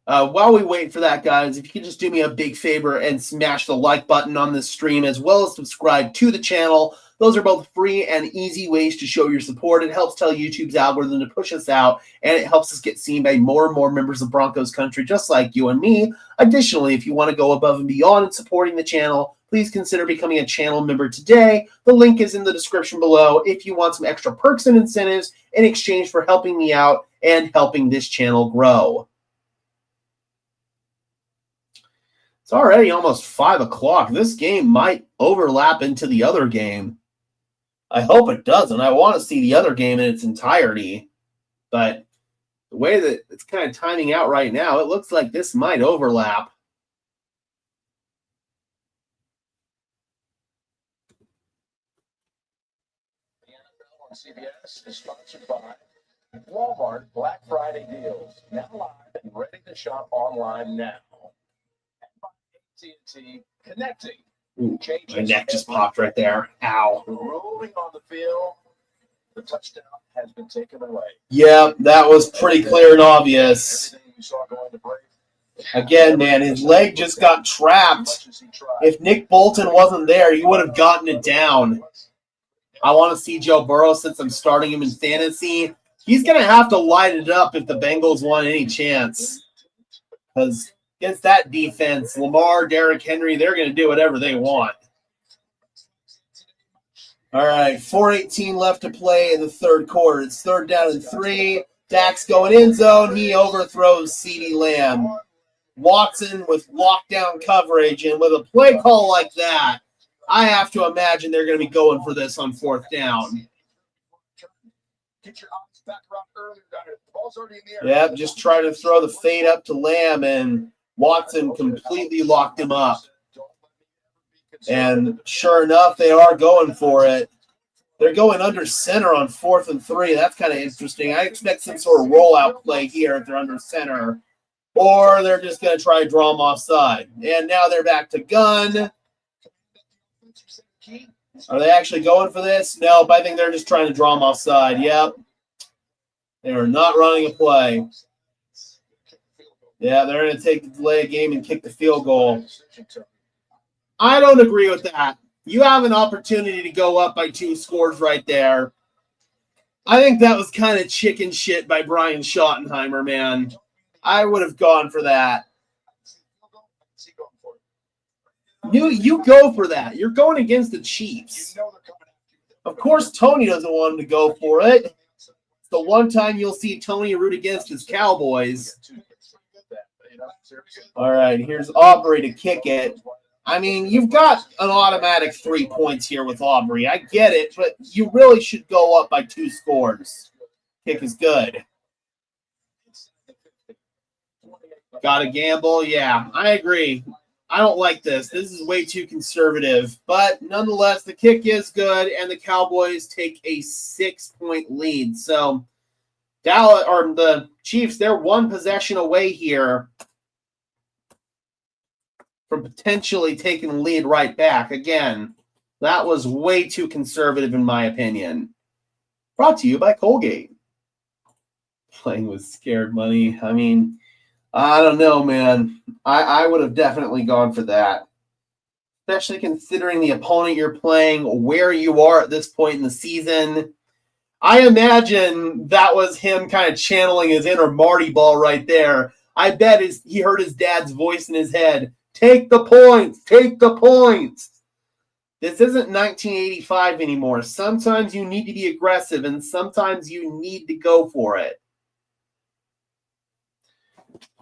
While we wait for that, guys, if you could just do me a big favor and smash the like button on this stream, as well as subscribe to the channel. Those are both free and easy ways to show your support. It helps tell YouTube's algorithm to push us out, and it helps us get seen by more and more members of Broncos country, just like you and me. Additionally, if you want to go above and beyond in supporting the channel, please consider becoming a channel member today. The link is in the description below if you want some extra perks and incentives in exchange for helping me out and helping this channel grow. It's already almost 5 o'clock. This game might overlap into the other game. I hope it doesn't. I want to see the other game in its entirety. But the way that it's kind of timing out right now, it looks like this might overlap. The NFL on CBS is sponsored by Walmart Black Friday deals. Now live and ready to shop online now. AT&T connecting. Ooh, my neck just popped right there. Ow. Rolling on the field. The touchdown has been taken away. Yeah, that was pretty clear and obvious. Everything we saw going to break. Again, man, his leg just got trapped. If Nick Bolton wasn't there, he would have gotten it down. I want to see Joe Burrow since I'm starting him in fantasy. He's going to have to light it up if the Bengals want any chance. Because against that defense, Lamar, Derrick Henry, they're going to do whatever they want. All right, 4:18 left to play in the third quarter. It's 3rd down and 3. Dak's going end zone. He overthrows CeeDee Lamb. Watson with lockdown coverage, and with a play call like that, I have to imagine they're going to be going for this on 4th down. Get your eyes back around earlier down here. The ball's already in the air. Yep, just try to throw the fade up to Lamb, and Watson completely locked him up. And sure enough, they are going for it. They're going under center on 4th and 3. That's kind of interesting. I expect some sort of rollout play here if they're under center. Or they're just going to try to draw them offside. And now they're back to gun. Are they actually going for this? Nope, I think they're just trying to draw them offside. Yep. They are not running a play. Yeah, they're going to take the delay of game and kick the field goal. I don't agree with that. You have an opportunity to go up by 2 scores right there. I think that was kind of chicken shit by Brian Schottenheimer, man. I would have gone for that. You go for that. You're going against the Chiefs. Of course, Tony doesn't want him to go for it. It's the one time you'll see Tony root against his Cowboys. All right, here's Aubrey to kick it. I mean, you've got an automatic 3 points here with Aubrey. I get it, but you really should go up by 2 scores. Kick is good. Got to gamble? Yeah, I agree. I don't like this. This is way too conservative. But nonetheless, the kick is good, and the Cowboys take a 6-point lead. So Dallas, or the Chiefs, they're 1 possession away here from potentially taking the lead right back. Again, that was way too conservative in my opinion. Brought to you by Colgate. Playing with scared money. I mean, I don't know, man. I would have definitely gone for that. Especially considering the opponent you're playing, where you are at this point in the season. I imagine that was him kind of channeling his inner Marty Ball right there. I bet he heard his dad's voice in his head. Take the points. Take the points. This isn't 1985 anymore. Sometimes you need to be aggressive, and sometimes you need to go for it.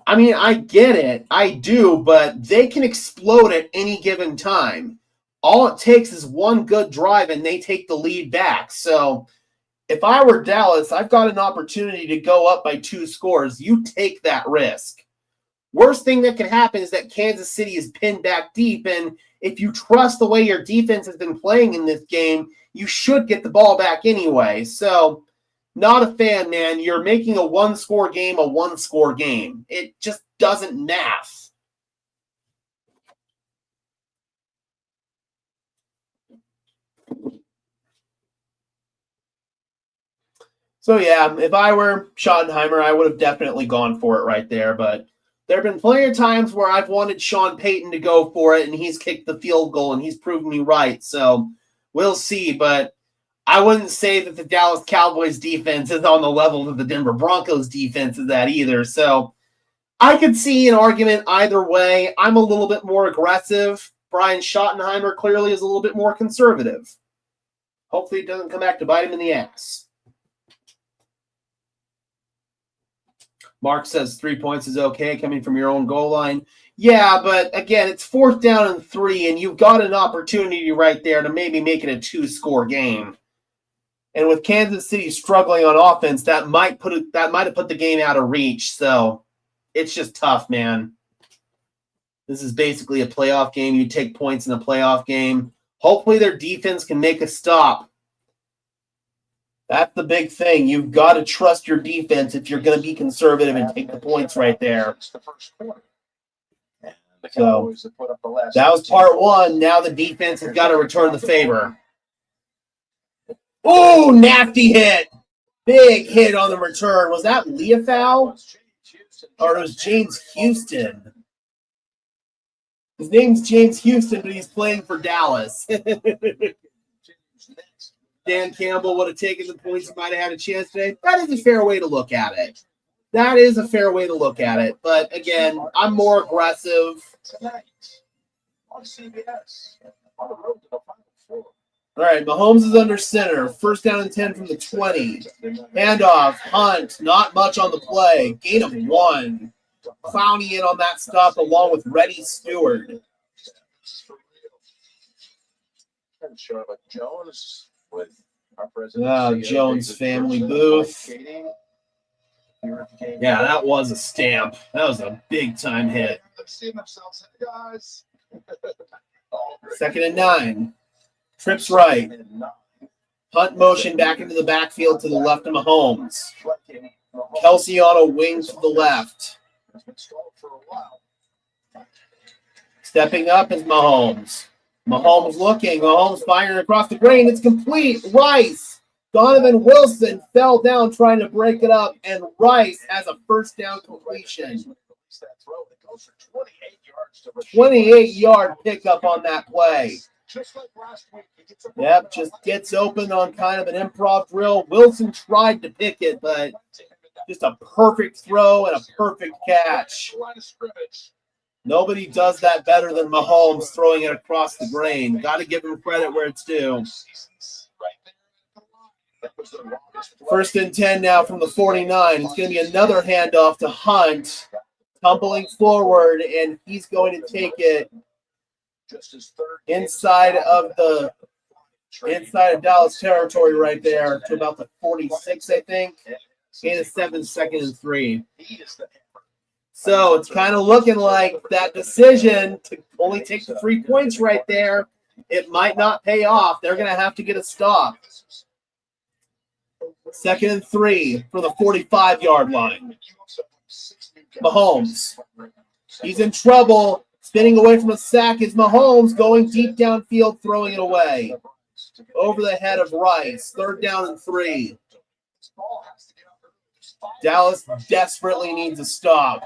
I mean, I get it. I do, but they can explode at any given time. All it takes is one good drive, and they take the lead back. So if I were Dallas, I've got an opportunity to go up by 2 scores. You take that risk. Worst thing that can happen is that Kansas City is pinned back deep, and if you trust the way your defense has been playing in this game, you should get the ball back anyway. So, not a fan, man. You're making a 1-score game a 1-score game. It just doesn't math. So, yeah, if I were Schottenheimer, I would have definitely gone for it right there, but There have been plenty of times where I've wanted Sean Payton to go for it, and he's kicked the field goal, and he's proven me right. So we'll see. But I wouldn't say that the Dallas Cowboys defense is on the level that the Denver Broncos defense is at either. So I could see an argument either way. I'm a little bit more aggressive. Brian Schottenheimer clearly is a little bit more conservative. Hopefully it doesn't come back to bite him in the ass. Mark says 3 points is okay coming from your own goal line. Yeah, but again, it's 4th down and 3, and you've got an opportunity right there to maybe make it a 2-score game. And with Kansas City struggling on offense, that might have put the game out of reach. So it's just tough, man. This is basically a playoff game. You take points in a playoff game. Hopefully their defense can make a stop. That's the big thing. You've got to trust your defense if you're going to be conservative and take the points right there. So that was part 1. Now the defense has got to return the favor. Oh, nasty hit. Big hit on the return. Was that Leofau? Or it was James Houston? His name's James Houston, but he's playing for Dallas. Dan Campbell would have taken the points. He might have had a chance today. That is a fair way to look at it. That is a fair way to look at it. But again, I'm more aggressive. All right, Mahomes is under center. 1st down and 10 from the 20. Handoff, Hunt, not much on the play. Gain of 1. Clowney in on that stop along with Reddy Stewart. Jones family booth. Yeah, that was a stamp. That was a big-time hit. 2nd and 9. Trips right. Hunt motion back into the backfield to the left of Mahomes. Kelsey on a wing to the left. Stepping up is Mahomes. Mahomes looking. Mahomes firing across the grain. It's complete. Rice. Donovan Wilson fell down trying to break it up, and Rice has a 1st down completion. 28-yard pickup on that play. Yep, just gets open on kind of an improv drill. Wilson tried to pick it, but just a perfect throw and a perfect catch. Nobody does that better than Mahomes throwing it across the grain. Got to give him credit where it's due. 1st and 10 now from the 49. It's going to be another handoff to Hunt. Tumbling forward, and he's going to take it inside of Dallas territory right there to about the 46, I think. Gain of 7, 2nd and 3. So it's kind of looking like that decision to only take the 3 points right there, it might not pay off. They're going to have to get a stop. 2nd and 3 for the 45-yard line. Mahomes. He's in trouble. Spinning away from a sack is Mahomes, going deep downfield, throwing it away. Over the head of Rice. 3rd down and 3. Dallas desperately needs a stop.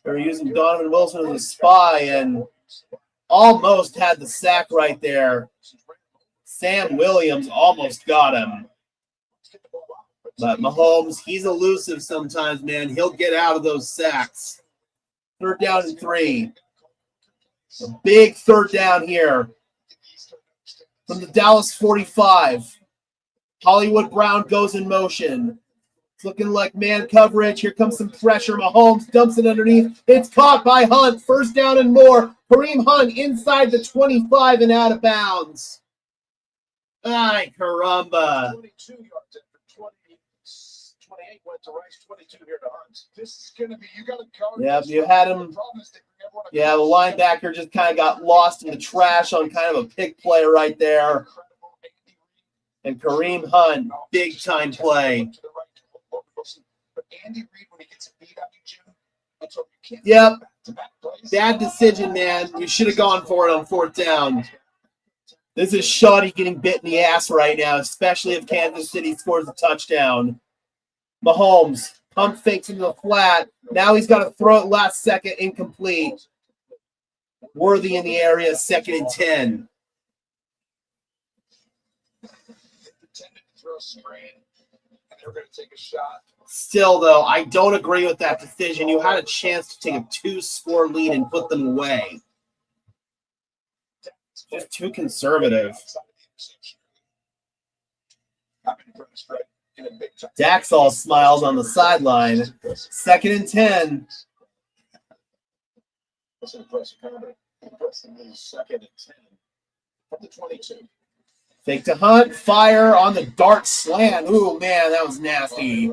They're using Donovan Wilson as a spy and almost had the sack right there. Sam Williams almost got him. But Mahomes, he's elusive sometimes, man. He'll get out of those sacks. 3rd down and 3. A big 3rd down here from the Dallas 45. Hollywood Brown goes in motion. It's looking like man coverage. Here comes some pressure. Mahomes dumps it underneath. It's caught by Hunt. 1st down and more. Kareem Hunt inside the 25 and out of bounds. Ay, caramba. 22 yards after 28 went to Rice, 22 here to Hunt. This is going to be, you got to cover. Yeah, you had him. Yeah, the linebacker just kind of got lost in the trash on kind of a pick play right there. And Kareem Hunt, big time play. Yep. Bad decision, man. You should have gone for it on 4th down. This is Shoddy getting bit in the ass right now, especially if Kansas City scores a touchdown. Mahomes Pump fakes into the flat. Now he's got to throw it last second, incomplete. Worthy in the area, 2nd and 10. Pretended to throw a screen, and they were going to take a shot. Still, though, I don't agree with that decision. You had a chance to take a 2-score lead and put them away. Just too conservative. Dax all smiles on the sideline. 2nd and 10. That's an impressive comment. Impressively 2nd and 10 from the 22. Fake to Hunt, fire on the dart slant. Ooh, man, that was nasty.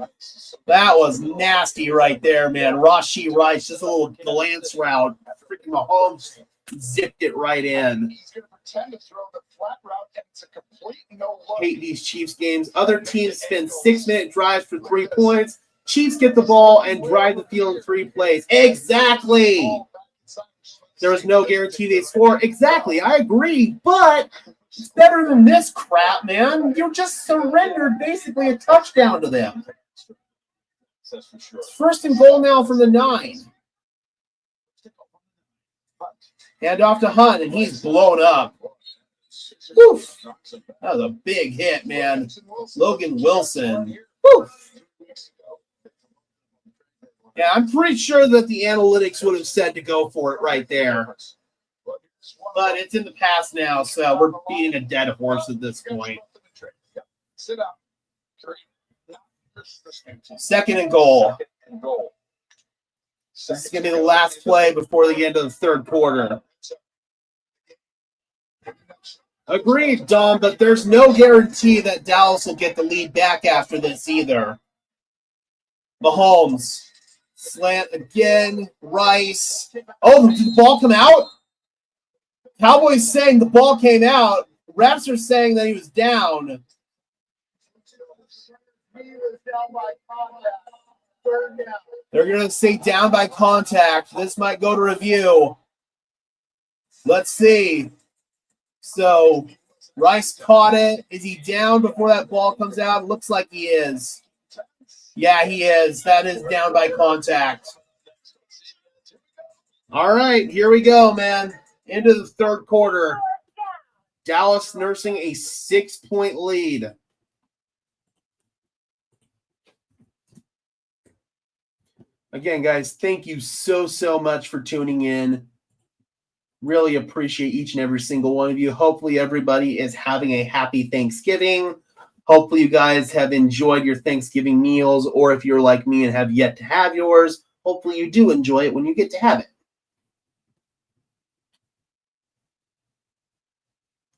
That was nasty right there, man. Rashee Rice, just a little glance route. Freaking Mahomes zipped it right in. He's going to pretend to throw the flat route, and it's a complete no-look. Hate these Chiefs games. Other teams spend 6-minute drives for 3 points. Chiefs get the ball and drive the field in 3 plays. Exactly. There was no guarantee they score. Exactly. I agree, but it's better than this crap, man. You just surrendered basically a touchdown to them. That's for sure. It's 1st and goal now from the 9. Hand off to Hunt, and he's blown up. Oof. That was a big hit, man. Logan Wilson. Oof. Yeah, I'm pretty sure that the analytics would have said to go for it right there. But it's in the past now, so we're beating a dead horse at this point. Sit up. 2nd and goal. This is going to be the last play before the end of the 3rd quarter. Agreed, Dom, but there's no guarantee that Dallas will get the lead back after this either. Mahomes. Slant again. Rice. Oh, did the ball come out? Cowboys saying the ball came out. Refs are saying that he was down. They're going to say down by contact. This might go to review. Let's see. So, Rice caught it. Is he down before that ball comes out? Looks like he is. Yeah, he is. That is down by contact. All right, here we go, man. Into the 3rd quarter. Dallas nursing a 6-point lead. Again, guys, thank you so much for tuning in. Really appreciate each and every single one of you. Hopefully everybody is having a happy Thanksgiving. Hopefully you guys have enjoyed your Thanksgiving meals, or if you're like me and have yet to have yours, hopefully you do enjoy it when you get to have it.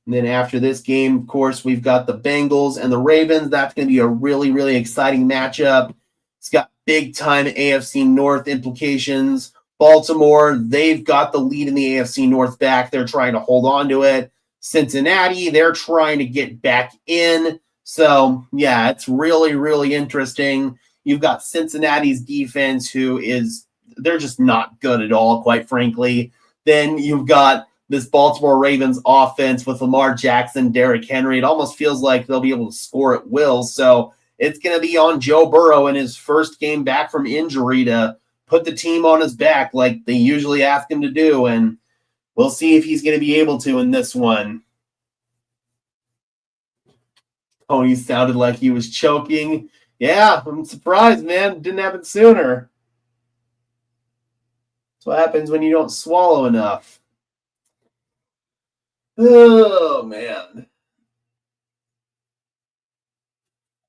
And then after this game, of course, we've got the Bengals and the Ravens. That's going to be a really exciting matchup. It's got big-time AFC North implications. Baltimore, they've got the lead in the AFC North back. They're trying to hold on to it. Cincinnati, they're trying to get back in. So, yeah, it's really interesting. You've got Cincinnati's defense, they're just not good at all, quite frankly. Then you've got this Baltimore Ravens offense with Lamar Jackson, Derrick Henry. It almost feels like they'll be able to score at will. So it's going to be on Joe Burrow in his first game back from injury to put the team on his back like they usually ask him to do. And we'll see if he's going to be able to in this one. Tony sounded like he was choking. Yeah, I'm surprised, man. Didn't happen sooner. That's what happens when you don't swallow enough. Oh, man.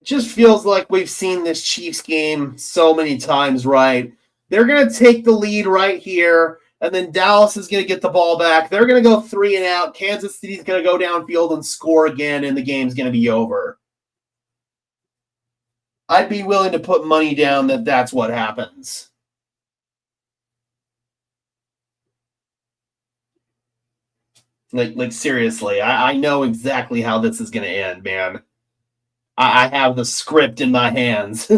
It just feels like we've seen this Chiefs game so many times, right? They're going to take the lead right here, and then Dallas is going to get the ball back. They're going to go 3 and out. Kansas City's going to go downfield and score again, and the game's going to be over. I'd be willing to put money down that that's what happens. Like seriously, I know exactly how this is going to end, man. I have the script in my hands.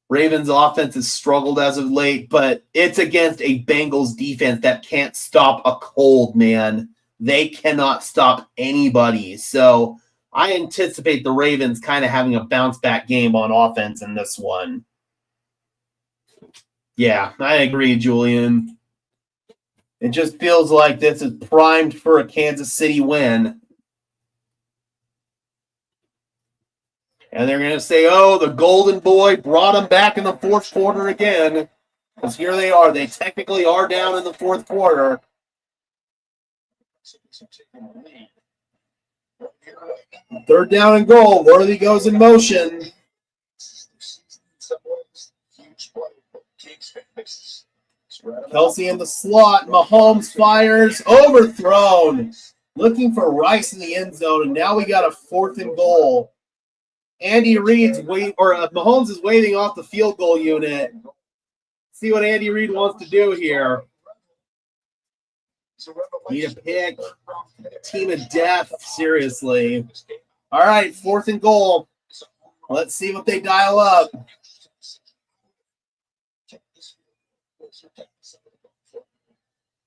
Ravens offense has struggled as of late, but it's against a Bengals defense that can't stop a cold, man. They cannot stop anybody. So I anticipate the Ravens kind of having a bounce-back game on offense in this one. Yeah, I agree, Julian. It just feels like this is primed for a Kansas City win. And they're going to say, oh, the golden boy brought them back in the fourth quarter again. Because here they are. They technically are down in the fourth quarter. Third down and goal. Worthy goes in motion. Kelsey in the slot. Mahomes fires. Overthrown. Looking for Rice in the end zone. And now we got a 4th and goal. Andy Reid's Mahomes is waving off the field goal unit. See what Andy Reid wants to do here. Need a pick. Team of death. Seriously. All right, 4th and goal. Let's see what they dial up.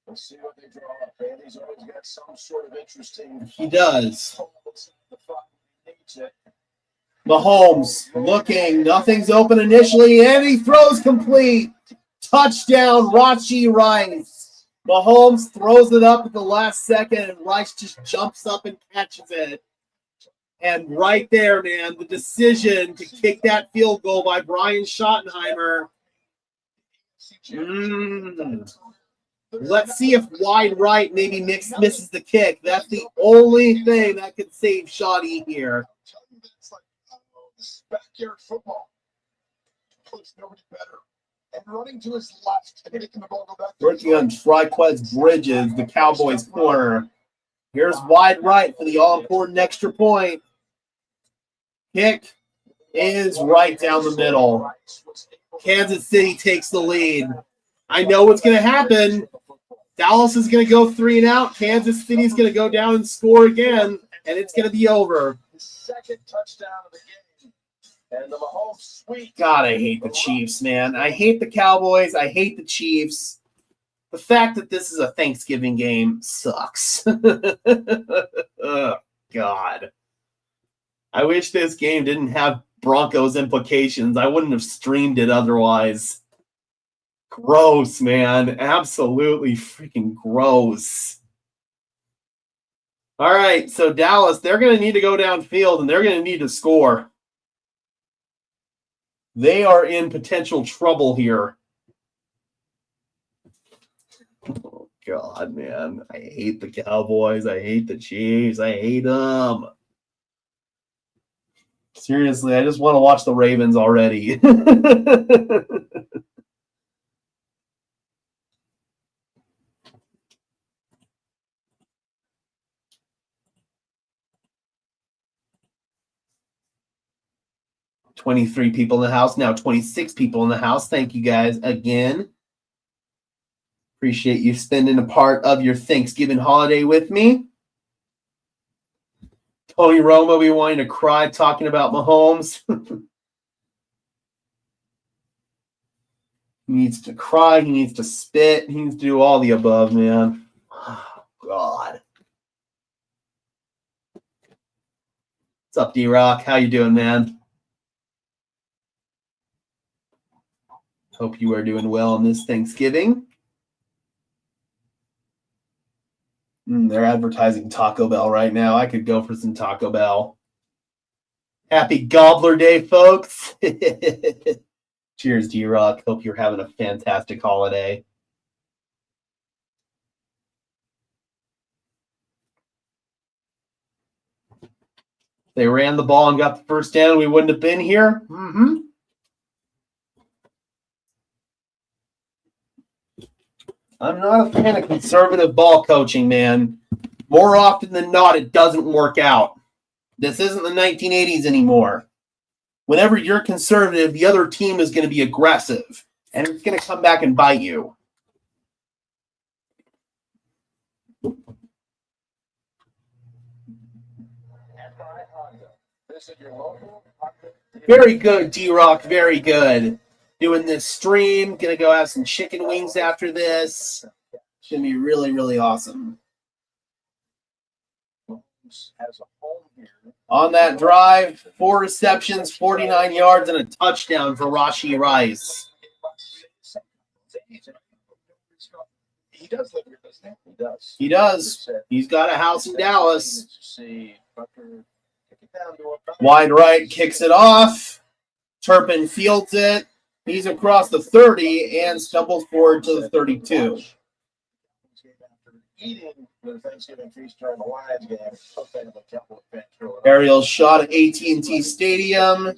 Let's see what they draw up. Andy's always got some sort of interesting. He does. Mahomes looking. Nothing's open initially, and he throws complete. Touchdown, Rachi Rice. Mahomes throws it up at the last second, and Rice just jumps up and catches it. And right there, man, the decision to kick that field goal by Brian Schottenheimer. Let's see if wide right maybe misses the kick. That's the only thing that could save Shotty here. Backyard football. There's nobody better. And running to his left and making the ball go back. Working on Triquez Bridges, the Cowboys corner. Here's wide right for the all-important extra point. Kick is right down the middle. Kansas City takes the lead. I know what's going to happen. Dallas is going to go 3 and out. Kansas City is going to go down and score again, and it's going to be over. Second touchdown of the game. And the Mahomes sweep. God, I hate the Chiefs, man. I hate the Cowboys. I hate the Chiefs. The fact that this is a Thanksgiving game sucks. Oh, God. I wish this game didn't have Broncos implications. I wouldn't have streamed it otherwise. Gross, man. Absolutely freaking gross. All right, so Dallas, they're going to need to go downfield, and they're going to need to score. They are in potential trouble here. Oh, God, man. I hate the Cowboys. I hate the Chiefs. I hate them. Seriously, I just want to watch the Ravens already. $23 people in the house, now 26 people in the house. Thank you guys again. Appreciate you spending a part of your Thanksgiving holiday with me. Tony Romo be wanting to cry talking about Mahomes. He needs to cry. He needs to spit. He needs to do all the above, man. Oh, God. What's up, D-Rock? How you doing, man? Hope you are doing well on this Thanksgiving. They're advertising Taco Bell right now. I could go for some Taco Bell. Happy Gobbler Day, folks. Cheers, D-Rock. Hope you're having a fantastic holiday. They ran the ball and got the first down. We wouldn't have been here. I'm not a fan of conservative ball coaching, man. More often than not, it doesn't work out. This isn't the 1980s anymore. Whenever you're conservative, the other team is going to be aggressive, and it's going to come back and bite you. Very good, D-Rock. Very good. Doing this stream. Going to go have some chicken wings after this. It's going to be really, really awesome. Has a home here On that drive, 4 receptions, 49 yards, and a touchdown for Rashee Rice. He does live here, doesn't he? He does. He does. He's got a house in Dallas. Wide right, kicks it off. Turpin fields it. He's across the 30 and stumbles forward to the 32. Aerial shot at AT&T Stadium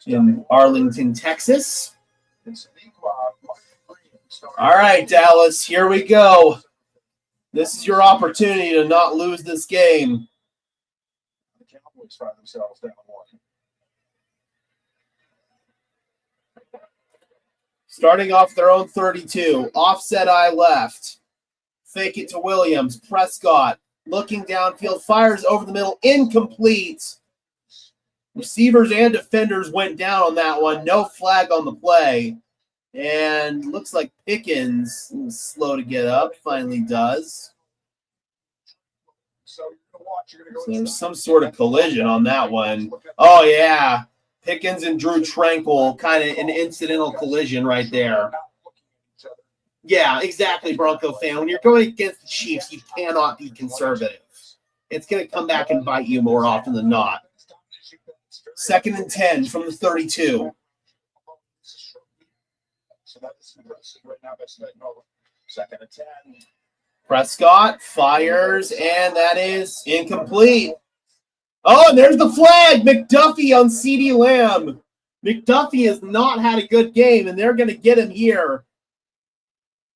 in Arlington, Texas. All right, Dallas, here we go. This is your opportunity to not lose this game. The Cowboys find themselves down 1. Starting off their own 32. Offset eye left. Fake it to Williams. Prescott looking downfield. Fires over the middle. Incomplete. Receivers and defenders went down on that one. No flag on the play. And looks like Pickens was slow to get up. Finally does. So there's some sort of collision on that one. Oh, yeah. Pickens and Drew Tranquil, kind of an incidental collision right there. Yeah, exactly, Bronco fan. When you're going against the Chiefs, you cannot be conservative. It's going to come back and bite you more often than not. 2nd and 10 from the 32. Second and 10. Prescott fires, and that is incomplete. Oh, and there's the flag. McDuffie on CeeDee Lamb. McDuffie has not had a good game, and they're going to get him here.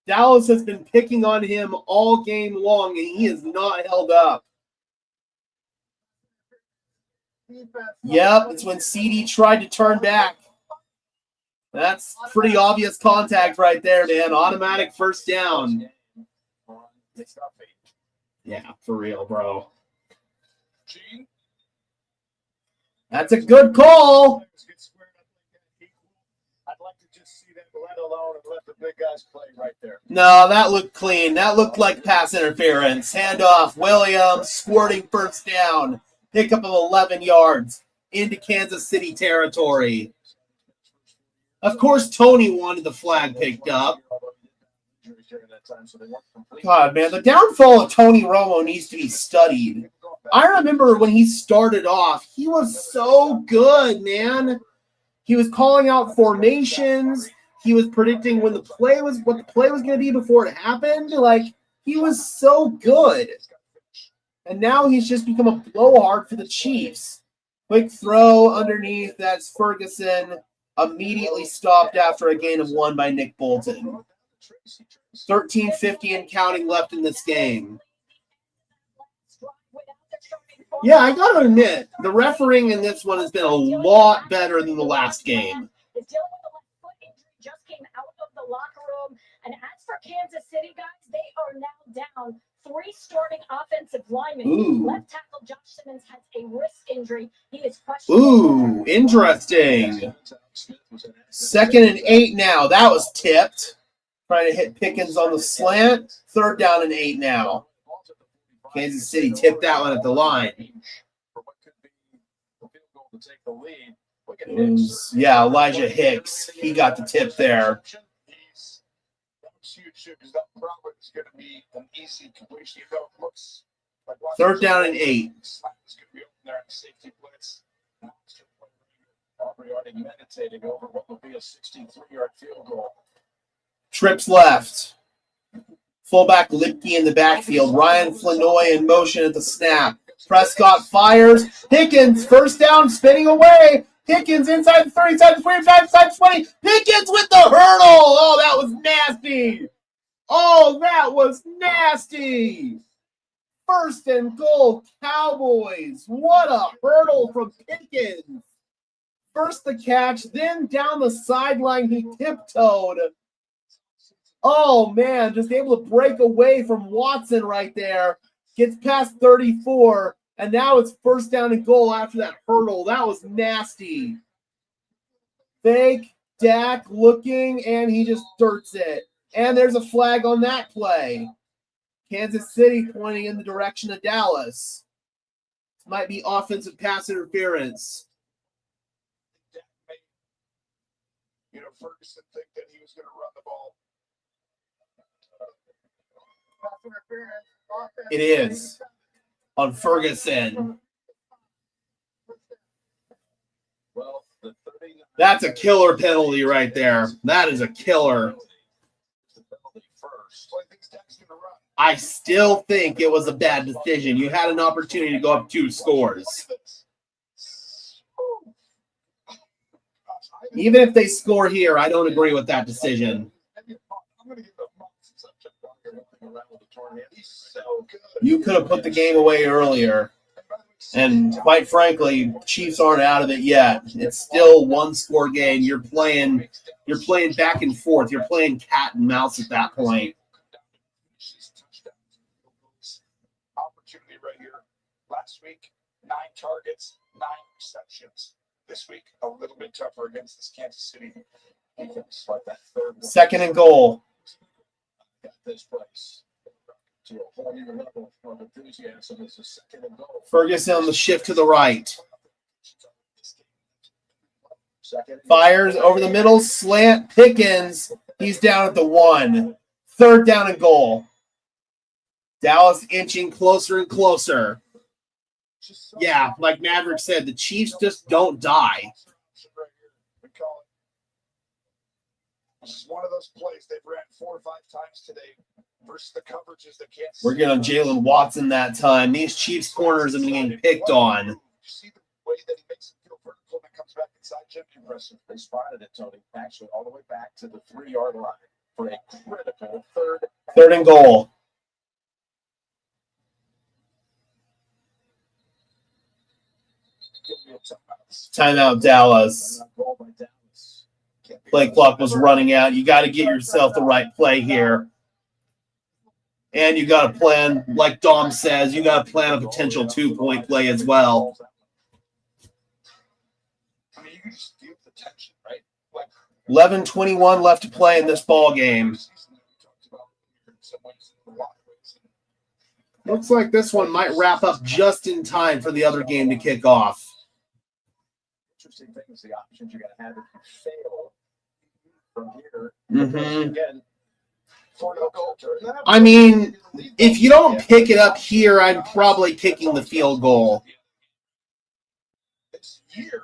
Dallas has been picking on him all game long, and he has not held up. Yep, it's when CeeDee tried to turn back. That's pretty obvious contact right there, man. Automatic first down. Yeah, for real, bro. That's a good call. I'd like to just see them let alone and let the big guys play right there. No, that looked clean. That looked like pass interference. Handoff, Williams, squirting first down. Pickup of 11 yards into Kansas City territory. Of course, Tony wanted the flag picked up. God, man, the downfall of Tony Romo needs to be studied. I remember when he started off, he was so good, man. He was calling out formations. He was predicting what the play was going to be before it happened. Like, he was so good. And now he's just become a blowhard for the Chiefs. Quick throw underneath. That's Ferguson. Immediately stopped after a gain of 1 by Nick Bolton. 13:50 and counting left in this game. Yeah, I got to admit, the refereeing in this one has been a lot better than the last game. Just came out of the locker room. And as for Kansas City, guys, they are now down 3 starting offensive linemen. Ooh. Left tackle Josh Simmons has a wrist injury. He is questionable. Ooh, interesting. 2nd and 8 now. That was tipped. Trying to hit Pickens on the slant. 3rd down and 8 now. Kansas City tipped that one at the line. Yeah, Elijah Hicks. He got the tip there. 3rd down and 8. Trips left. Fullback Lipke in the backfield. Ryan Flanoy in motion at the snap. Prescott fires. Pickens, first down, spinning away. Pickens inside the 30, inside the 20, inside the 20. Pickens with the hurdle. Oh, that was nasty. Oh, that was nasty. 1st and goal, Cowboys. What a hurdle from Pickens. First the catch, then down the sideline he tiptoed. Oh, man, just able to break away from Watson right there. Gets past 34, and now it's 1st down and goal after that hurdle. That was nasty. Fake, Dak looking, and he just dirts it. And there's a flag on that play. Kansas City pointing in the direction of Dallas. Might be offensive pass interference. That made, Ferguson think that he was going to run the ball. It is on Ferguson. Well, the 39 That's a killer penalty right there. That is a killer. the penalty first. So I think Dak's going to run. I still think it was a bad decision. You had an opportunity to go up 2 scores. Look at this. Even if they score here, I don't agree with that decision. I'm going to give it a month since I've checked out here. Around with the torn hand. He's so good. You could have put the game away earlier. And quite frankly, Chiefs aren't out of it yet. It's still 1-score game. You're playing back and forth. You're playing cat and mouse at that point. Opportunity right here. Last week, 9 targets, 9 receptions. This week, a little bit tougher against this Kansas City defense. Like that third one. 2nd and goal. Got this place to a whole new level of enthusiasm. It's a 2nd and goal. Ferguson on the shift to the right. Second. Fires over the middle, slant, Pickens. He's down at the 1. 3rd down and goal. Dallas inching closer and closer. Yeah, like Maverick said, the Chiefs just don't die. We call it. This is one of those plays they've ran 4 or 5 times today versus the coverages that can't. We're getting on Jalen Watson that time. These Chiefs corners have been getting picked on. You see the way that he makes it feel vertical and comes back inside Jim. Impressive. They spotted it, Tony. Actually, all the way back to the 3-yard line for a critical 3rd. 3rd and goal. Timeout, Dallas. Goal by Dallas. Play clock was running out. You got to get yourself the right play here. And you got to plan, like Dom says, you got to plan a potential 2-point play as well. I mean, you can just feel the tension, right? Like 11:21 left to play in this ball game. Looks like this one might wrap up just in time for the other game to kick off. Interesting thing is the options you're going to have if you fail from here. Mm-hmm. Again, I mean, if you don't pick it up here, I'm probably kicking the field goal.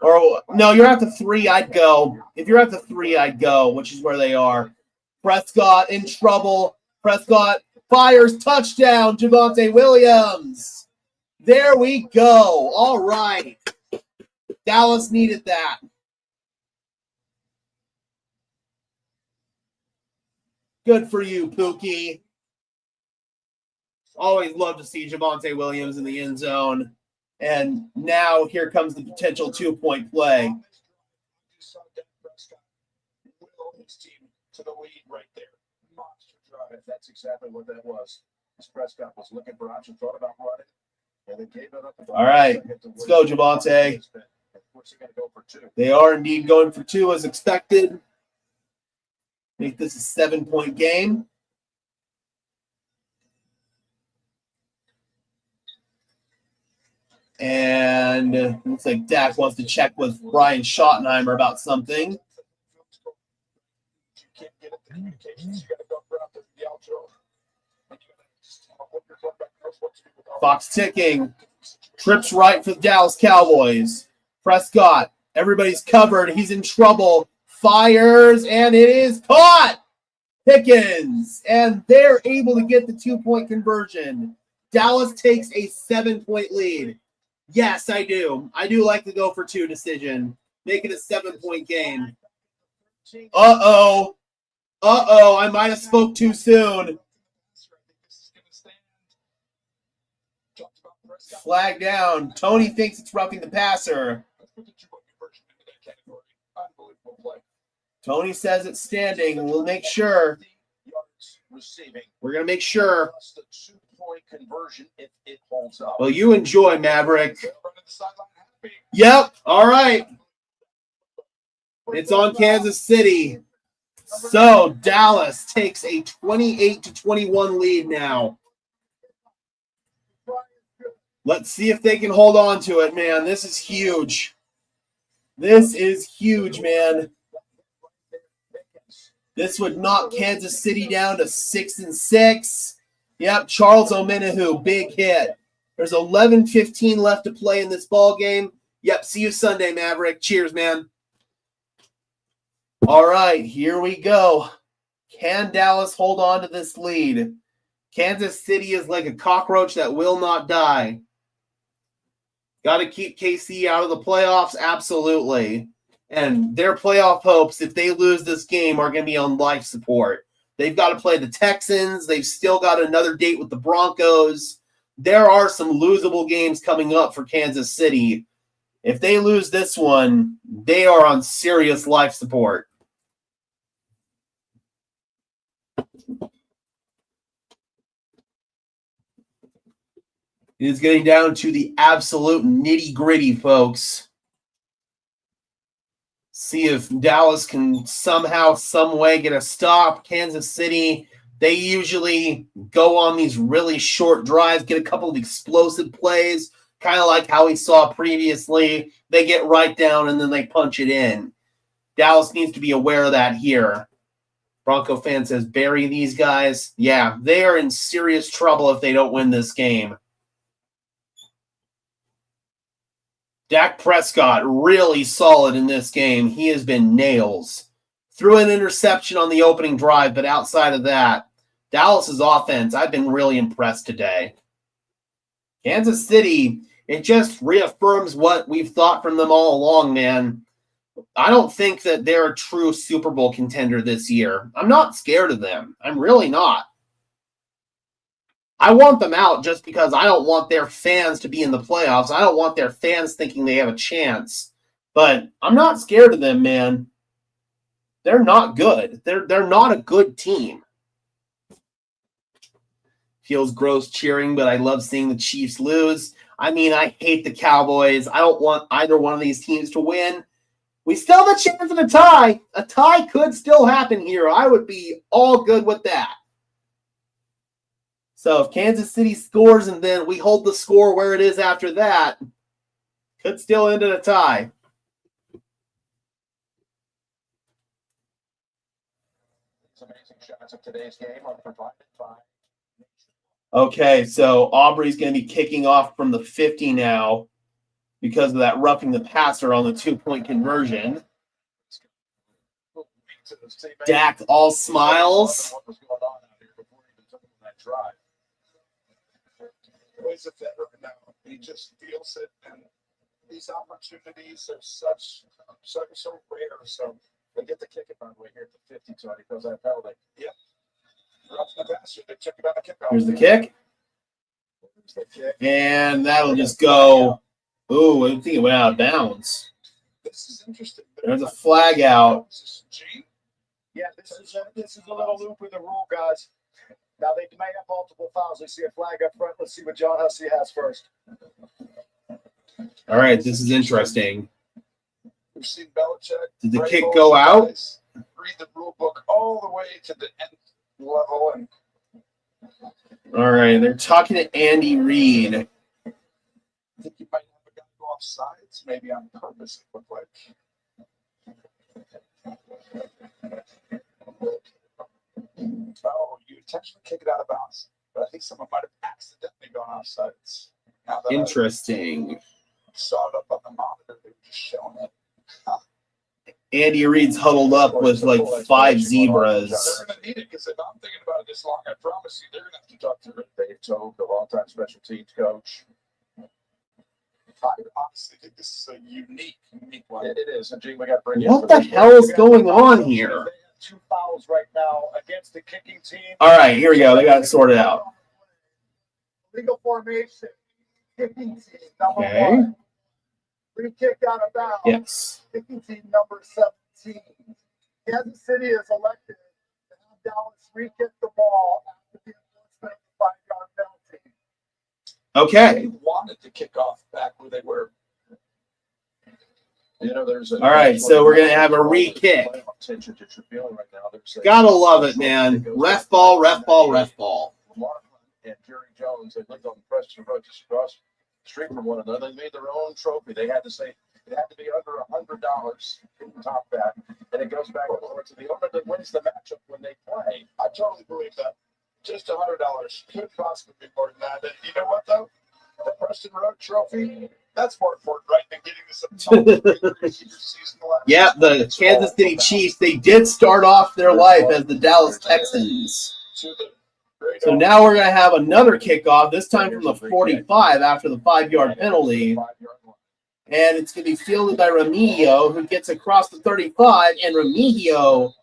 Or no, you're at the 3, I'd go. If you're at the 3, I'd go, which is where they are. Prescott in trouble. Prescott fires, touchdown, Javonte Williams. There we go. All right. Dallas needed that. Good for you, Pookie. Always love to see Javonte Williams in the end zone. And now here comes the potential 2-point play. His team to the lead right there. Monster drive. That's exactly what that was. Prescott was looking for options, thought about running, and then gave it up. All right, let's go, Javonte. Of course, they're going to go for 2. They are indeed going for 2 as expected. Make this a 7-point game. And looks like Dak wants to check with Brian Schottenheimer about something. You can't get it to communications. You got to go around to the outro. Clock's ticking. Trips right for the Dallas Cowboys. Prescott, everybody's covered. He's in trouble. Fires, and it is caught. Pickens, and they're able to get the 2-point conversion. Dallas takes a 7-point lead. Yes, I do. I do like the go for 2 decision. Make it a 7-point game. Uh-oh. Uh-oh, I might have spoke too soon. Flag down. Tony thinks it's roughing the passer. Tony says it's standing. We'll make sure. We're going to make sure. The 2-point conversion if it holds up. Well, you enjoy, Maverick. Yep. All right. It's on Kansas City. So Dallas takes a 28-21 lead now. Let's see if they can hold on to it, man. This is huge. This is huge, man. This would knock Kansas City down to 6-6. Yep, Charles Omenihu, big hit. There's 11:15 left to play in this ball game. Yep, see you Sunday, Maverick. Cheers, man. All right, here we go. Can Dallas hold on to this lead? Kansas City is like a cockroach that will not die. Got to keep KC out of the playoffs? Absolutely. And their playoff hopes, if they lose this game, are going to be on life support. They've got to play the Texans. They've still got another date with the Broncos. There are some losable games coming up for Kansas City. If they lose this one, they are on serious life support. It is getting down to the absolute nitty-gritty, folks. See if Dallas can somehow, some way get a stop. Kansas City, they usually go on these really short drives, get a couple of explosive plays, kind of like how we saw previously. They get right down and then they punch it in. Dallas needs to be aware of that here. Bronco fan says, bury these guys. Yeah, they are in serious trouble if they don't win this game. Dak Prescott, really solid in this game. He has been nails. Threw an interception on the opening drive, but outside of that, Dallas's offense, I've been really impressed today. Kansas City, it just reaffirms what we've thought from them all along, man. I don't think that they're a true Super Bowl contender this year. I'm not scared of them. I'm really not. I want them out just because I don't want their fans to be in the playoffs. I don't want their fans thinking they have a chance. But I'm not scared of them, man. They're not good. They're not a good team. Feels gross cheering, but I love seeing the Chiefs lose. I mean, I hate the Cowboys. I don't want either one of these teams to win. We still have a chance of a tie. A tie could still happen here. I would be all good with that. So if Kansas City scores and then we hold the score where it is after that, could still end in a tie. These amazing shots of today's game are provided by. Okay, so Aubrey's going to be kicking off from the 50 now because of that roughing the passer on the 2-point conversion. Dak all smiles. What was going on out here before he even took that drive? He's a veteran now. He just feels it, and these opportunities are so rare. So They get the kick it, by the way, here at the 50, Tony, because that penalty. yep, rough the passer. They took it on the kickoff. Here's the kick. Here's the kick. And that'll just go. Ooh, I think it went out of bounds. This is interesting. There's a flag out. Gene? Yeah, this is a little loop in the rule, guys. Now they may have multiple fouls. We see a flag up front. Let's see what John Hussey has first. All right, this is interesting. We've seen Belichick. Did the Vrabel, kick go out? guys read the rule book all the way to the end level, and All right, they're talking to Andy Reid. I think you might have a guy go off sides, maybe on purpose. It looked like. Oh, you intentionally kick it out of bounds, but I think someone might have accidentally gone off sides. Now that Interesting. I saw it up on the monitor, they were just showing it. Andy Reid's huddled up with like 5 zebras. They're going to need it because if I'm thinking about it this long, I promise you, they're going to have to talk to Dave Tobe, the longtime special teams coach. I honestly think this is a unique one. It is. And Gene, we got to bring What the hell is going on here? They have 2 fouls right now against the kicking team. All right, here we go. They got it sorted out. Legal formation. Kicking team number Okay. 1. Free kick out of bounds. Yes. Kicking team number 17. Kansas City is elected to have Dallas re-kick the ball after the enforcement of the 5-yard penalty. They Okay. wanted to kick off back where they were. You know, there's All right, so we're going to have a re-kick. Tension that you're feeling right now. Gotta love it, man. Ref ball, ref ball, ref ball. Lamar and Jerry Jones, they lived on the Preston Road just across straight from one another. They made their own trophy. They had to say it had to be under $100 to top that, and it goes back to the owner that wins the matchup when they play. I totally believe that. Just $100 could possibly be more than that. And you know what, though? The Preston Road Trophy, that's more important, right, than getting this season. Yeah, the Kansas City Chiefs, they did start off their life as the Dallas Texans. So now we're going to have another kickoff, this time from the 45 after the 5-yard penalty. And it's going to be fielded by Remigio, who gets across the 35. And Remigio,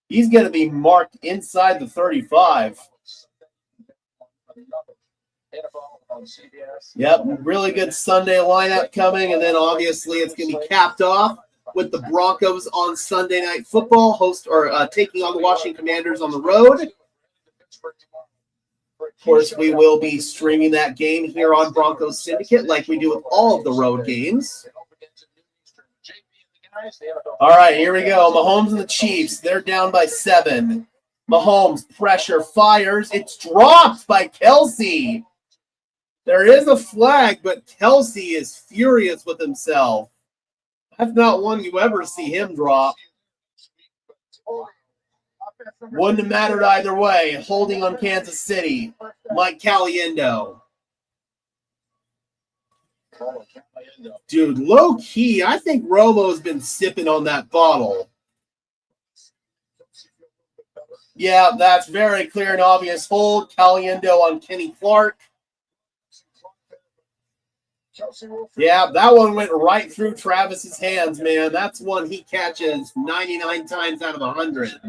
he's going to be marked inside the 35. Yep, really good Sunday lineup coming. And then obviously it's going to be capped off with the Broncos on Sunday Night Football, taking on the Washington Commanders on the road. Of course, we will be streaming that game here on Broncos Syndicate like we do with all of the road games. All right, here we go. Mahomes and the Chiefs, they're down by 7. Mahomes, pressure, fires. It's dropped by Kelsey. There is a flag, but Kelsey is furious with himself. That's not one you ever see him drop. Wouldn't have mattered either way. Holding on Kansas City. Mike Caliendo. Dude, low key, I think Romo's been sipping on that bottle. Yeah, that's very clear and obvious. Hold Caliendo on Kenny Clark. Yeah, that one went right through Travis's hands, man. That's one he catches 99 times out of 100.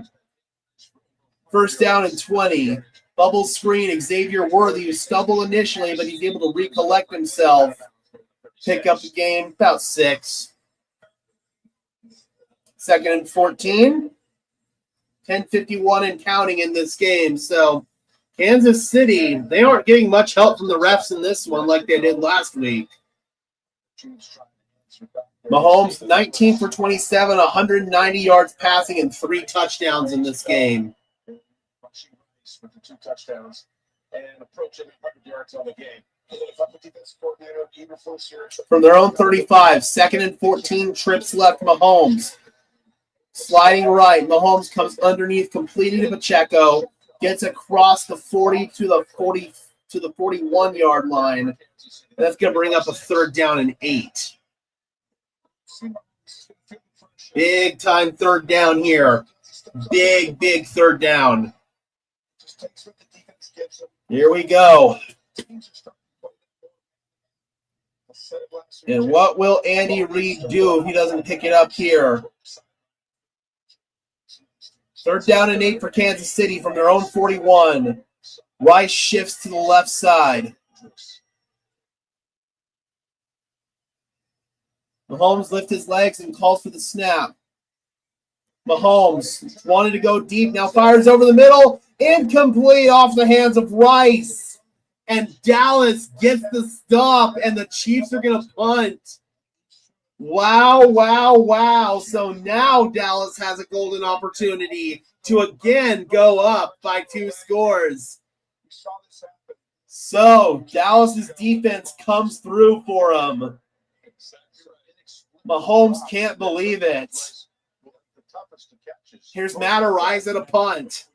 First down and 20. Bubble screen, Xavier Worthy, who stumbled initially, but he's able to recollect himself. Pick up the game, about 6. Second and 14. 10:51 and counting in this game. So Kansas City, they aren't getting much help from the refs in this one like they did last week. Mahomes, 19 for 27, 190 yards passing, and 3 touchdowns in this game. With the 2 touchdowns and approaching 100 yards on the game. From their own 35, 2nd and 14, trips left Mahomes. Sliding right, Mahomes comes underneath, completing to Pacheco, gets across the 40 to the 41-yard line. That's going to bring up a 3rd down and 8. Big time 3rd down here. Big 3rd down. Here we go. And what will Andy Reid do if he doesn't pick it up here? 3rd down and 8 for Kansas City from their own 41. Rice shifts to the left side. Mahomes lifts his legs and calls for the snap. Mahomes wanted to go deep, now fires over the middle. Incomplete off the hands of Rice. And Dallas gets the stop, and the Chiefs are going to punt. Wow. So now Dallas has a golden opportunity to again go up by 2 scores. So Dallas's defense comes through for them. Mahomes can't believe it. Here's Matt Arise at a punt.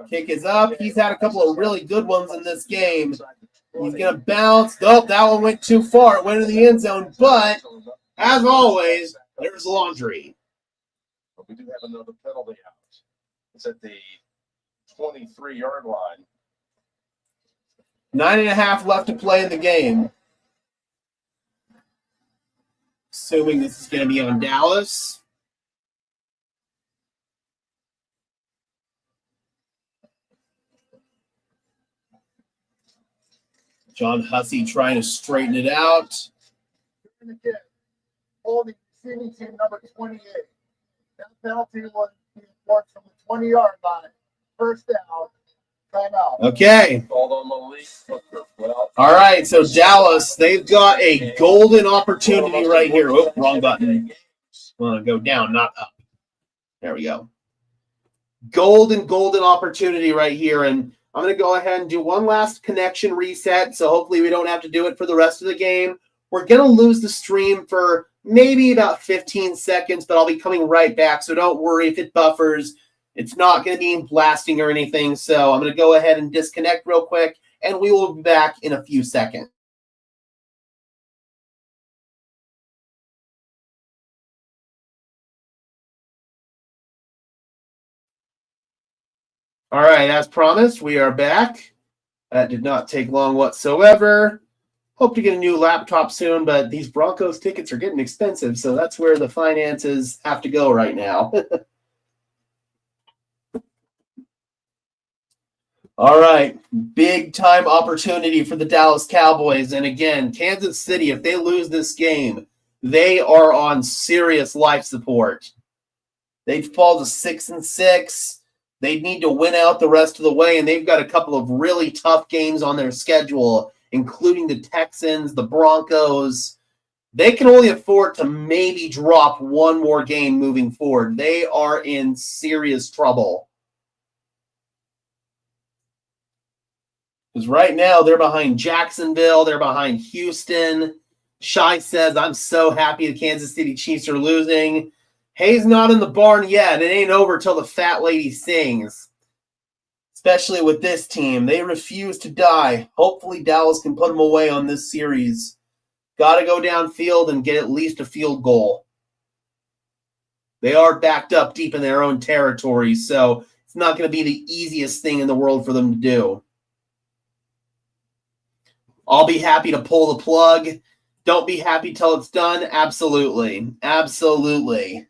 Kick is up. He's had a couple of really good ones in this game. He's going to bounce. Nope, that one went too far. It went in the end zone. But, as always, there's laundry. We do have another penalty out. It's at the 23-yard line. 9.5 left to play in the game. Assuming this is going to be on Dallas. John Hussey trying to straighten it out. Holding receiving team number 28. That penalty was enforced from the 20-yard line. First down. Timeout. Okay. All right, so Dallas, they've got a golden opportunity right here. Oh, wrong button. Want to go down, not up. There we go. Golden opportunity right here. And I'm going to go ahead and do one last connection reset, so hopefully we don't have to do it for the rest of the game. We're going to lose the stream for maybe about 15 seconds, but I'll be coming right back, so don't worry if it buffers. It's not going to be blasting or anything, so I'm going to go ahead and disconnect real quick, and we will be back in a few seconds. All right, as promised, we are back. That did not take long whatsoever. Hope to get a new laptop soon, but these Broncos tickets are getting expensive, so that's where the finances have to go right now. All right, big time opportunity for the Dallas Cowboys. And again, Kansas City, if they lose this game, they are on serious life support. They'd fall to 6-6. They need to win out the rest of the way, and they've got a couple of really tough games on their schedule, including the Texans, the Broncos. They can only afford to maybe drop one more game moving forward. They are in serious trouble. Because right now they're behind Jacksonville, they're behind Houston. Shai says, I'm so happy the Kansas City Chiefs are losing. Hay's not in the barn yet. It ain't over till the fat lady sings. Especially with this team. They refuse to die. Hopefully Dallas can put them away on this series. Got to go downfield and get at least a field goal. They are backed up deep in their own territory, so it's not going to be the easiest thing in the world for them to do. I'll be happy to pull the plug. Don't be happy till it's done. Absolutely. Absolutely.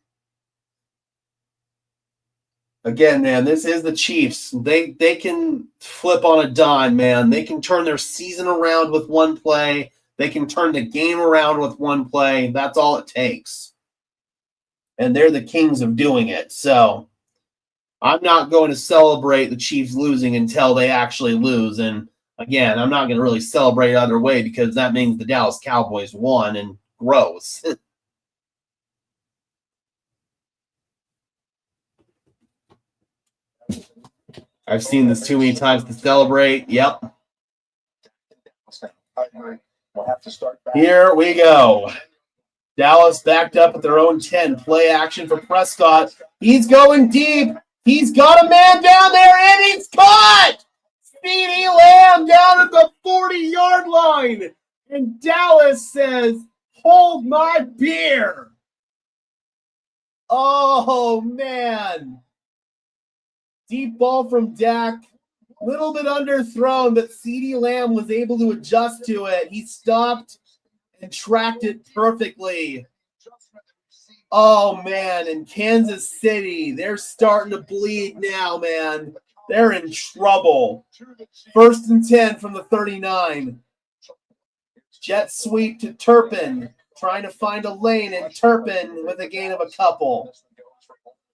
Again, man, this is the Chiefs. They can flip on a dime, man. They can turn their season around with one play. They can turn the game around with one play. That's all it takes. And they're the kings of doing it. So I'm not going to celebrate the Chiefs losing until they actually lose. And again, I'm not going to really celebrate either way because that means the Dallas Cowboys won, and gross. I've seen this too many times to celebrate. Yep. We'll have to start back. Here we go. Dallas backed up at their own 10. Play action for Prescott. He's going deep. He's got a man down there, and he's caught! CeeDee Lamb down at the 40-yard line. And Dallas says, hold my beer. Oh, man. Deep ball from Dak. Little bit underthrown, but CeeDee Lamb was able to adjust to it. He stopped and tracked it perfectly. Oh, man. And Kansas City, they're starting to bleed now, man. They're in trouble. 1st and 10 from the 39. Jet sweep to Turpin. Trying to find a lane, and Turpin with a gain of a couple.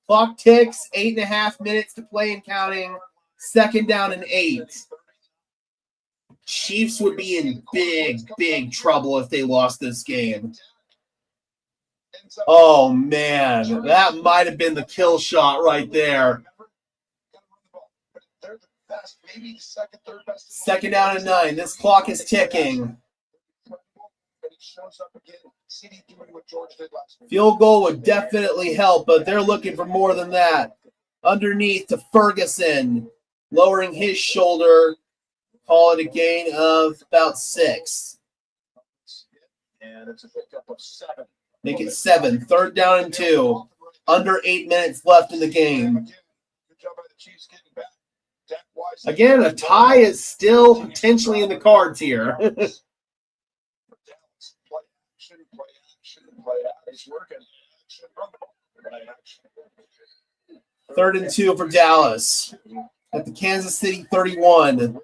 Clock ticks, 8.5 minutes to play and counting. 2nd down and 8. Chiefs would be in big, big trouble if they lost this game. Oh, man. That might have been the kill shot right there. 2nd down and 9. This clock is ticking. Field goal would definitely help, but they're looking for more than that. Underneath to Ferguson, lowering his shoulder. Call it a gain of about 6. And it's a pickup of 7. Make it 7. 3rd down and 2. Under 8 minutes left in the game. Again, a tie is still potentially in the cards here. 3rd and 2 for Dallas at the Kansas City 31.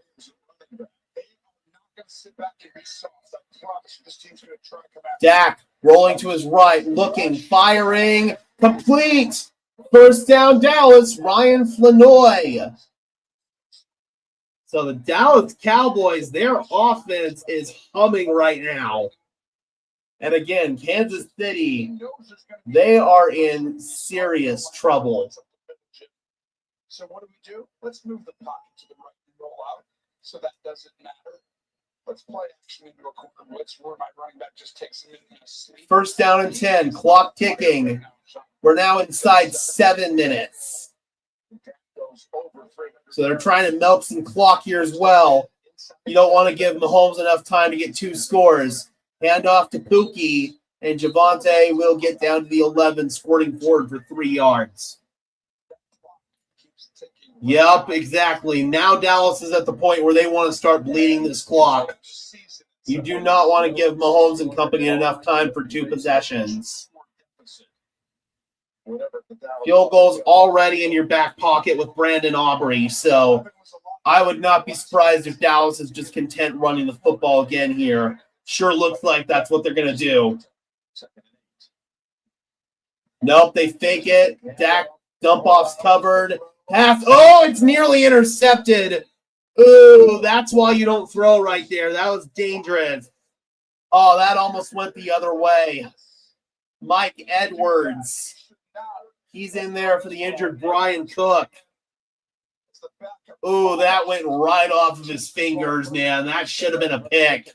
Dak rolling to his right, looking, firing, complete. 1st down Dallas, Ryan Flanoy. So the Dallas Cowboys, their offense is humming right now. And again, Kansas City, they are in serious trouble. So what do? Let's move the pocket to the right. roll out, so that doesn't matter. Let's play action into a quarter blitz where my running back just takes him in a sleep. First down and 10. Clock ticking. We're now inside 7 minutes. So they're trying to milk some clock here as well. You don't want to give Mahomes enough time to get 2 scores. Hand off to Pookie, and Javonte will get down to the 11, squirting forward for 3 yards. Yep, exactly. Now Dallas is at the point where they want to start bleeding this clock. You do not want to give Mahomes and company enough time for 2 possessions. Field goal's already in your back pocket with Brandon Aubrey, so I would not be surprised if Dallas is just content running the football again here. Sure looks like that's what they're going to do. Nope, they fake it. Dak dump-off's covered. Pass. Oh, it's nearly intercepted. Ooh, that's why you don't throw right there. That was dangerous. Oh, that almost went the other way. Mike Edwards. He's in there for the injured Brian Cook. Ooh, that went right off of his fingers, man. That should have been a pick.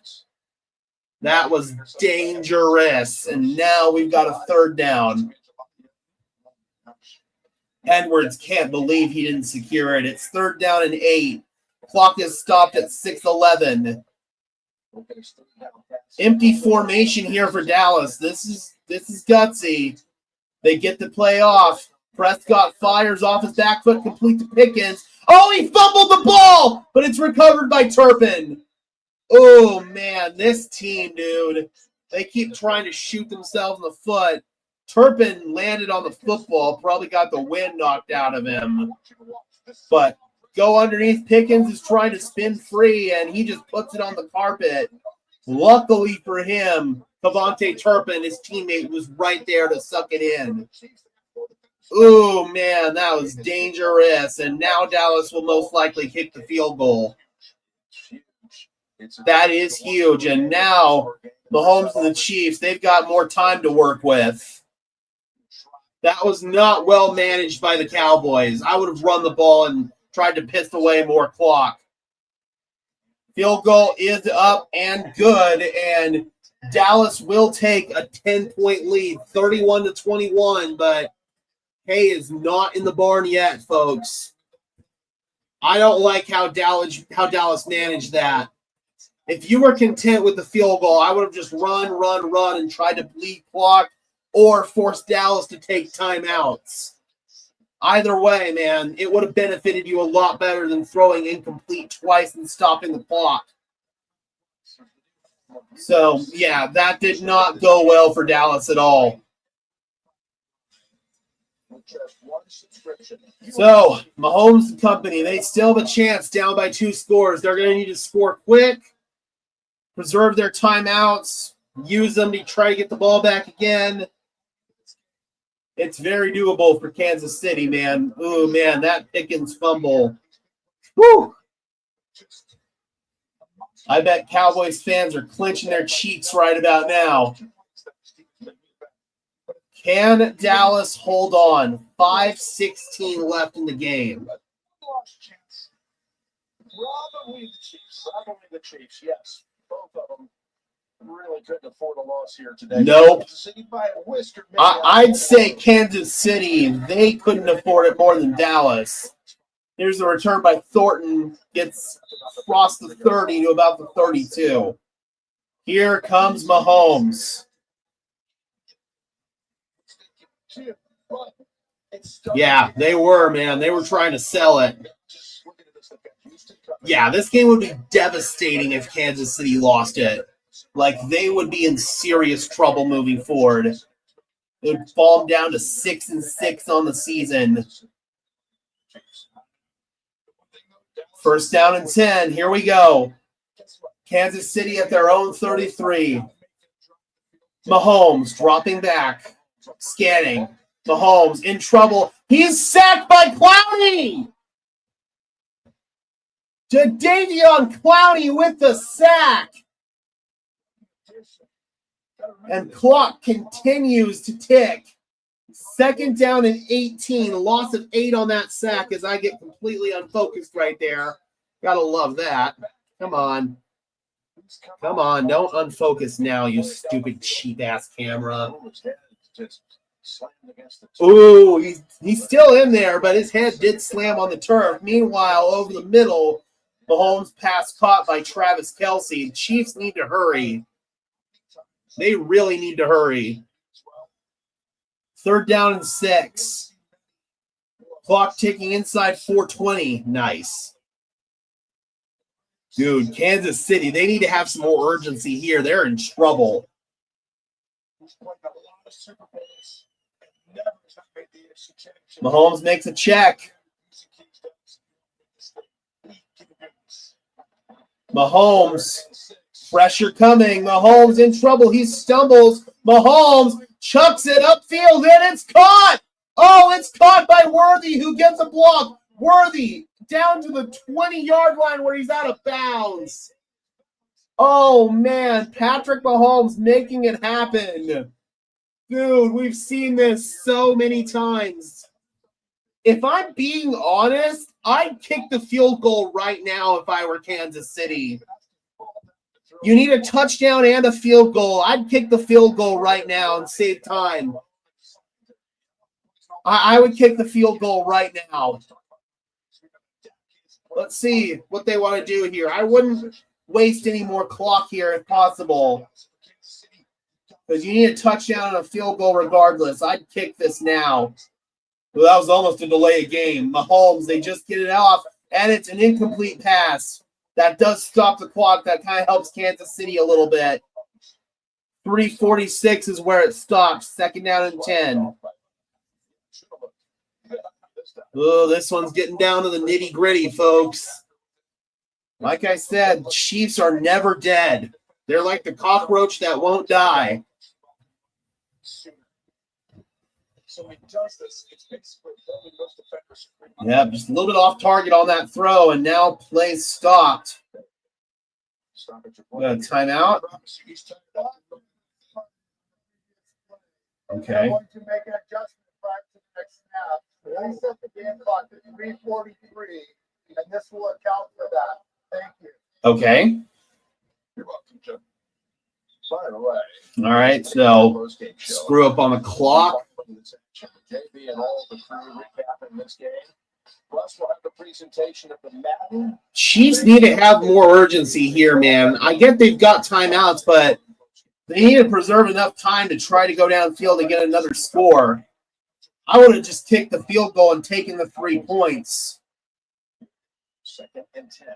That was dangerous. And now we've got a 3rd down. Edwards can't believe he didn't secure it. It's 3rd down and 8. Clock is stopped at 6:11. Empty formation here for Dallas. This is gutsy. They get the play off. Prescott fires off his back foot, complete to Pickens. Oh, he fumbled the ball, but it's recovered by Turpin. Oh, man, this team, dude. They keep trying to shoot themselves in the foot. Turpin landed on the football, probably got the wind knocked out of him. But go underneath. Pickens is trying to spin free, and he just puts it on the carpet. Luckily for him, Cavante Turpin, his teammate, was right there to suck it in. Ooh, man, that was dangerous. And now Dallas will most likely kick the field goal. That is huge. And now Mahomes and the Chiefs, they've got more time to work with. That was not well managed by the Cowboys. I would have run the ball and tried to piss away more clock. Field goal is up and good, and Dallas will take a 10-point lead, 31-21, but hay is not in the barn yet, folks. I don't like how Dallas managed that. If you were content with the field goal, I would have just run, and tried to bleed clock or force Dallas to take timeouts. Either way, man, it would have benefited you a lot better than throwing incomplete twice and stopping the clock. So, yeah, that did not go well for Dallas at all. So, Mahomes and company, they still have a chance down by 2 scores. They're going to need to score quick, preserve their timeouts, use them to try to get the ball back again. It's very doable for Kansas City, man. Ooh, man, that Pickens fumble. Whew. I bet Cowboys fans are clenching their cheeks right about now. Can Dallas hold on? 5:16 left in the game. Probably the Chiefs, yes. Both of them really couldn't afford a loss here today. Nope. By a whisker, I'd say Kansas City, they couldn't afford it more than Dallas. Here's the return by Thornton. Gets across the 30 to about the 32. Here comes Mahomes. Yeah, they were, man. They were trying to sell it. Yeah, this game would be devastating if Kansas City lost it. Like, they would be in serious trouble moving forward. It would fall down to 6-6 on the season. First down and 10. Here we go. Kansas City at their own 33. Mahomes dropping back. Scanning. Mahomes in trouble. He's sacked by Clowney. Jadeveon Clowney with the sack. And clock continues to tick. Second down and 18. Loss of 8 on that sack as I get completely unfocused right there. Gotta love that. Come on. Come on. Don't unfocus now, you stupid cheap-ass camera. Ooh, he's still in there, but his head did slam on the turf. Meanwhile, over the middle, Mahomes pass caught by Travis Kelce. Chiefs need to hurry. They really need to hurry. 3rd down and 6. Clock ticking inside 4:20. Nice. Dude, Kansas City, they need to have some more urgency here. They're in trouble. Mahomes makes a check. Mahomes, pressure coming. Mahomes in trouble. He stumbles. Mahomes chucks it upfield, and it's caught. Oh, it's caught by Worthy, who gets a block. Worthy down to the 20-yard line where he's out of bounds. Oh, man. Patrick Mahomes making it happen. Dude, we've seen this so many times. If I'm being honest, I'd kick the field goal right now if I were Kansas City. You need a touchdown and a field goal. I'd kick the field goal right now and save time. I would kick the field goal right now. Let's see what they want to do here. I wouldn't waste any more clock here if possible, because you need a touchdown and a field goal regardless. I'd kick this now. Well, that was almost a delay of game. Mahomes, they just get it off, and it's an incomplete pass. That does stop the clock. That kind of helps Kansas City a little bit. 3:46 is where it stops. 2nd down and 10. Oh, this one's getting down to the nitty-gritty, folks. Like I said, Chiefs are never dead. They're like the cockroach that won't die. Yeah, just a little bit off target on that throw, and now play stopped. Got a timeout. Okay. Going to make an adjustment back to the next snap. They set the game clock at 3:43, and this will account for that. Thank you. Okay. You're welcome, Jim. By the way. All right, so screw up on the clock. JB and all the crew recapping this game. Plus, we'll have the presentation of the Madden. Chiefs need to have more urgency here, man. I get they've got timeouts, but they need to preserve enough time to try to go downfield and get another score. I would have just kicked the field goal and taken the 3 points. 2nd and 10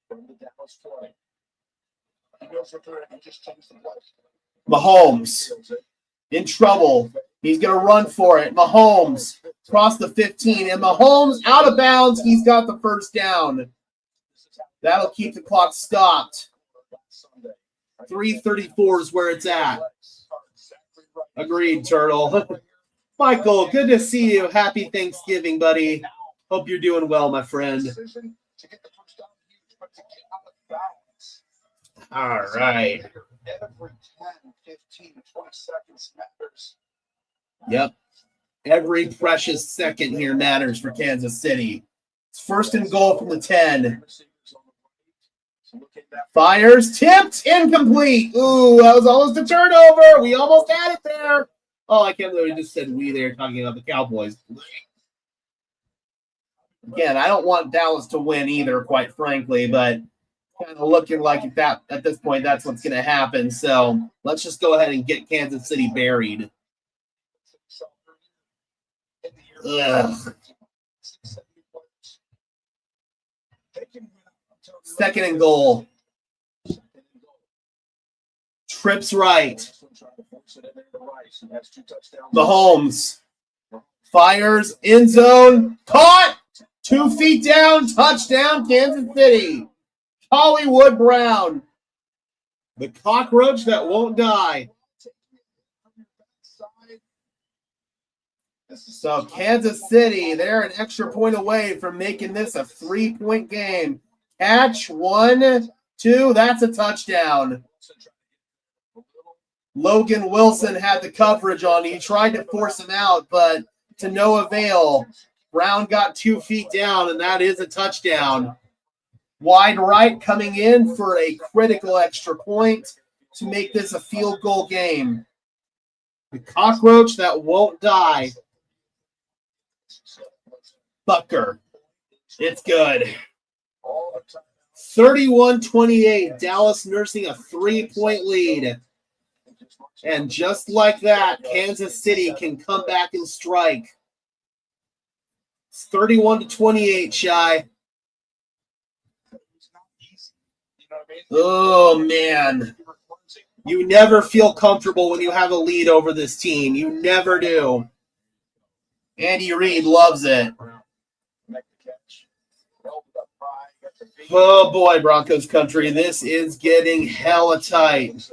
from the Dallas 20. He goes for 3 and just changes the play. Mahomes in trouble. He's going to run for it. Mahomes across the 15, and Mahomes out of bounds. He's got the 1st down. That'll keep the clock stopped. 3:34 is where it's at. Agreed, Turtle. Michael, good to see you. Happy Thanksgiving, buddy. Hope you're doing well, my friend. All right. Every 10, 15, 20 seconds matters. Yep. Every precious second here matters for Kansas City. It's 1st and goal from the 10. Fires, tipped, incomplete. Ooh, that was almost a turnover. We almost had it there. Oh, I can't believe we just said we there talking about the Cowboys. Again, I don't want Dallas to win either, quite frankly, but kind of looking like that at this point, that's what's going to happen. So let's just go ahead and get Kansas City buried. Ugh. 2nd and goal. Trips right. Mahomes fires, end zone, caught, 2 feet down, touchdown, Kansas City. Hollywood Brown, the cockroach that won't die. So Kansas City, they're an extra point away from making this a 3-point game. Catch, 1, 2, that's a touchdown. Logan Wilson had the coverage on. He tried to force him out, but to no avail. Brown got 2 feet down, and that is a touchdown. Wide right coming in for a critical extra point to make this a field goal game. The cockroach that won't die. Bucker. It's good. 31-28. Dallas nursing a 3-point lead. And just like that, Kansas City can come back and strike. It's 31-28, Shy. Oh, man. You never feel comfortable when you have a lead over this team. You never do. Andy Reid loves it. Oh, boy, Broncos country. This is getting hella tight.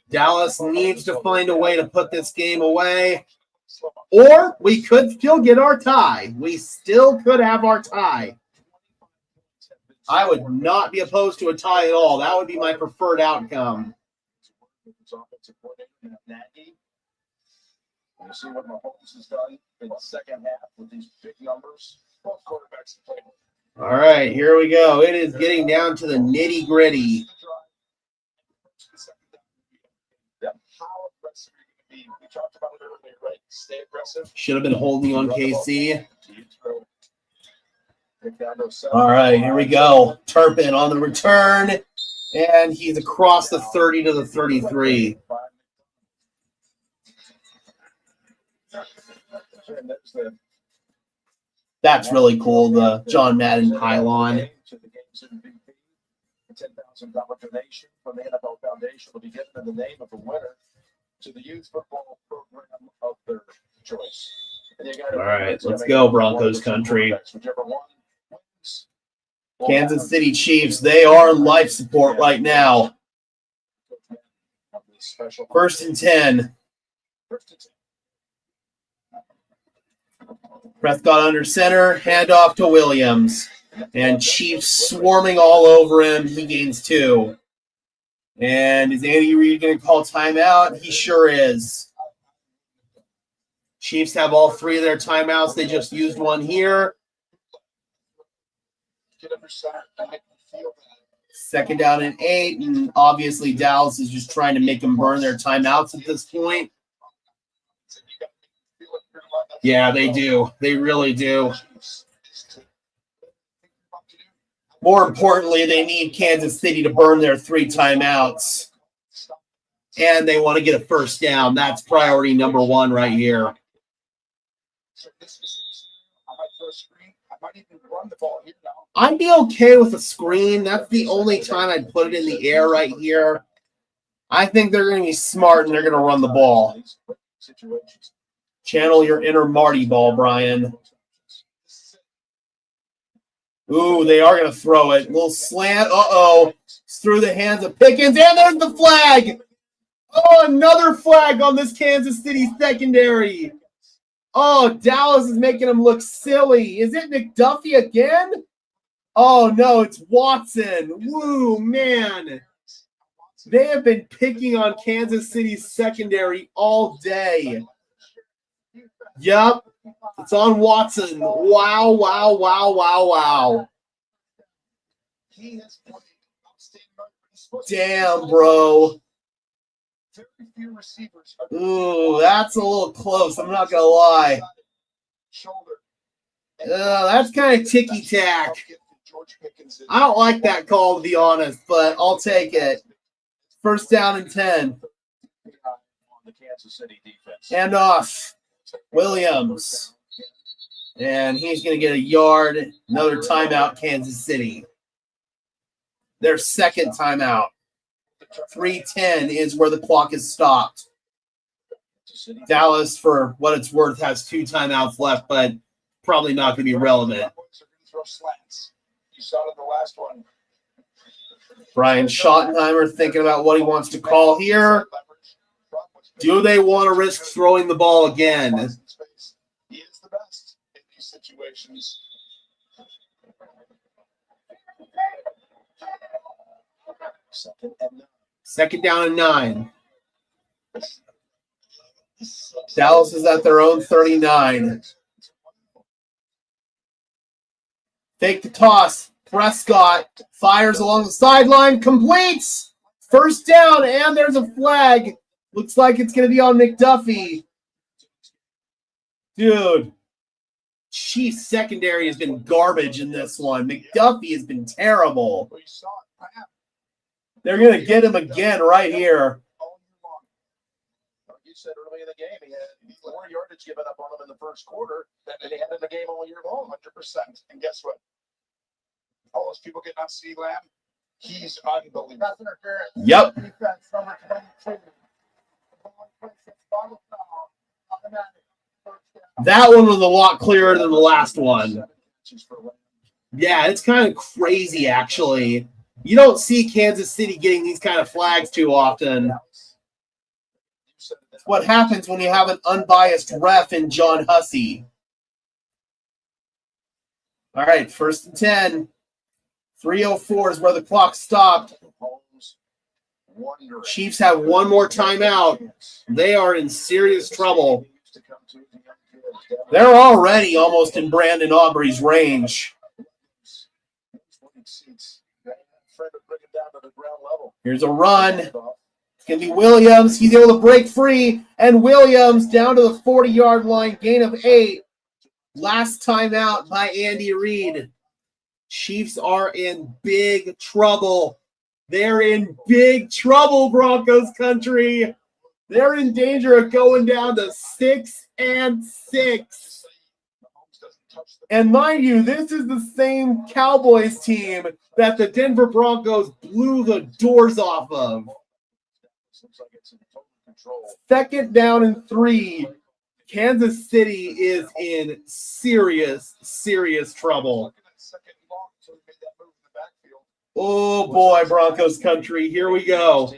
Dallas needs to find a way to put this game away. Or we could still get our tie. We still could have our tie. I would not be opposed to a tie at all. That would be my preferred outcome. You see what Mahomes has done in the second half with these big numbers. Both quarterbacks have played. All right, here we go. It is getting down to the nitty-gritty. How aggressive are you going to be? We talked about it earlier, right? Stay aggressive. Should have been holding on KC. All right, here we go. Turpin on the return, and he's across the 30 to the 33. That's really cool, the John Madden pylon. $10,000 donation from the NFL Foundation will be given in the name of the winner to the youth football program of their choice. All right, let's go, Broncos country. Kansas City Chiefs, they are on life support right now. 1st and 10. Prescott under center, handoff to Williams. And Chiefs swarming all over him. He gains 2. And is Andy Reid going to call timeout? He sure is. Chiefs have all 3 of their timeouts. They just used one here. 2nd down and 8. And obviously Dallas is just trying to make them burn their timeouts at this point. Yeah, they do. They really do. More importantly, they need Kansas City to burn their 3 timeouts. And they want to get a 1st down. That's priority number 1 right here. I'd be okay with a screen. That's the only time I'd put it in the air right here. I think they're going to be smart and they're going to run the ball. Channel your inner Marty ball, Brian. Ooh, they are going to throw it. A little slant. Uh-oh. It's through the hands of Pickens. And there's the flag. Oh, another flag on this Kansas City secondary. Oh, Dallas is making them look silly. Is it McDuffie again? Oh, no, it's Watson. Woo, man. They have been picking on Kansas City's secondary all day. Yep, it's on Watson. Wow, wow, wow, wow, wow. Damn, bro. Ooh, that's a little close. I'm not going to lie. That's kind of ticky-tack. I don't like that call, to be honest, but I'll take it. 1st down and 10. And off. Williams. And he's going to get a yard. Another timeout, Kansas City. Their 2nd timeout. 3:10 is where the clock is stopped. Dallas, for what it's worth, has 2 timeouts left, but probably not going to be relevant. Brian Schottenheimer thinking about what he wants to call here. Do they want to risk throwing the ball again? He is the best in these situations. 2nd down and 9. Dallas is at their own 39. Fake the toss. Prescott fires along the sideline, completes. First down, and there's a flag. Looks like it's going to be on McDuffie. Dude, Chiefs secondary has been garbage in this one. McDuffie has been terrible. They're going to get him again right here. You said early in the game he had more yardage given up on him in the first quarter than he had in the game all year long. 100%. And guess what? All those people getting on C-Lamb, he's unbelievable. Pass interference. Yep. Defense number 22. Automatic. That one was a lot clearer than the last one. Yeah, it's kind of crazy, actually. You don't see Kansas City getting these kind of flags too often. It's what happens when you have an unbiased ref in John Hussey. All right, 1st and 10. 3:04 is where the clock stopped. Chiefs have one more timeout. They are in serious trouble. They're already almost in Brandon Aubrey's range. Here's a run. It's going to be Williams. He's able to break free. And Williams down to the 40-yard line. Gain of 8. Last timeout by Andy Reid. Chiefs are in big trouble. They're in big trouble, Broncos country. They're in danger of going down to 6-6. And mind you, this is the same Cowboys team that the Denver Broncos blew the doors off of. 2nd down and 3. Kansas City is in serious, serious trouble. Oh, boy, Broncos country. Here we go.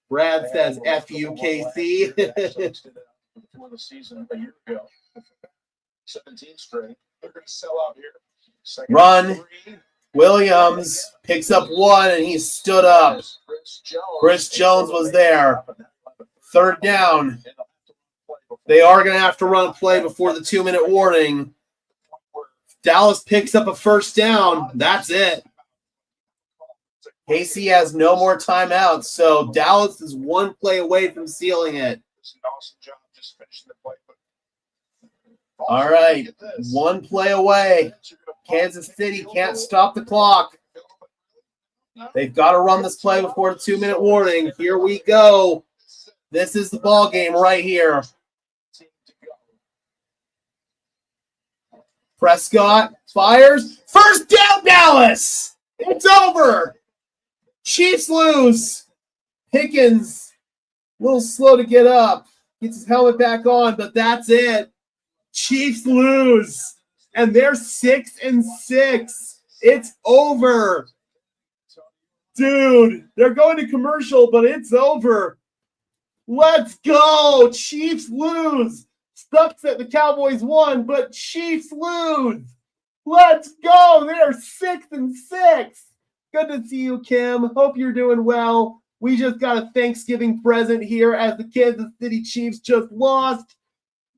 Brad says, F you, KC. Before the season a year ago. 17 straight. They're going to sell out here. Run. Williams picks up 1, and he stood up. Chris Jones was there. 3rd down. They are going to have to run a play before the 2-minute warning. Dallas picks up a 1st down. That's it. KC has no more timeouts, so Dallas is 1 play away from sealing it. All right, 1 play away. Kansas City can't stop the clock. They've got to run this play before the 2-minute warning. Here we go. This is the ball game right here. Prescott fires. 1st down, Dallas. It's over. Chiefs lose. Pickens, a little slow to get up. Gets his helmet back on, but that's it. Chiefs lose. And they're 6-6. It's over. Dude, they're going to commercial, but it's over. Let's go. Chiefs lose. Sucks that the Cowboys won, but Chiefs lose. Let's go. They're 6-6. Good to see you, Kim. Hope you're doing well. We just got a Thanksgiving present here as the Kansas City Chiefs just lost.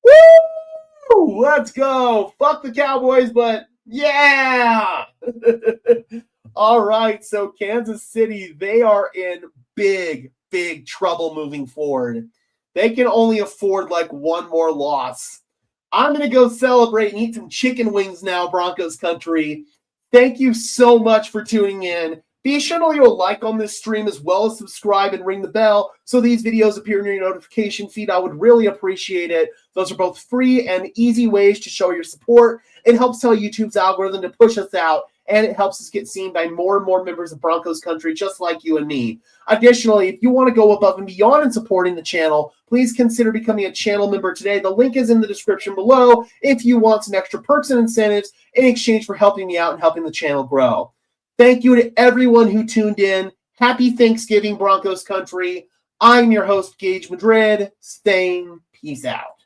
Woo! Let's go. Fuck the Cowboys, but yeah. All right, so Kansas City, they are in big, big trouble moving forward. They can only afford like 1 more loss. I'm going to go celebrate and eat some chicken wings now, Broncos country. Thank you so much for tuning in. Be sure to leave a like on this stream as well as subscribe and ring the bell so these videos appear in your notification feed. I would really appreciate it. Those are both free and easy ways to show your support. It helps tell YouTube's algorithm to push us out, and it helps us get seen by more and more members of Broncos country just like you and me. Additionally, if you want to go above and beyond in supporting the channel, please consider becoming a channel member today. The link is in the description below if you want some extra perks and incentives in exchange for helping me out and helping the channel grow. Thank you to everyone who tuned in. Happy Thanksgiving, Broncos country. I'm your host, Gage Madrid, saying peace out.